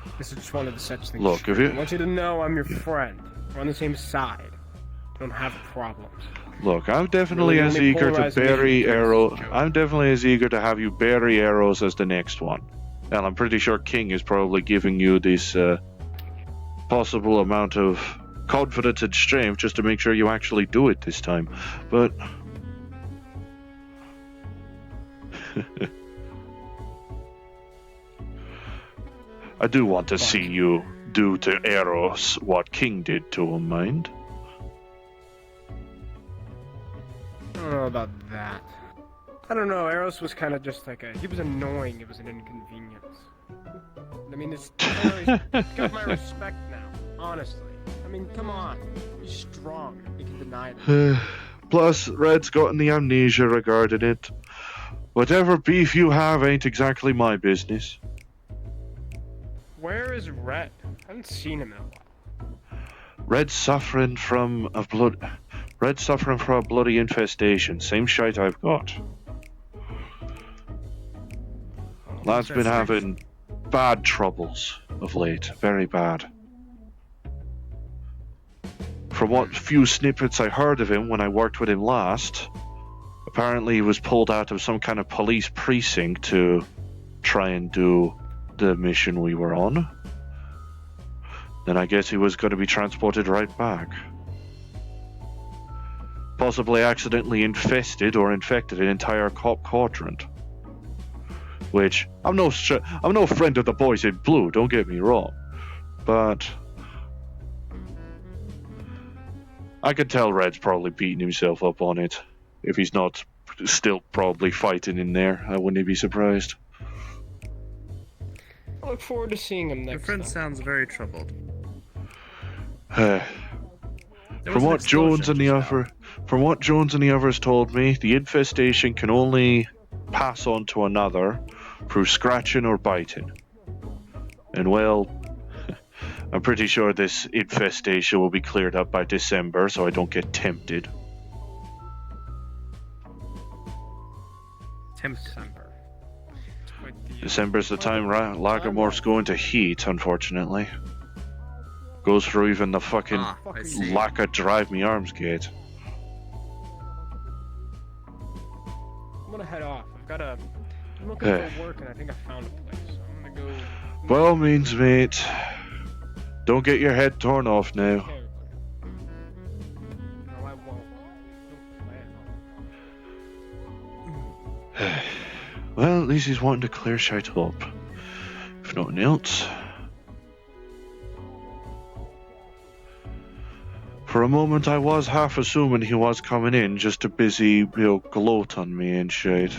I guess I just wanted to set things Look, straight. if you... I want you to know I'm your friend. We're on the same side. We don't have problems. Look, I'm definitely as eager to bury arrows. I'm definitely as eager to have you bury arrows as the next one. And I'm pretty sure King is probably giving you this possible amount of confidence and strength just to make sure you actually do it this time. But I do want to see you do to Eros what King did to him, mind? I don't know about that. I don't know, Eros was kind of just like he was annoying, it was an inconvenience. I mean, he's got my respect now, honestly. I mean, come on, he's strong, he can deny it. Plus, Red's gotten the amnesia regarding it. Whatever beef you have ain't exactly my business. Where is Red? I haven't seen him in a while. Red's suffering from a bloody infestation. Same shite I've got. Lad's been having bad troubles of late. Very bad. From what few snippets I heard of him when I worked with him last, apparently he was pulled out of some kind of police precinct to try and do the mission we were on. Then I guess he was going to be transported right back. Possibly accidentally infested or infected an entire cop quadrant. Which, I'm no friend of the boys in blue, don't get me wrong. But I could tell Red's probably beating himself up on it. If he's not still probably fighting in there, I wouldn't be surprised. I look forward to seeing him next Your friend time. sounds very troubled. From what Jones and the others told me, the infestation can only pass on to another through scratching or biting. And well, I'm pretty sure this infestation will be cleared up by December, so I don't get tempted. December's the time Lagermorph's going to heat, unfortunately. Goes through even the fucking lack of drive me arms gate. I'm gonna head off. I'm looking for work and I think I found a place. So I'm gonna go. By all means, mate. Don't get your head torn off now. No, I won't. Well, at least he's wanting to clear shit up. If nothing else. For a moment I was half assuming he was coming in just to busy, gloat on me and shit.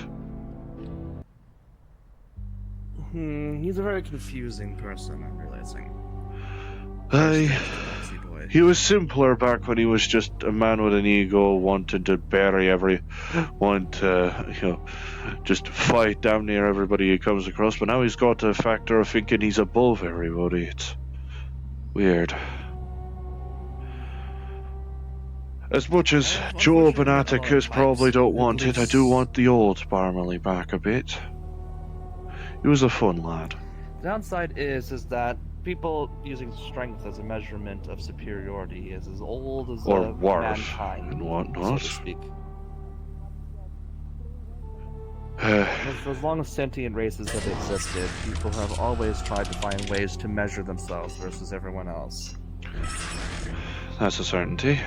He's a very confusing person, I'm realizing. He was simpler back when he was just a man with an ego, wanting to bury just fight damn near everybody he comes across. But now he's got a factor of thinking he's above everybody. It's weird. As much as Job and Atticus probably don't want it, I do want the old Barmely back a bit. He was a fun lad. The downside is that people using strength as a measurement of superiority is as old as mankind, and whatnot. So to speak. For as long as sentient races have existed, people have always tried to find ways to measure themselves versus everyone else. That's a certainty.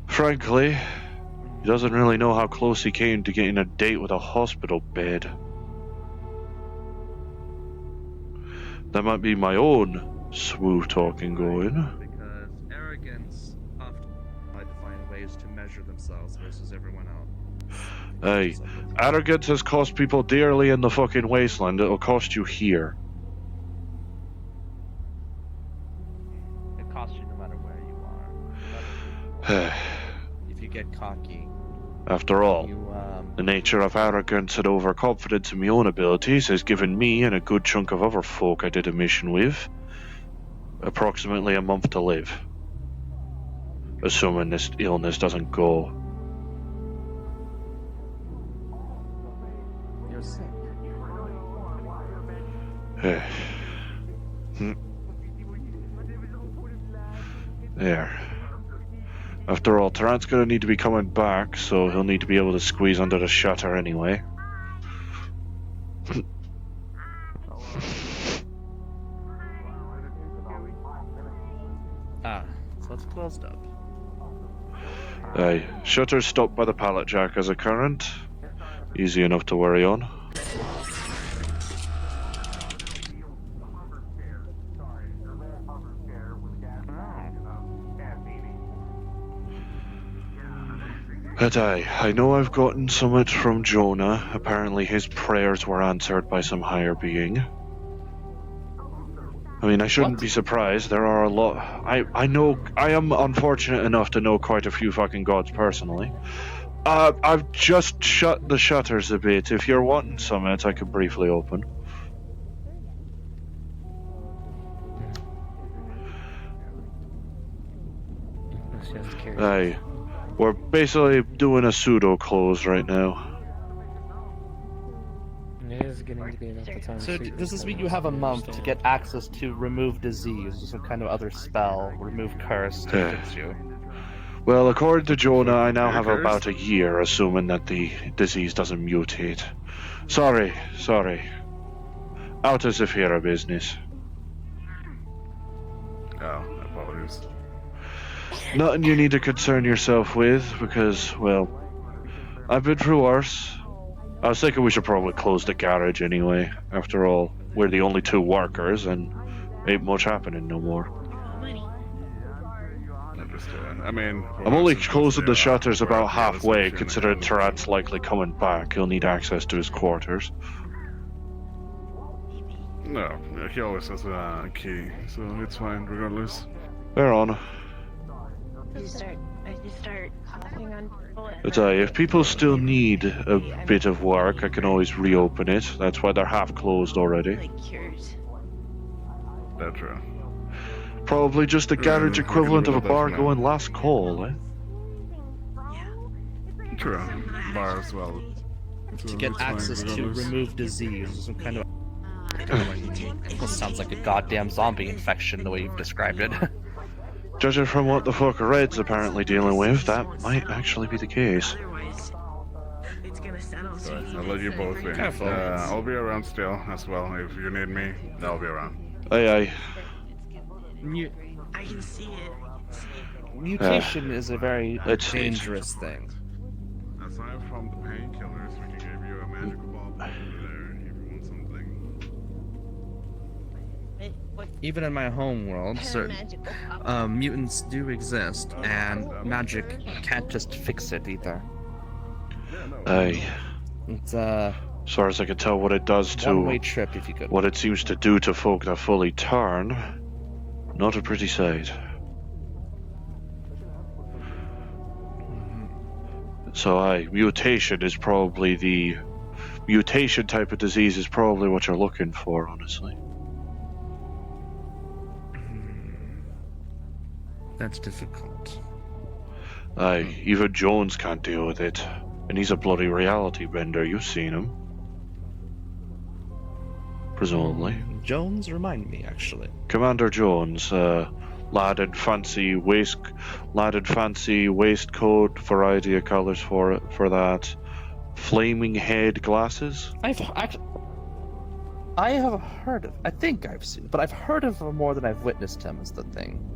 Frankly, he doesn't really know how close he came to getting a date with a hospital bed. That might be my own swoo talking going. Because arrogance often tries to find ways to measure themselves versus everyone else. Hey, arrogance has cost people dearly in the fucking wasteland. It'll cost you here. It costs you no matter where you are. If you get cocky. After all, the nature of arrogance and overconfidence in my own abilities has given me and a good chunk of other folk I did a mission with approximately a month to live. Assuming this illness doesn't go. You're sick. There. After all, Tarrant's gonna need to be coming back, so he'll need to be able to squeeze under the shutter anyway. So it's closed up. Aye, shutter's stopped by the pallet jack as a current. Easy enough to worry on. But I know I've gotten somewhat from Jonah. Apparently his prayers were answered by some higher being. I mean, I shouldn't be surprised. There are a lot... I know... I am unfortunate enough to know quite a few fucking gods personally. I've just shut the shutters a bit. If you're wanting something, I could briefly open. Aye. We're basically doing a pseudo close right now. It is getting to be about the time. So does this mean you have a month to get access to remove disease, or some kind of other spell, remove curse to fix you? Well, according to Jonah, I now have about a year, assuming that the disease doesn't mutate. Sorry. Out as if here a business. Oh, apologies. Nothing you need to concern yourself with, because, well, I've been through worse. I was thinking we should probably close the garage anyway. After all, we're the only two workers, and ain't much happening no more. I mean, I'm only since closing the they're, shutters we're about at the other halfway, section, considering and- Tarat's likely coming back. He'll need access to his quarters. No, he always has a key, so it's fine regardless. Fair on. I just start coughing on people. But if people still need a bit of work, I can always reopen it. That's why they're half closed already. Like cures. That's true. Probably just the garage we can equivalent do of a that bar now. going last call, eh? True. Bar as well. To So get it's fine access to regardless. remove disease, some kind of. This sounds like a goddamn zombie infection the way you've described it. Judging from what the fuck Red's apparently dealing with, that might actually be the case. It's gonna settle Right, I'll let you both be. Careful. I'll be around still as well. If you need me, I'll be around. Aye. I can see it. Mutation is a very Let's see. dangerous thing. Aside from the painkillers, we can give you a magical ball over there if you want something. Even in my home world, mutants do exist, and magic can't just fix it either. Aye. It's As far as I can tell, what it does to one-way trip if you could. what it seems to do to folk that fully turn, not a pretty sight. So, aye, mutation is probably the mutation type of disease is probably what you're looking for, honestly. That's difficult. Aye, even Jones can't deal with it, and he's a bloody reality bender. You've seen him, presumably. Jones, remind me, actually. Commander Jones, lad in fancy waistcoat, variety of colors for that. Flaming head glasses. I have heard of. I think I've seen, but I've heard of him more than I've witnessed him. Is the thing.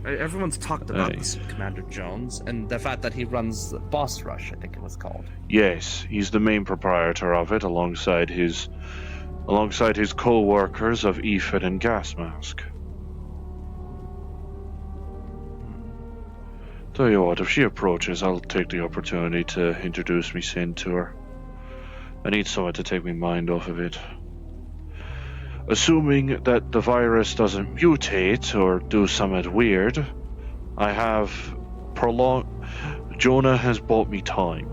Everyone's talked about this Commander Jones and the fact that he runs Boss Rush. I think it was called. Yes, he's the main proprietor of it, alongside his co-workers of Ephod and Gas Mask. Tell you what, if she approaches, I'll take the opportunity to introduce me sin to her. I need someone to take my mind off of it. Assuming that the virus doesn't mutate or do something weird, I have Jonah has bought me time.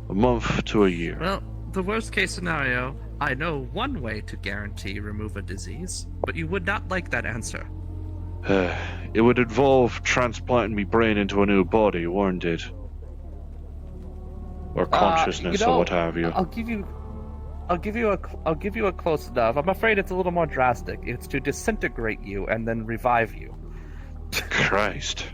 A month to a year. Well, the worst case scenario, I know one way to guarantee remove a disease, but you would not like that answer. It would involve transplanting me brain into a new body, wouldn't it? Or consciousness, or what have you. I'll give you a close enough. I'm afraid it's a little more drastic. It's to disintegrate you and then revive you. Christ.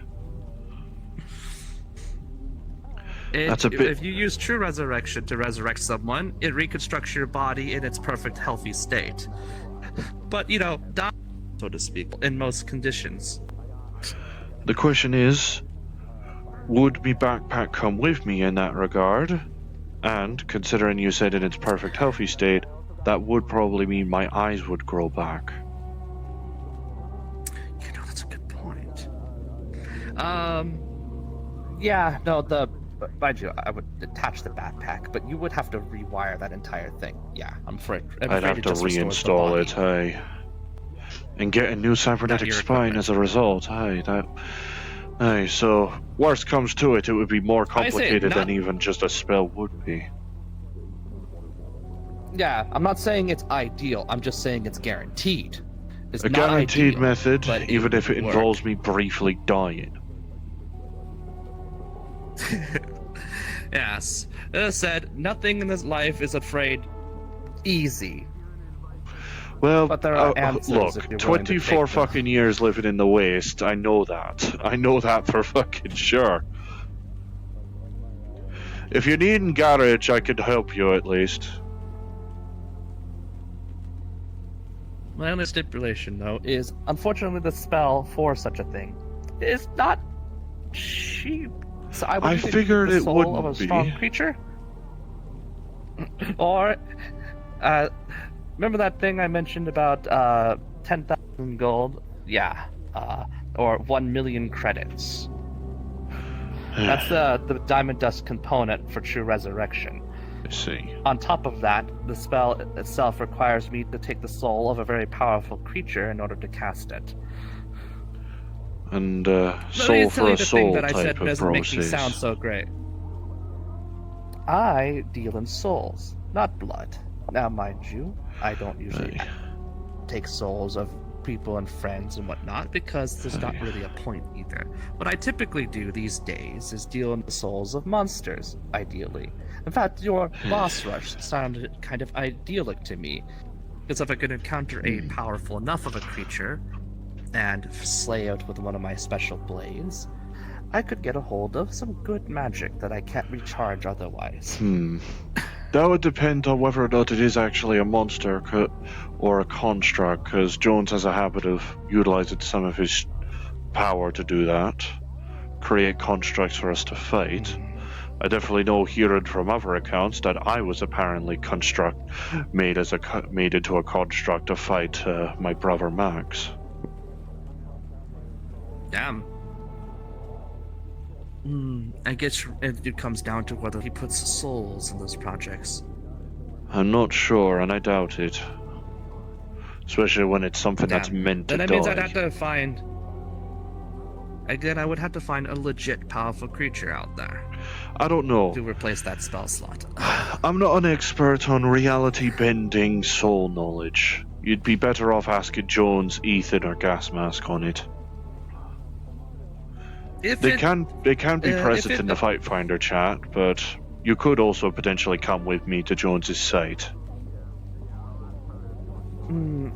That's a bit... If you use true resurrection to resurrect someone, it reconstructs your body in its perfect, healthy state. But, die, so to speak, in most conditions. The question is, would my backpack come with me in that regard? And, considering you said in its perfect, healthy state, that would probably mean my eyes would grow back. That's a good point. Yeah, no, mind you, I would detach the backpack, but you would have to rewire that entire thing. Yeah, I'm afraid. I'd have to reinstall it, aye. And get a new cybernetic spine as a result, aye. Aye, so worst comes to it, it would be more complicated than even just a spell would be. Yeah, I'm not saying it's ideal, I'm just saying it's guaranteed. It's a not guaranteed ideal, method, but even if it involves me briefly dying. Yes. As I said, nothing in this life is afraid easy. Well, but there are answers look, if you're willing to 24 take them. fucking years living in the Waste, I know that. I know that for fucking sure. If you need a garage, I could help you at least. My only stipulation, though, is unfortunately the spell for such a thing is not cheap. So I figured the it soul wouldn't of a strong be. creature. Or, remember that thing I mentioned about 10,000 gold? Yeah, or 1 million credits. That's the diamond dust component for true resurrection. I see. On top of that, the spell itself requires me to take the soul of a very powerful creature in order to cast it. And Let me soul tell for you a the soul thing that I type said of doesn't make me process. sound so great. I deal in souls, not blood. Now, mind you, I don't usually take souls of people and friends and whatnot because there's not really a point either. What I typically do these days is deal in the souls of monsters, ideally. In fact, your boss rush sounded kind of idyllic to me, because if I could encounter a powerful enough of a creature and slay it with one of my special blades, I could get a hold of some good magic that I can't recharge otherwise. That would depend on whether or not it is actually a monster or a construct, because Jones has a habit of utilizing some of his power to do that. Create constructs for us to fight. I definitely know, hearing from other accounts, that I was apparently made into a construct to fight my brother Max. Damn. I guess it comes down to whether he puts souls in those projects. I'm not sure, and I doubt it. Especially when it's something that's meant to Then that die. means I'd have to find... Again, I would have to find a legit powerful creature out there. I don't know. To replace that spell slot. I'm not an expert on reality-bending soul knowledge. You'd be better off asking Jones, Ethan, or Gasmask on it. They can be present in the Fight Finder chat, but you could also potentially come with me to Jones's site.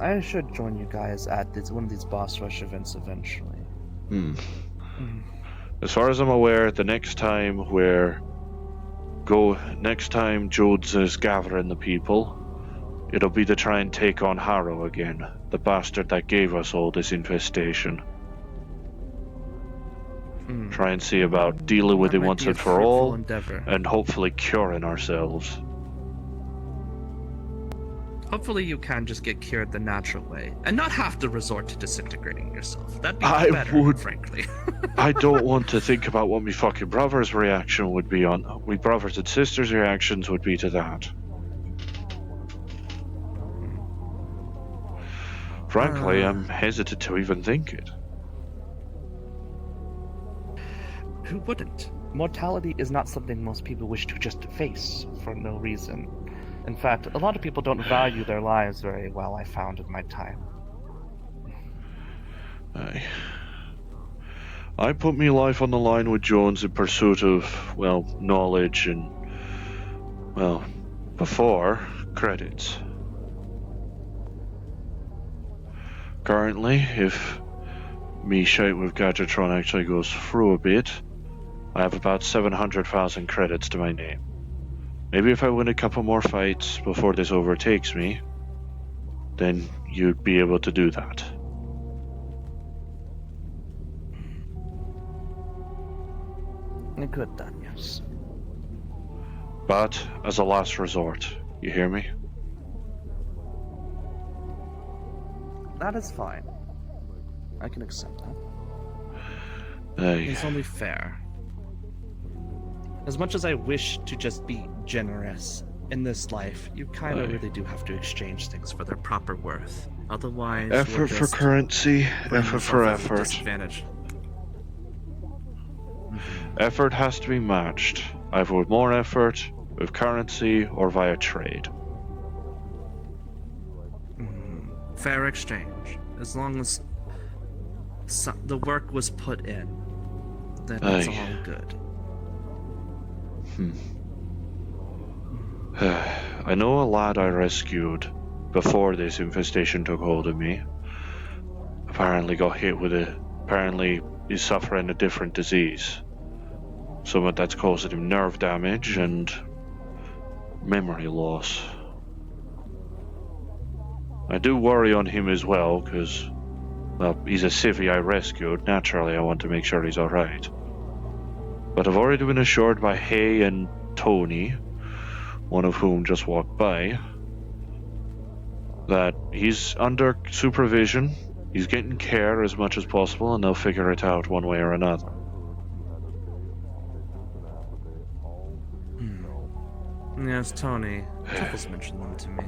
I should join you guys at one of these boss rush events eventually. As far as I'm aware, the next time Jones is gathering the people, it'll be to try and take on Harrow again, the bastard that gave us all this infestation. Try and see about dealing with it once and for all, and hopefully curing ourselves. Hopefully you can just get cured the natural way, and not have to resort to disintegrating yourself. That'd be better, frankly. I don't want to think about what my fucking brother's reaction would be on... My brothers and sisters' reactions would be to that. Frankly, I'm hesitant to even think it. Who wouldn't? Mortality is not something most people wish to just face for no reason. In fact, a lot of people don't value their lives very well, I found in my time. I put my life on the line with Jones in pursuit of, well, knowledge and, well, before credits. Currently, if me shite with Gadgetron actually goes through a bit, I have about 700,000 credits to my name. Maybe if I win a couple more fights before this overtakes me, then you'd be able to do that. Good then, yes. But as a last resort, you hear me? That is fine. I can accept that. It's only fair. As much as I wish to just be generous in this life, you kind of really do have to exchange things for their proper worth. Otherwise, effort for currency, effort for effort. Disadvantage. Effort has to be matched, either with more effort, with currency, or via trade. Fair exchange. As long as the work was put in, then it's all good. I know a lad I rescued before this infestation took hold of me. Apparently got hit with it. Apparently he's suffering a different disease. Something that's causing him nerve damage and memory loss. I do worry on him as well, because, well, he's a civvy I rescued. Naturally, I want to make sure he's alright. But I've already been assured by Hay and Tony, one of whom just walked by, that he's under supervision He's getting care as much as possible, and they'll figure it out one way or another. Yes, Tony. Truffles mentioned them to me.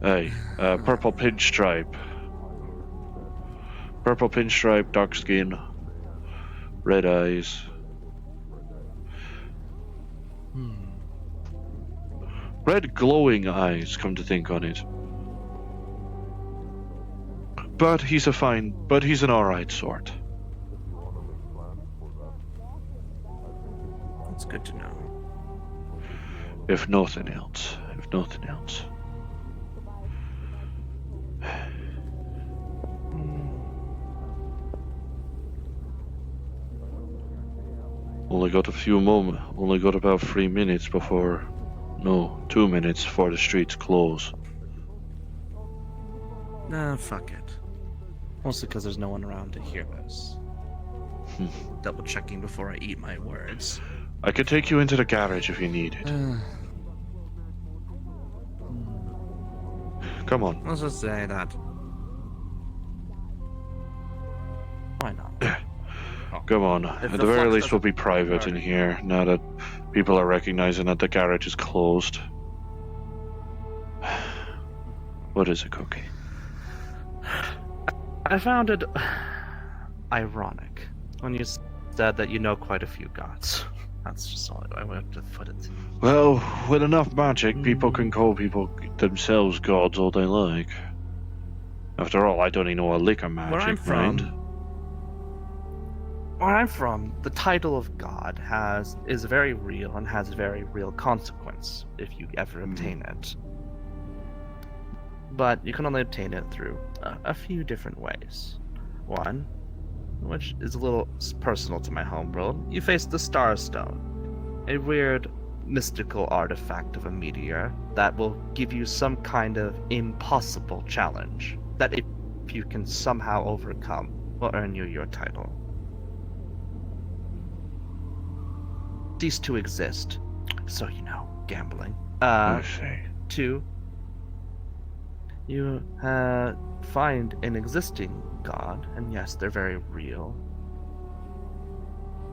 Hey, purple pinstripe. Purple pinstripe, dark skin, red eyes. Red glowing eyes, come to think on it. But he's an alright sort. That's good to know. If nothing else. Only got about 3 minutes before... No, 2 minutes before the streets close. Nah, fuck it. Mostly because there's no one around to hear this. Double checking before I eat my words. I could take you into the garage if you need it. Come on. Let's just say that. Why not? Come on. At the very least, we'll be private in here, now that people are recognizing that the garage is closed. What is it, Cookie? I found it ironic when you said that you know quite a few gods. That's just all I wanted to put it. Well, with enough magic, people can call people themselves gods all they like. After all, I don't even know a lick of magic, Where I'm from, the title of God is very real and has very real consequence if you ever obtain it. But you can only obtain it through a few different ways. One, which is a little personal to my homeworld, you face the Star Stone, a weird mystical artifact of a meteor that will give you some kind of impossible challenge that if you can somehow overcome will earn you your title. Cease to exist, so you know, gambling. Two, you find an existing god, and yes, they're very real,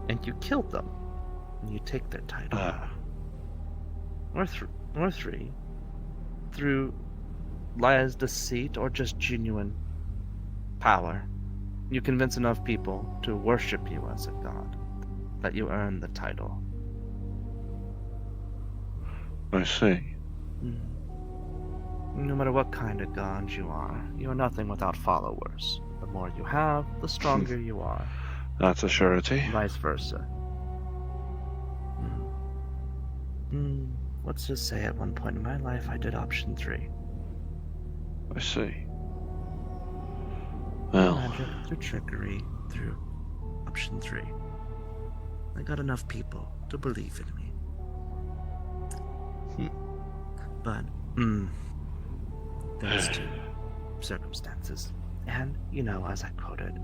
and you kill them, and you take their title. Or three, through lies, deceit, or just genuine power, you convince enough people to worship you as a god that you earn the title. I see. No matter what kind of god you are nothing without followers. The more you have, the stronger you are. That's a surety. Vice versa. Let's just say at one point in my life I did option 3. I see. Well... Magic through trickery through option 3. I got enough people to believe in me. But, thanks to circumstances, and, you know, as I quoted,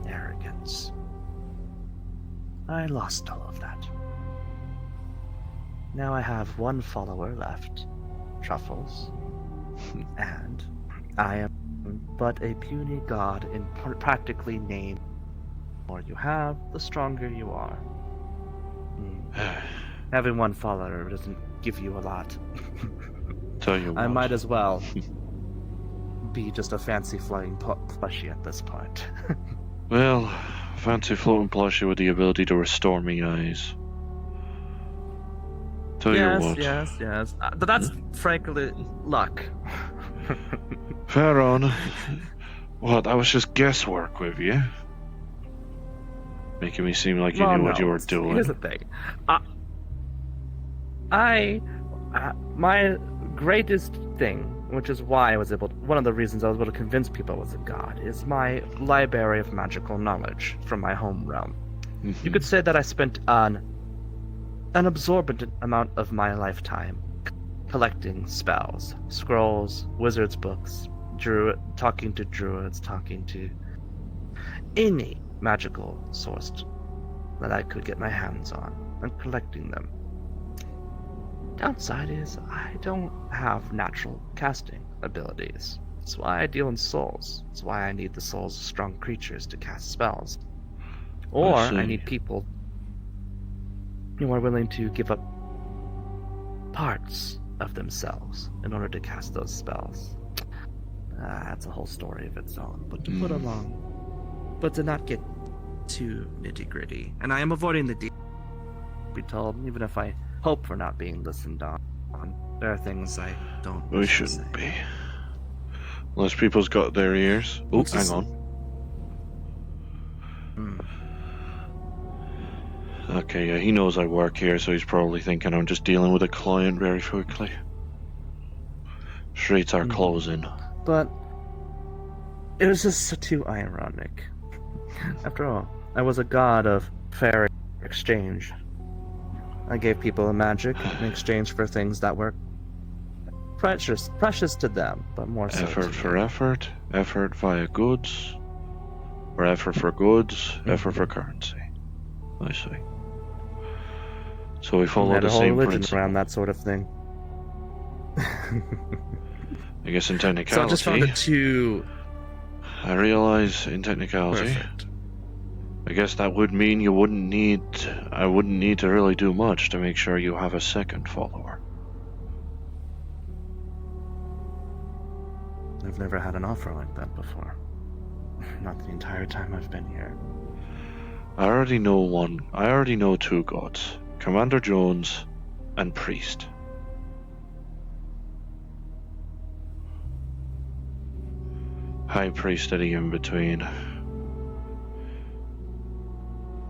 arrogance, I lost all of that. Now I have one follower left, Truffles, and I am but a puny god in practically name. The more you have, the stronger you are. Having one follower doesn't give you a lot. Tell you what. I might as well be just a fancy flying plushie at this point. Well, fancy floating plushie with the ability to restore me eyes. Tell you what. Yes. But that's frankly luck. Fair on. What, that was just guesswork with you? Making me seem like you knew what you were doing. Here's the thing. My greatest thing, which is why one of the reasons I was able to convince people I was a god, is my library of magical knowledge from my home realm. You could say that I spent an absorbent amount of my lifetime collecting spells, scrolls, wizards' books, talking to druids, talking to any magical source that I could get my hands on, and collecting them. Downside is I don't have natural casting abilities. That's why I deal in souls. That's why I need the souls of strong creatures to cast spells. Or I need people who are willing to give up parts of themselves in order to cast those spells. That's a whole story of its own, but to put along, but to not get too nitty-gritty. And I am avoiding the be told, even if I hope for not being listened on. There are things I don't We shouldn't be. Unless people's got their ears. Oh, hang on. Okay, yeah, he knows I work here, so he's probably thinking I'm just dealing with a client very quickly. Streets are closing. But it was just too ironic. After all, I was a god of fair exchange. I gave people a magic in exchange for things that were precious to them, but more so effort for effort, effort via goods, or effort for goods, effort for currency. I see. So we follow the same principle around that sort of thing. I guess in technicality. So I just found it too. I realize in technicality. Perfect. I guess that would mean I wouldn't need to really do much to make sure you have a second follower. I've never had an offer like that before. Not the entire time I've been here. I already know two gods. Commander Jones and Priest. High Priest any in between.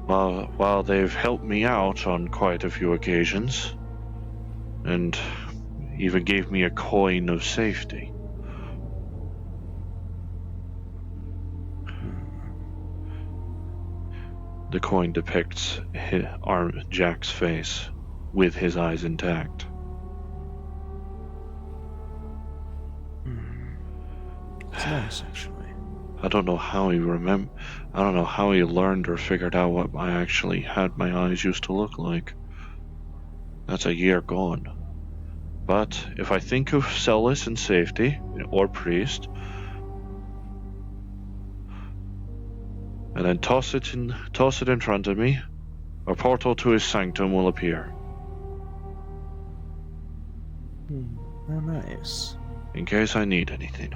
While they've helped me out on quite a few occasions, and even gave me a coin of safety. The coin depicts Jack's face with his eyes intact. It's nice, actually. I don't know how he learned or figured out what I actually had my eyes used to look like. That's a year gone. But if I think of Celis and Safety, or Priest, and then toss it in front of me, a portal to his sanctum will appear. How nice. In case I need anything.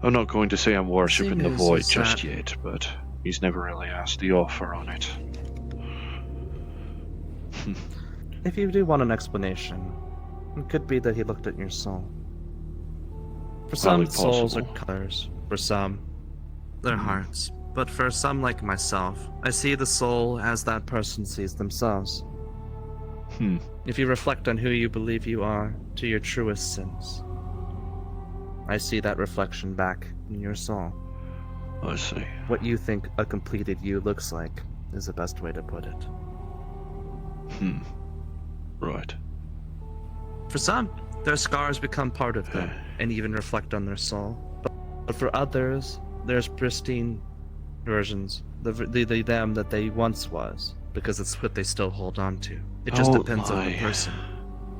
I'm not going to say I'm worshipping the void just yet, but he's never really asked the offer on it. If you do want an explanation, it could be that he looked at your soul. For some, souls are colors. For some, they're hearts. But for some like myself, I see the soul as that person sees themselves. If you reflect on who you believe you are to your truest sins, I see that reflection back in your soul. I see. What you think a completed you looks like is the best way to put it. Right. For some, their scars become part of them and even reflect on their soul. But for others, there's pristine versions, the them that they once was, because it's what they still hold on to. It just depends on the person.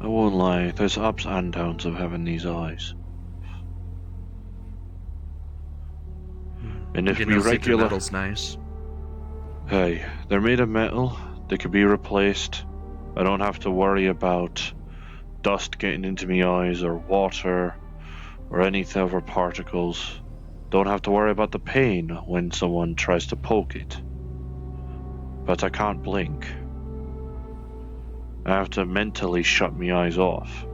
I won't lie, there's ups and downs of having these eyes. And if we regular metal's nice. Hey, they're made of metal, they could be replaced. I don't have to worry about dust getting into my eyes or water or any other particles. Don't have to worry about the pain when someone tries to poke it. But I can't blink. I have to mentally shut my eyes off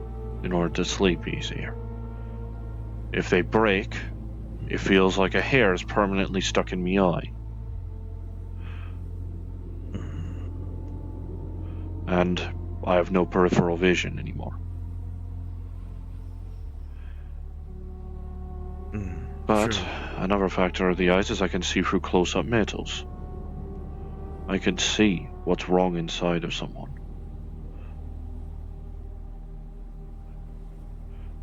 in order to sleep easier. If they break, it feels like a hair is permanently stuck in my eye. And I have no peripheral vision anymore. But another factor of the eyes is I can see through close-up metals. I can see what's wrong inside of someone.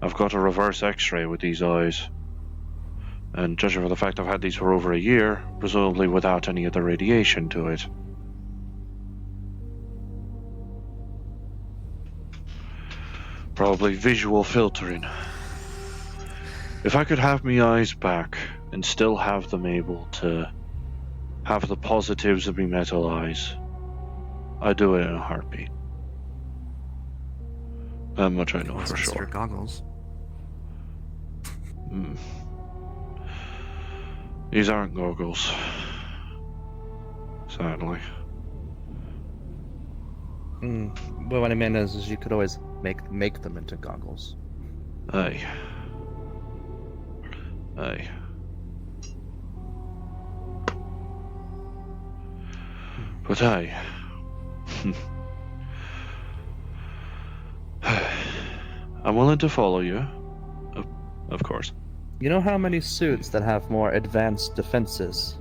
I've got a reverse x-ray with these eyes. And judging from the fact I've had these for over a year, presumably without any of the radiation to it. Probably visual filtering. If I could have me eyes back and still have them able to have the positives of me metal eyes, I'd do it in a heartbeat. That much I know for sure. Goggles. These aren't goggles. Sadly. But what I mean is you could always make them into goggles. Aye. But aye. I'm willing to follow you. Of course. You know how many suits that have more advanced defenses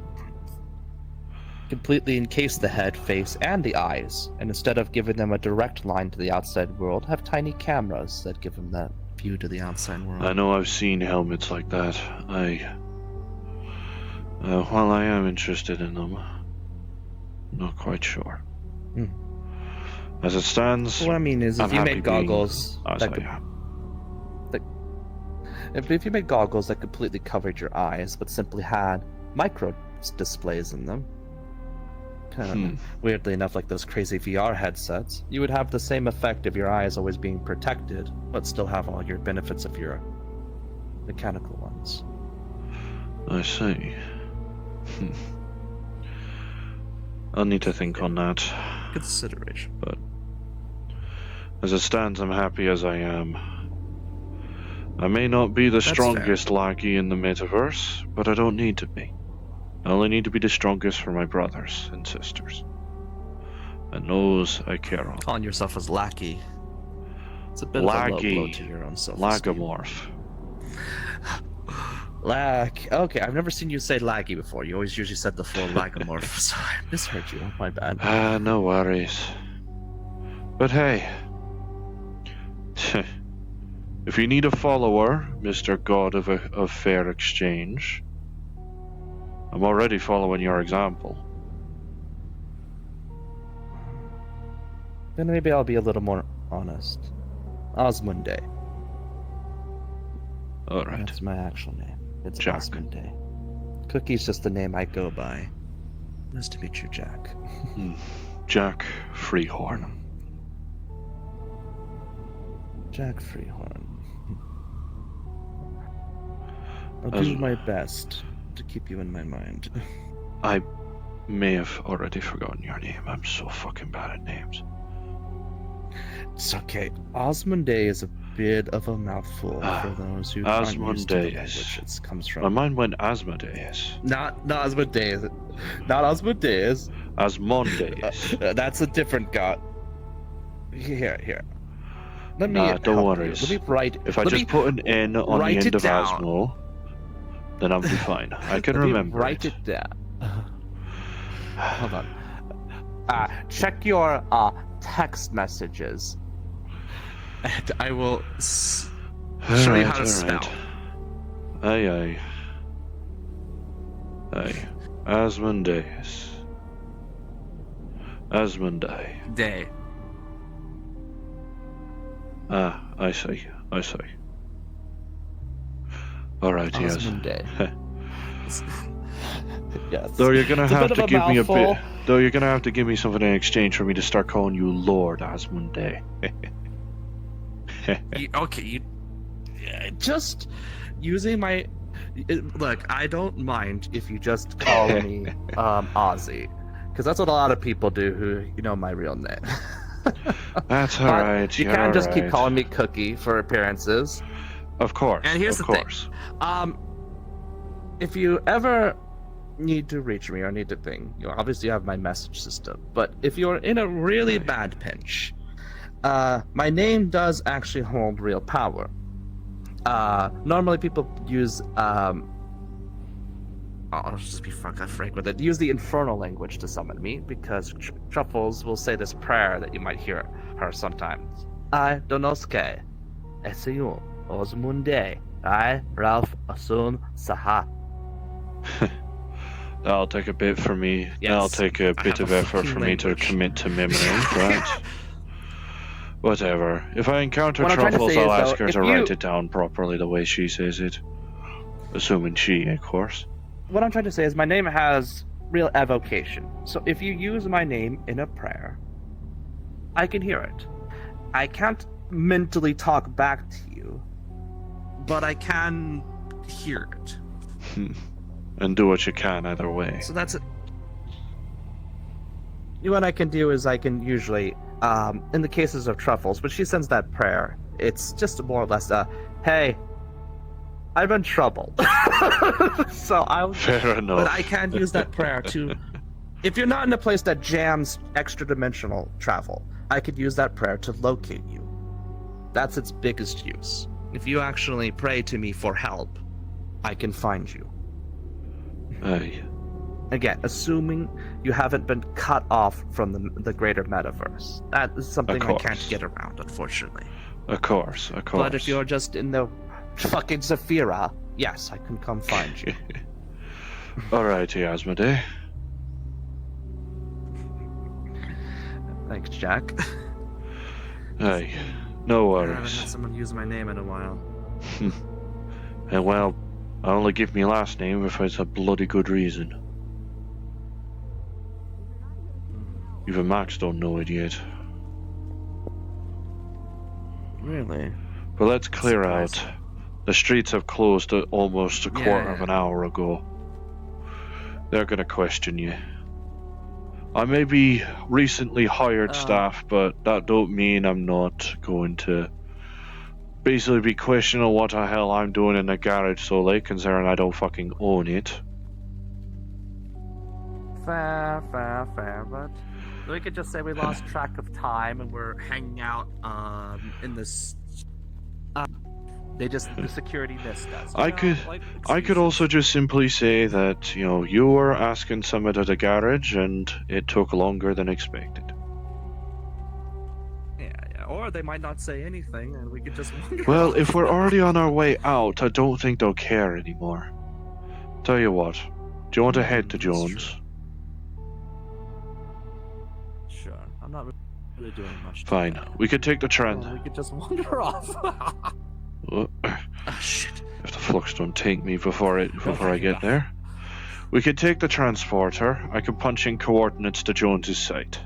completely encase the head, face, and the eyes, and instead of giving them a direct line to the outside world, have tiny cameras that give them that view to the outside world? I know I've seen helmets like that. While I am interested in them, not quite sure. As it stands, what I mean is, if you made goggles if you made goggles that completely covered your eyes, but simply had micro displays in them, kind of weirdly enough, like those crazy VR headsets, you would have the same effect of your eyes always being protected, but still have all your benefits of your mechanical ones. I see. I'll need to think on that. Consideration. But as it stands, I'm happy as I am. I may not be the strongest lackey in the metaverse, but I don't need to be. I only need to be the strongest for my brothers and sisters. And those I care of. Calling yourself as lackey. It's a bit of a low blow to your own self-esteem. Lagomorph. Okay, I've never seen you say laggy before. You always usually said the full lagomorph. So I misheard you. My bad. No worries. But hey. If you need a follower, Mr. God of Fair Exchange, I'm already following your example. Then maybe I'll be a little more honest. Osmunde. Alright. That's my actual name. It's Jack. Osmunde. Cookie's just the name I go by. Nice to meet you, Jack. Jack Freehorn. Jack Freehorn. I'll do my best to keep you in my mind. I may have already forgotten your name. I'm so fucking bad at names. It's okay. Osmunde is a bit of a mouthful for those who aren't used to the language it comes from. My mind went Asmodeus. Not Asmodeus. Not Asmodeus. Asmodeus. That's a different god. Here. Let me don't worry. Let me write. If I just put an N on the end of Asmo, then I'll be fine. I can remember. Write it down. Hold on. Check your text messages. And I will show you how to spell. Aye. Asmodeus. Asmondai. Day. I see. Alright, yes. Yes. Though you're gonna have to give me a bit. Though you're gonna have to give me something in exchange for me to start calling you Lord Asmonday. Okay, just using my. Look, I don't mind if you just call me Ozzy, because that's what a lot of people do who know my real name. That's alright. You can't just keep calling me Cookie for appearances. Of course. And here's the thing. If you ever need to reach me or need to ping, you obviously have my message system. But if you're in a really bad pinch, my name does actually hold real power. Normally people use I'll just be frank with it. Use the infernal language to summon me, because Truffles will say this prayer that you might hear her sometimes. I donoske, esiu, osmunde, I Ralph Asun Saha. That'll take a bit for me. Yes, that'll take a bit of effort for me to commit to memory, right? Whatever. If I encounter Truffles, I'll ask her to write it down properly the way she says it. Assuming she, of course. What I'm trying to say is my name has real evocation. So if you use my name in a prayer, I can hear it. I can't mentally talk back to you, but I can hear it. And do what you can either way. So that's it. What I can do is I can usually, in the cases of truffles, when she sends that prayer, it's just more or less hey, I'm in trouble. So I'll. Fair enough. But I can use that prayer to. If you're not in a place that jams extra-dimensional travel, I could use that prayer to locate you. That's its biggest use. If you actually pray to me for help, I can find you. Aye. Again, assuming you haven't been cut off from the greater metaverse. That is something I can't get around, unfortunately. Of course. But if you're just in the fucking Zafira, yes, I can come find you. Alrighty, Asmodee. Thanks, Jack. Hey, no I haven't had worries. someone use my name in a while. And well, I only give me last name if it's a bloody good reason. Even Max don't know it yet. Really? But let's clear out. The streets have closed almost a quarter of an hour ago. They're gonna question you. I may be recently hired staff, but that don't mean I'm not going to basically be questioning what the hell I'm doing in the garage, so they considering I don't fucking own it. Fair, but we could just say we lost track of time and we're hanging out in this. The security missed us. I could also just simply say that, you were asking someone at the garage and it took longer than expected. Yeah. Or they might not say anything and we could just wander Well, off. if we're already on our way out, I don't think they'll care anymore. Tell you what, do you want to head to Jones? Sure. I'm not really doing much. Fine. We could take the We could just wander off. Shit. If the flux don't take me before I get there. We could take the transporter. I can punch in coordinates to Jones's site.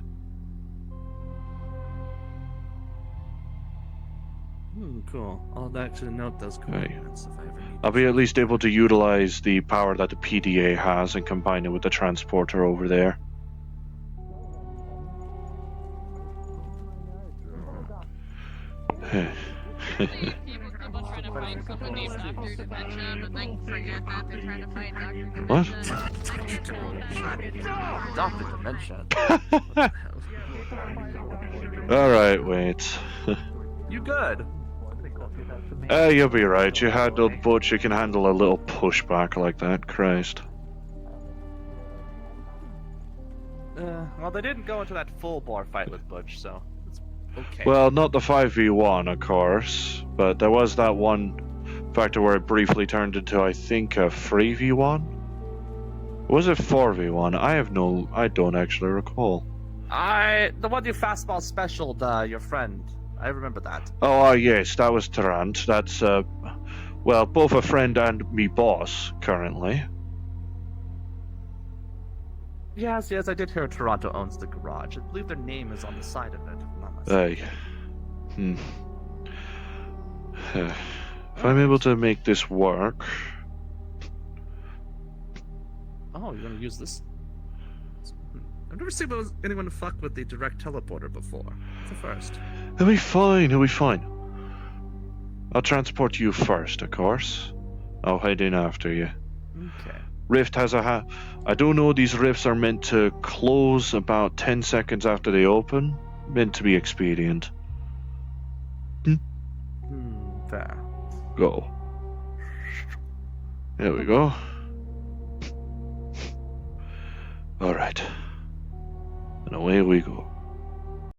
Cool. I'll actually note those coordinates if I ever need. I'll be at least able to utilize the power that the PDA has and combine it with the transporter over there. What? Dr. Dementia. Alright, wait. You good? You'll be right. You handled Butch, you can handle a little pushback like that. Christ. Well, they didn't go into that full-bore fight with Butch, so it's okay. Well, not the 5v1, of course, but there was that one factor where it briefly turned into, I think, a 3v1? Was it 4v1? I don't actually recall. The one you fastball specialed, your friend. I remember that. Oh, yes, that was Tarrant. That's, both a friend and me boss, currently. Yes, I did hear Toronto owns the garage. I believe their name is on the side of it, if I'm not mistaken. If I'm able to make this work... Oh, you're gonna use this? I've never seen anyone fuck with the direct teleporter before. It's a first. He'll be fine. I'll transport you first, of course. I'll head in after you. Okay. Rift has I don't know, these rifts are meant to close about 10 seconds after they open. Meant to be expedient. Fair. Go. There we go. Alright. And away we go.